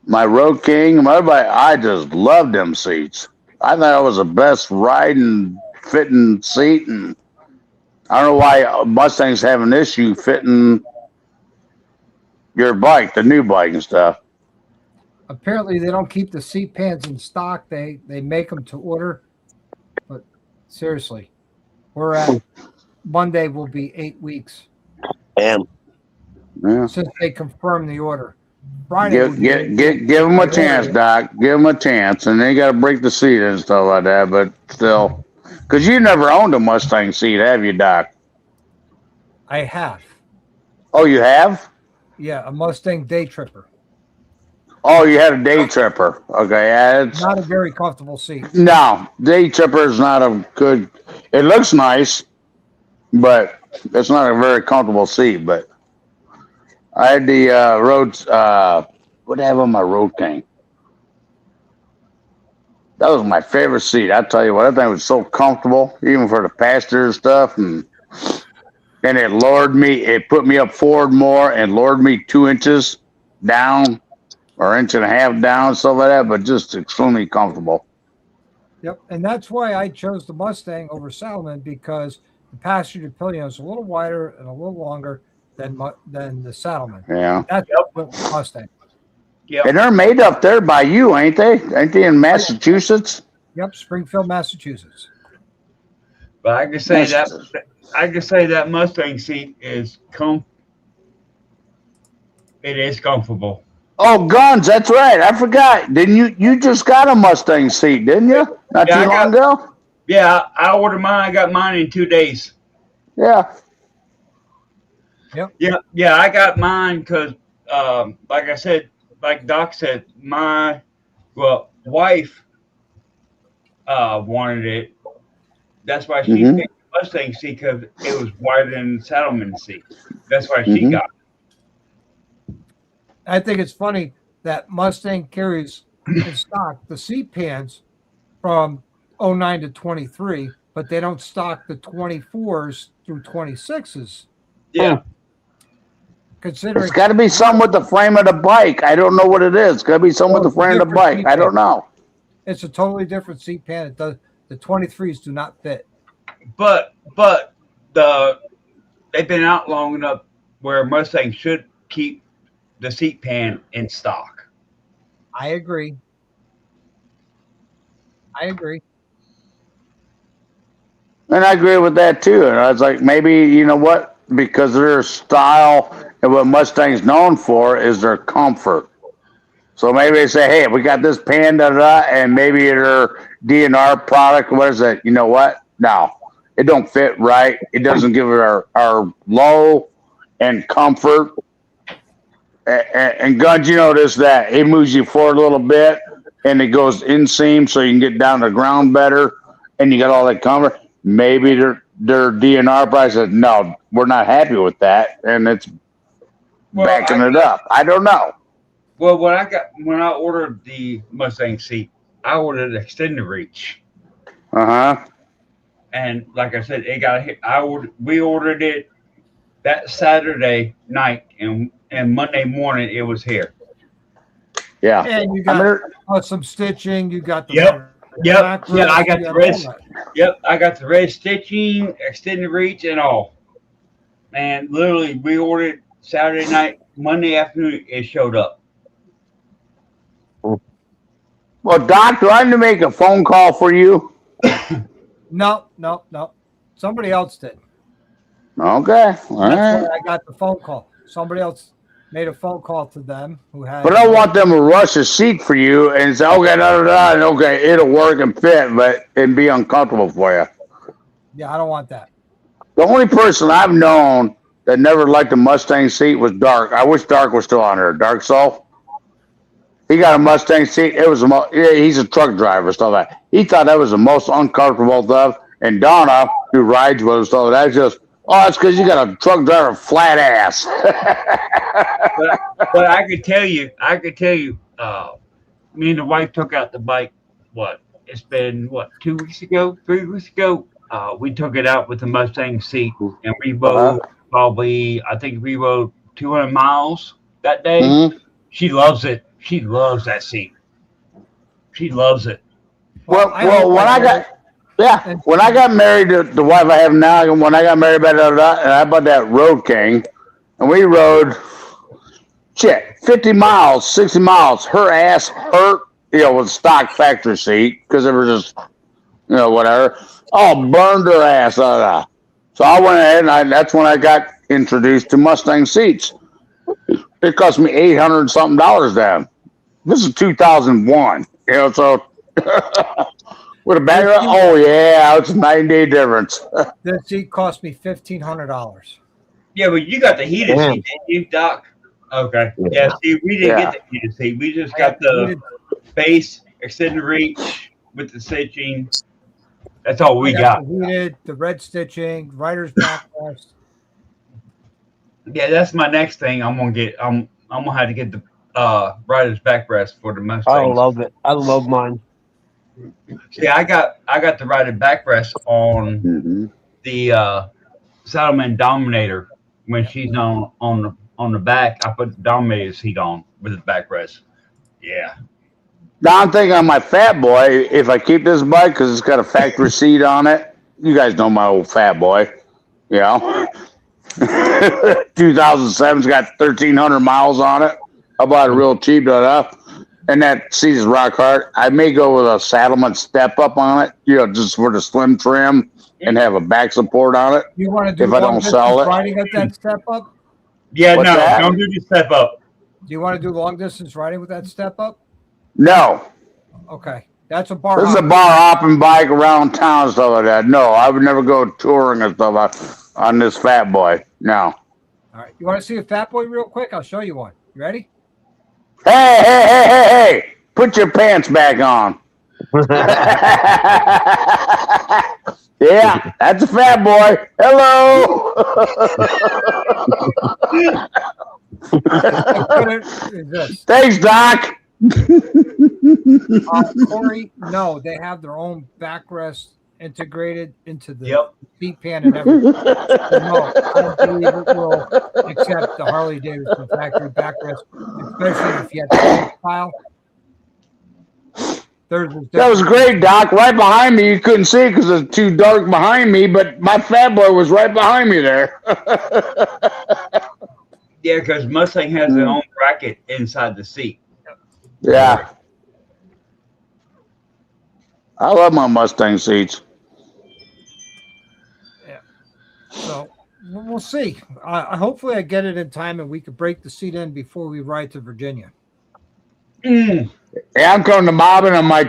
Speaker 5: my Road King, I just loved them seats. I thought it was the best riding, fitting seat, and I don't know why Mustangs have an issue fitting your bike, the new bike and stuff.
Speaker 1: Apparently, they don't keep the seat pans in stock. They make them to order. But seriously, we're at Monday will be 8 weeks.
Speaker 3: Damn.
Speaker 5: Yeah.
Speaker 1: Since they confirmed the order. Friday
Speaker 5: Give them a chance, Doc. Give them a chance, and they got to break the seat and stuff like that. But still, because you never owned a Mustang seat, have you, Doc?
Speaker 1: I have.
Speaker 5: Oh, you have?
Speaker 1: Yeah, a Mustang Day Tripper.
Speaker 5: Oh, you had a Day Tripper. Okay, yeah, it's
Speaker 1: Not a very comfortable seat.
Speaker 5: no Day Tripper is not a good. It looks nice, but it's not a very comfortable seat. But I had the Roads. What do I have on my Road King? That was my favorite seat. I tell you what, that thing was so comfortable, even for the passenger and stuff, and it lowered me. It put me up forward more and lowered me 2 inches down, or 1.5 inches down, stuff like that. But just extremely comfortable.
Speaker 1: Yep, and that's why I chose the Mustang over Salomon, because the passenger pinion is a little wider and a little longer. than the Saddlemen.
Speaker 5: Yeah.
Speaker 1: That's what Mustang.
Speaker 4: Yep.
Speaker 5: And they're made up there by you, ain't they? Ain't they in Massachusetts?
Speaker 1: Yep, Springfield, Massachusetts.
Speaker 4: But I can say that Mustang seat is it is comfortable.
Speaker 5: Oh, guns. That's right. I forgot. Didn't you? You just got a Mustang seat, didn't you? Not
Speaker 4: Yeah,
Speaker 5: too long ago.
Speaker 4: Yeah, I ordered mine. I got mine in 2 days.
Speaker 5: Yeah.
Speaker 4: Yeah, I got mine because, like I said, like Doc said, my wife wanted it. That's why she
Speaker 5: Mhm.
Speaker 4: picked the Mustang seat because it was wider than the Saddleman seat. That's why she got it.
Speaker 1: I think it's funny that Mustang carries in stock the seat pans from 09 to 23, but they don't stock the 24s through 26s.
Speaker 4: Yeah.
Speaker 1: Considering
Speaker 5: It's got to be something with the frame of the bike. I don't know what it is. It's got to be something with the frame of the bike. I don't know.
Speaker 1: it's a totally different seat pan. It does the 23s do not fit.
Speaker 4: But they've been out long enough where Mustang should keep the seat pan in stock.
Speaker 1: I agree.
Speaker 5: And I agree with that too. And I was like, maybe, you know what? Because their style and what Mustang's known for is their comfort. So maybe they say, hey, we got this pan, and maybe their DNR product, what is it? You know what? No, it don't fit right. It doesn't give it our low and comfort. And guns, you notice that it moves you forward a little bit and it goes inseam so you can get down to the ground better and you got all that comfort. Maybe their DNR price says, no, we're not happy with that. And it's backing it up. I don't know.
Speaker 4: Well, when I ordered the Mustang seat, I ordered extended reach.
Speaker 5: Uh-huh.
Speaker 4: And like I said, it got hit. We ordered it that Saturday night, and Monday morning it was here.
Speaker 5: Yeah.
Speaker 1: And you got some stitching. You got the
Speaker 4: Yep. I got
Speaker 1: the
Speaker 4: red. Yep, I got the red stitching, extended reach, and all. And literally, we ordered Saturday night, Monday afternoon, it showed up.
Speaker 5: Well, Doc, do I need to make a phone call for you?
Speaker 1: No. Somebody else did.
Speaker 5: Okay. All
Speaker 1: That's
Speaker 5: right.
Speaker 1: why I got the phone call. Somebody else made a phone call to them who had.
Speaker 5: But I don't want them to rush a seat for you and say, okay, and okay, it'll work and fit, but it'd be uncomfortable for you.
Speaker 1: Yeah, I don't want that.
Speaker 5: The only person I've known that never liked a Mustang seat was Dark. I wish Dark was still on there. Dark Soul. He got a Mustang seat. It was he's a truck driver, stuff like that. He thought that was the most uncomfortable stuff. And Donna, who rides with us, stuff that's just, it's because you got a truck driver flat ass.
Speaker 4: but I could tell you, me and the wife took out the bike. It's been 2 weeks ago, 3 weeks ago. We took it out with the Mustang seat, and we rode I think we rode 200 miles that day.
Speaker 5: Mm-hmm.
Speaker 4: She loves it. She loves that seat. She loves it.
Speaker 5: Well, when I got married to the wife I have now, when I got married, and I bought that Road King, and we rode 50 miles, 60 miles. Her ass hurt, with stock factory seat because it was just, whatever. Burned her ass. So I went ahead and that's when I got introduced to Mustang seats. It cost me $800 something down. This is 2001, so with a bagger. Oh yeah, it's a 9-day difference.
Speaker 1: That seat cost me $1,500.
Speaker 4: Yeah, but you got the heated seat, didn't you, Doc? Okay. Yeah. See, we didn't get the heated seat. We just got the base extended reach with the stitching. That's all we got.
Speaker 1: The red stitching, rider's backrest.
Speaker 4: Yeah, that's my next thing. I'm gonna get. I'm gonna have to get the rider's backrest for the Mustang.
Speaker 3: I love it. I love mine.
Speaker 4: See, I got the rider backrest on the Saddleman Dominator when she's on the back. I put the Dominator seat on with the backrest. Yeah.
Speaker 5: Now I'm thinking on my Fat Boy, if I keep this bike because it's got a factory seat on it. You guys know my old Fat Boy, 2007's got 1,300 miles on it. I bought it real cheap enough. And that seat is rock hard. I may go with a Saddleman step up on it, just for the slim trim and have a back support on it.
Speaker 1: You want to do
Speaker 5: If I don't sell it.
Speaker 1: riding with that step up?
Speaker 4: Yeah,
Speaker 5: What's
Speaker 4: no,
Speaker 5: that?
Speaker 4: don't do the step up.
Speaker 1: Do you want to do long distance riding with that step up?
Speaker 5: No.
Speaker 1: Okay. That's a bar.
Speaker 5: This is a bar hopping bike around town and stuff like that. No, I would never go touring and stuff on this fat boy. No.
Speaker 1: All right. You want to see a fat boy real quick? I'll show you one. You ready?
Speaker 5: Hey. Put your pants back on. Yeah, that's a fat boy. Hello. Thanks, Doc.
Speaker 1: Corey, no, they have their own backrest integrated into the seat pan and everything. So no, I don't believe it will accept the Harley Davidson factory backrest, especially if you had the style.
Speaker 5: That was great, Doc. Right behind me, you couldn't see it because it's too dark behind me, but my fat boy was right behind me there.
Speaker 4: Yeah, because Mustang has their own bracket inside the seat.
Speaker 5: Yeah. I love my Mustang seats.
Speaker 1: Yeah. So we'll see. Hopefully I get it in time and we could break the seat in before we ride to Virginia.
Speaker 5: Yeah, I'm coming to Mobbin on my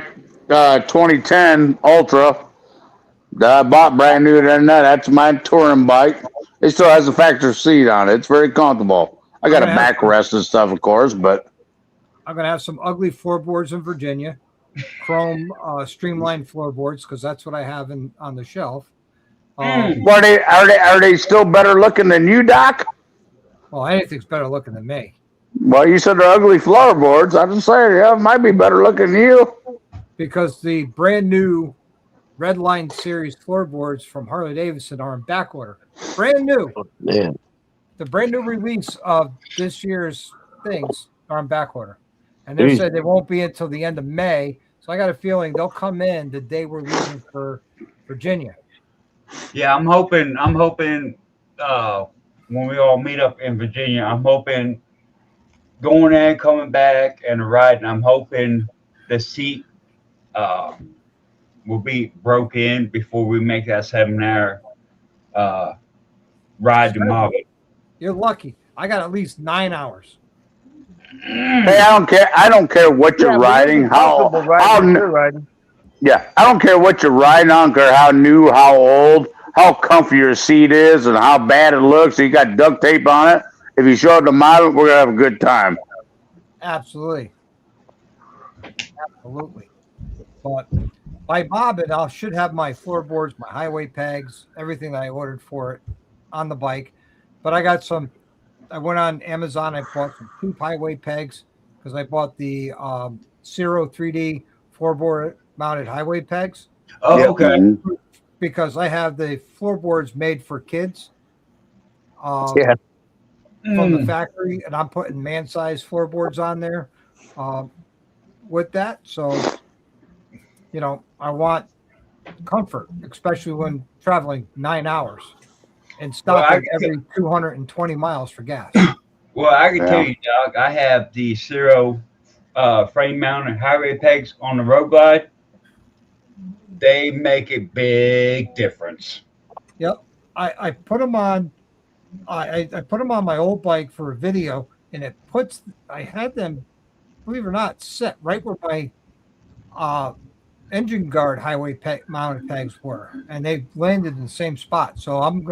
Speaker 5: 2010 Ultra that I bought brand new. That's my touring bike. It still has a factory seat on it. It's very comfortable. I got a backrest and stuff, of course, but
Speaker 1: I'm going to have some ugly floorboards in Virginia, chrome streamlined floorboards, because that's what I have on the shelf.
Speaker 5: Are they still better looking than you, Doc?
Speaker 1: Well, anything's better looking than me.
Speaker 5: Well, you said they're ugly floorboards. I'm just saying, yeah, it might be better looking than you.
Speaker 1: Because the brand new Redline Series floorboards from Harley Davidson are in back order. Brand new.
Speaker 3: Man.
Speaker 1: The brand new release of this year's things are in back order. And they said they won't be until the end of May. So I got a feeling they'll come in the day we're leaving for Virginia.
Speaker 4: Yeah, I'm hoping when we all meet up in Virginia, I'm hoping going and coming back and riding, I'm hoping the seat will be broke in before we make that 7-hour ride to Mobby.
Speaker 5: You're
Speaker 1: lucky. I got at least 9 hours.
Speaker 5: Hey, I don't care. I don't care what you're riding. Yeah, I don't care what you're riding. I don't care how new, how old, how comfy your seat is, and how bad it looks. You got duct tape on it. If you show it to Model, we're gonna have a good time.
Speaker 1: Absolutely. But by Bobbin, I should have my floorboards, my highway pegs, everything that I ordered for it on the bike. But I got some. I went on Amazon. I bought some tube highway pegs because I bought the Zero 3D floorboard mounted highway pegs.
Speaker 4: Oh, okay.
Speaker 1: Because I have the floorboards made for kids. From the factory, and I'm putting man-sized floorboards on there with that. So, I want comfort, especially when traveling 9 hours and stopping every 220 miles for gas.
Speaker 4: Well, I can tell you, Doc, I have the Zero frame-mounted highway pegs on the Road Glide. They make a big difference.
Speaker 1: Yep, I put them on. I put them on my old bike for a video, and I had them, believe it or not, set right where my engine guard highway mounted pegs were, and they landed in the same spot. So I'm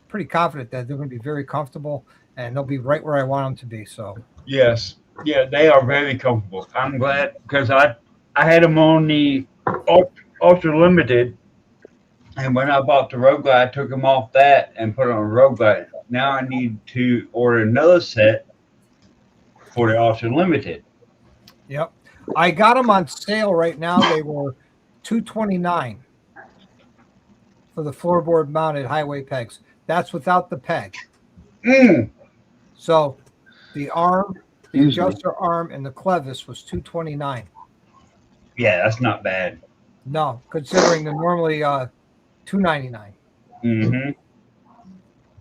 Speaker 1: pretty confident that they're going to be very comfortable, and they'll be right where I want them to be. So
Speaker 4: yes, yeah, they are very comfortable. I'm glad because I had them on the Ultra Limited. And when I bought the Road Glide, I took them off that and put it on a Road Glide. Now I need to order another set for the Ultra Limited.
Speaker 1: Yep. I got them on sale right now. They were $229 for the floorboard mounted highway pegs. That's without the peg. So the arm, the adjuster arm, and the clevis was $229.
Speaker 4: Yeah, that's not bad.
Speaker 1: No, considering they're normally $299.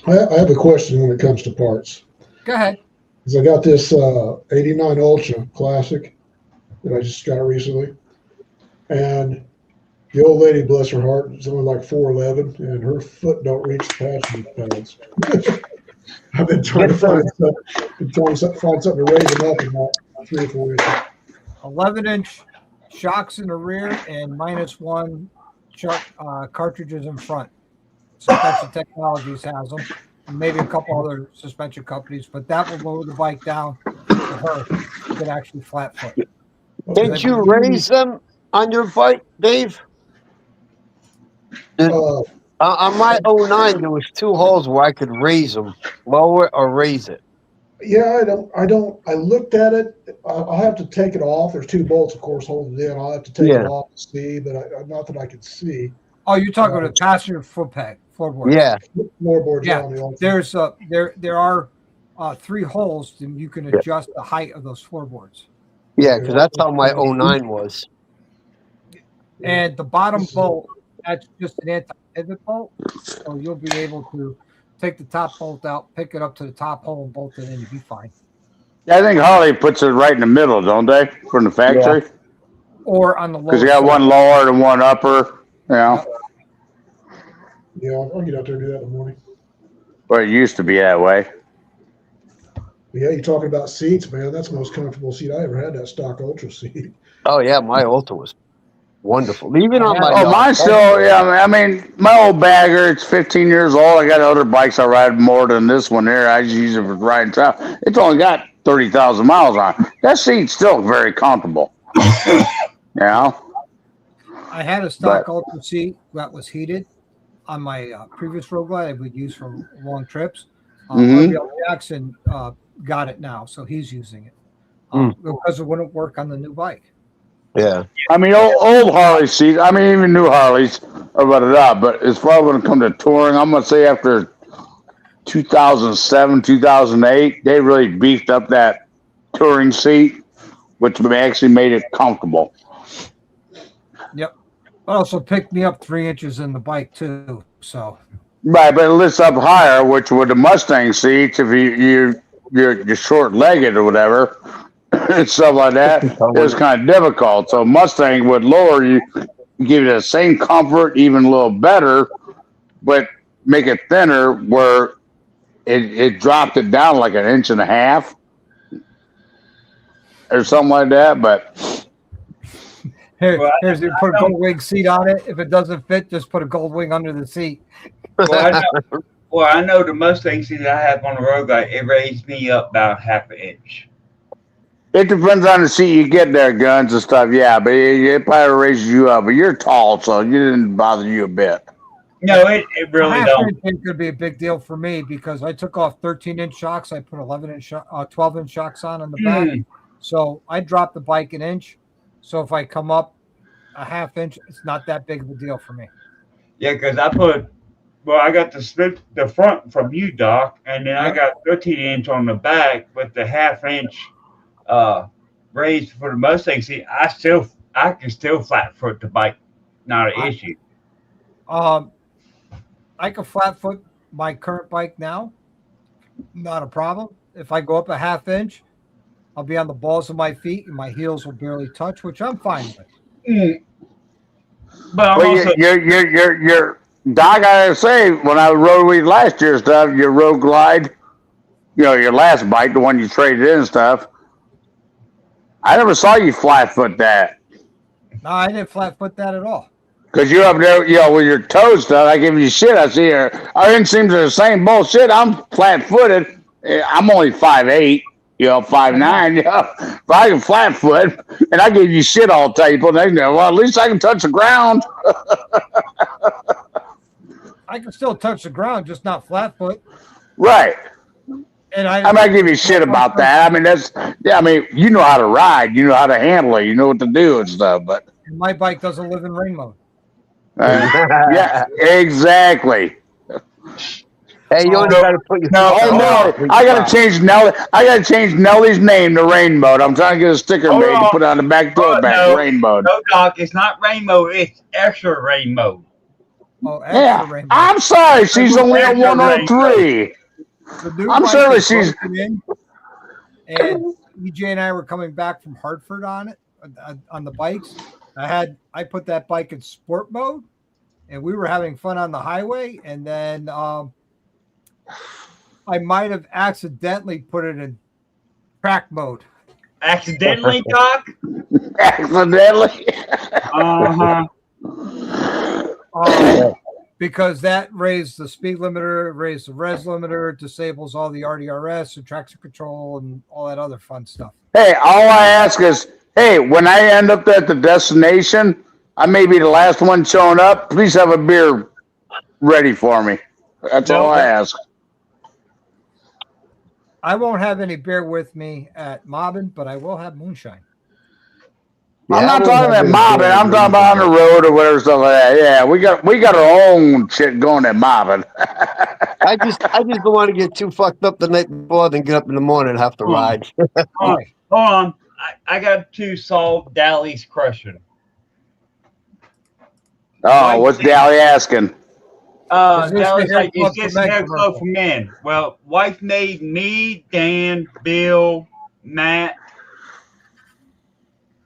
Speaker 7: I have a question when it comes to parts.
Speaker 1: Go ahead.
Speaker 7: Because I got this 89 Ultra Classic that I just got recently. And the old lady, bless her heart, is only like 4'11", and her foot don't reach the passenger pads. I've been trying to find something to raise them up in about 3 or 4 inches.
Speaker 1: 11-inch shocks in the rear and -1 cartridges in front. Suspension Technologies has them, and maybe a couple other suspension companies, but that will lower the bike down for her. You can actually flat foot.
Speaker 3: Didn't you raise them on your bike, Dave? On my 09, there was 2 holes where I could raise them, lower or raise it.
Speaker 7: Yeah, I looked at it. I'll have to take it off. There's 2 bolts, of course, holding it in. I'll have to take it off to see, but not that I can see.
Speaker 1: Oh, you're talking about a passenger floorboard.
Speaker 3: Yeah.
Speaker 7: Floorboards
Speaker 1: Yeah.
Speaker 7: on the Ultra.
Speaker 1: There's there are 3 holes, and you can adjust the height of those floorboards.
Speaker 3: Yeah, because that's how my 09 was.
Speaker 1: And the bottom bolt, that's just an anti-pivot bolt, so you'll be able to take the top bolt out, pick it up to the top hole, and bolt it in. You'll be fine.
Speaker 5: Yeah, I think Harley puts it right in the middle, don't they, from the factory?
Speaker 1: Or on the lower.
Speaker 5: Because you got one lower and one upper. You know,
Speaker 7: Yeah, I'll get out there and do that in the morning.
Speaker 5: but it used to be that way.
Speaker 7: But yeah, you're talking about seats, man. That's the most comfortable seat I ever had, that stock Ultra seat.
Speaker 3: Oh, yeah, my Ultra was wonderful. Even on my...
Speaker 5: Oh, mine still, yeah, I mean, my old bagger, it's 15 years old. I got other bikes I ride more than this one there. I just use it for riding travel. It's only got 30,000 miles on it. That seat's still very comfortable. You know?
Speaker 1: I had a stock Ultra seat that was heated on my previous Road Glide I would use for long trips. Ariel Jackson got it now, so he's using it because it wouldn't work on the new bike.
Speaker 3: Yeah.
Speaker 5: I mean, old Harley seats, I mean, even new Harleys are rutted out, but as far as when it comes to touring, I'm going to say after 2007, 2008, they really beefed up that touring seat, which actually made it comfortable.
Speaker 1: Yep. But also picked me up 3 inches in the bike too. So.
Speaker 5: Right, but it lifts up higher, which with the Mustang seats, if you're short-legged or whatever, and stuff like that, it's kind of difficult. So Mustang would lower you, give you the same comfort, even a little better, but make it thinner where it dropped it down like 1.5 inches or something like that. But
Speaker 1: here's you put a gold wing seat on it. If it doesn't fit, just put a gold wing under the seat.
Speaker 4: Well, I know the Mustang seat I have on the road glide, it raised me up about 1/2 inch.
Speaker 5: it depends on the seat you get there, guns and stuff. Yeah, but it probably raises you up. But you're tall, so it didn't bother you a bit.
Speaker 4: No, it really don't.
Speaker 1: It could be a big deal for me because I took off 13-inch shocks. I put 12-inch shocks on the back. So I dropped the bike 1 inch. So if I come up 1/2 inch, it's not that big of a deal for me.
Speaker 4: Yeah, because I got the front from you, Doc, and then I got 13-inch on the back with the 1/2 inch raised for the Mustang seat. I can still flat foot the bike, not an issue.
Speaker 1: I can flat foot my current bike now, not a problem. If I go up 1/2 inch, I'll be on the balls of my feet and my heels will barely touch, which I'm fine with.
Speaker 4: But I'm also,
Speaker 5: you're Doc, I gotta say, when I rode with you last year and stuff, your Road Glide, your last bike, the one you traded in and stuff, I never saw you flat foot that.
Speaker 1: No, I didn't flat foot that at all.
Speaker 5: Because you're up there, with your toes stuff, I give you shit. I see your inseams are the same bullshit. I'm flat footed. I'm only 5'8", 5'9". If I can flat foot, and I give you shit all the time, well, at least I can touch the ground.
Speaker 1: I can still touch the ground, just not flat foot.
Speaker 5: Right.
Speaker 1: And
Speaker 5: I might give you shit about that. I mean, you know how to ride, you know how to handle it, you know what to do and stuff. But
Speaker 1: my bike doesn't live in rain mode.
Speaker 5: Yeah, exactly.
Speaker 3: Hey, you only got to put your
Speaker 5: No, I gotta change Nelly. I gotta change Nelly's name to Rain Mode. I'm trying to get a sticker made to put on the back door back. Rain Mode.
Speaker 4: No, Doc, it's not rain mode. It's extra rain mode.
Speaker 1: Oh,
Speaker 5: Yeah.
Speaker 1: extra rainbow.
Speaker 5: I'm sorry, she's only at
Speaker 4: Extra
Speaker 5: 103.
Speaker 1: The new
Speaker 5: I'm
Speaker 1: bike
Speaker 5: sorry
Speaker 1: is
Speaker 5: she's.
Speaker 1: broken in, and EJ and I were coming back from Hartford on it on the bikes. I put that bike in sport mode, and we were having fun on the highway, and then I might have accidentally put it in track mode.
Speaker 4: Accidentally, Doc?
Speaker 5: Accidentally.
Speaker 4: Uh-huh.
Speaker 1: Because that raised the speed limiter, raised the res limiter, disables all the RDRS and traction control and all that other fun stuff.
Speaker 5: Hey, all I ask is, hey, when I end up at the destination, I may be the last one showing up. Please have a beer ready for me. That's all I ask.
Speaker 1: I won't have any beer with me at Mobbin, but I will have moonshine.
Speaker 5: I'm not talking about mobbing. I'm talking about on the road or whatever stuff like that. Yeah, we got our own shit going at mobbing.
Speaker 3: I just don't want to get too fucked up the night before, then get up in the morning and have to ride.
Speaker 4: Hold on. I got to solve Dally's question.
Speaker 5: Oh, what's Dally asking?
Speaker 4: Dally's like, is this hair club for men? Well, wife made me, Dan, Bill, Matt.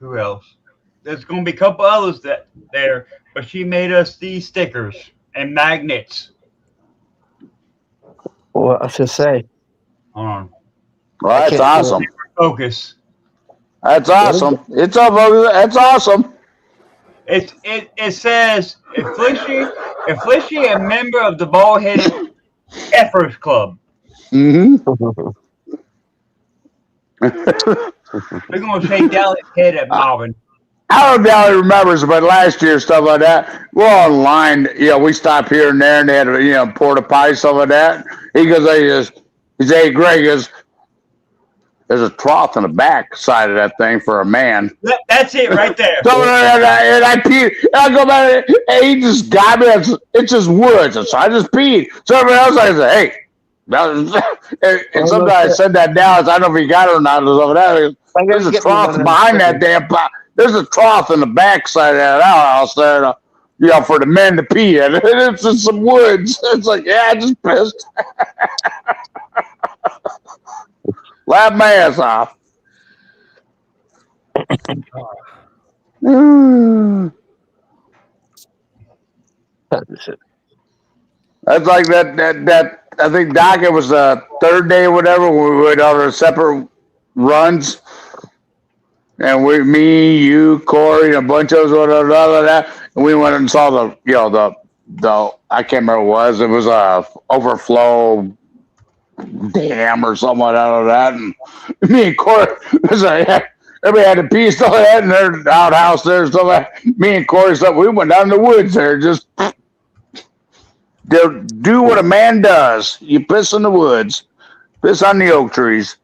Speaker 4: Who else? There's going to be a couple others there, but she made us these stickers and magnets.
Speaker 3: Well, I should say.
Speaker 4: Hold on.
Speaker 5: Well, that's awesome.
Speaker 4: Focus.
Speaker 5: That's awesome. It's up. That's awesome.
Speaker 4: It says, if Felicia a member of the Bald-Headed Effers Club.
Speaker 5: Mm-hmm.
Speaker 4: We're going to shake Dally's head at Marvin.
Speaker 5: I don't know if Dally remembers, but last year, stuff like that, we're online. We stopped here and there, and they had, porta potty, stuff like that. He goes, he said, hey, Greg, there's a trough in the back side of that thing for a man.
Speaker 4: That's it right there.
Speaker 5: So, and I peed. And I go back, and he just got me. It's just woods. And so I just peed. So everybody else, I said, hey. And sometimes I said that down. I don't know if he got it or not. There's a trough behind that damn pot. There's a trough in the back side of that house there, for the men to pee in. It's in some woods. It's like, yeah, I just pissed. Laugh my ass off. That's like that. I think, Doc, it was the third day or whatever when we went on our separate runs. And me, you, Corey, and a bunch of us, that, and we went and saw the I can't remember what it was. It was a overflow dam or something like that. And me and Corey, everybody had to pee stuff like that in their outhouse there and stuff like that. Me and Corey, we went down in the woods there, just do what a man does. You piss in the woods, piss on the oak trees.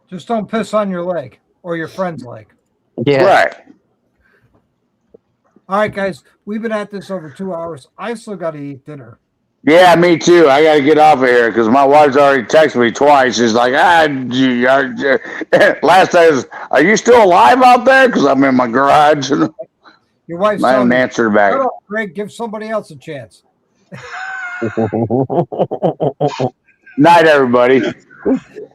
Speaker 1: Just don't piss on your leg or your friend's leg.
Speaker 3: Yeah.
Speaker 5: Right.
Speaker 1: All right, guys. We've been at this over 2 hours. I still got to eat dinner.
Speaker 5: Yeah, me too. I got to get off of here because my wife's already texted me twice. She's like, last time, are you still alive out there? Because I'm in my garage.
Speaker 1: Your wife's
Speaker 5: I haven't answered back.
Speaker 1: Shut up, Greg. Give somebody else a chance.
Speaker 5: Night, everybody.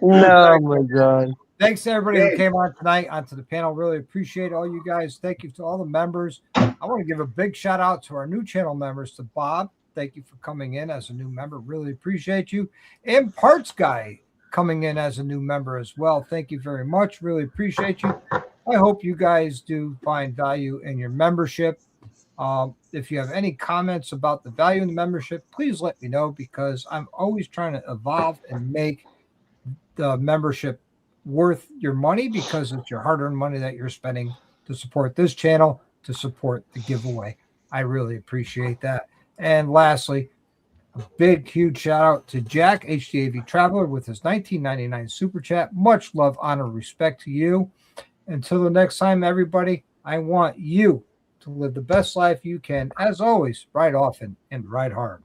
Speaker 3: No, my God.
Speaker 1: Thanks to everybody who came on tonight onto the panel. Really appreciate all you guys. Thank you to all the members. I want to give a big shout out to our new channel members, to Bob. Thank you for coming in as a new member. Really appreciate you. And Parts Guy coming in as a new member as well. Thank you very much. Really appreciate you. I hope you guys do find value in your membership. If you have any comments about the value in the membership, please let me know, because I'm always trying to evolve and make the membership worth your money, because it's your hard-earned money that you're spending to support this channel, to support the giveaway. I really appreciate that. And lastly, a big, huge shout out to Jack, HDAV Traveler, with his $19.99 super chat. Much love, honor, respect to you. Until the next time, everybody, I want you to live the best life you can. As always, ride often and ride hard.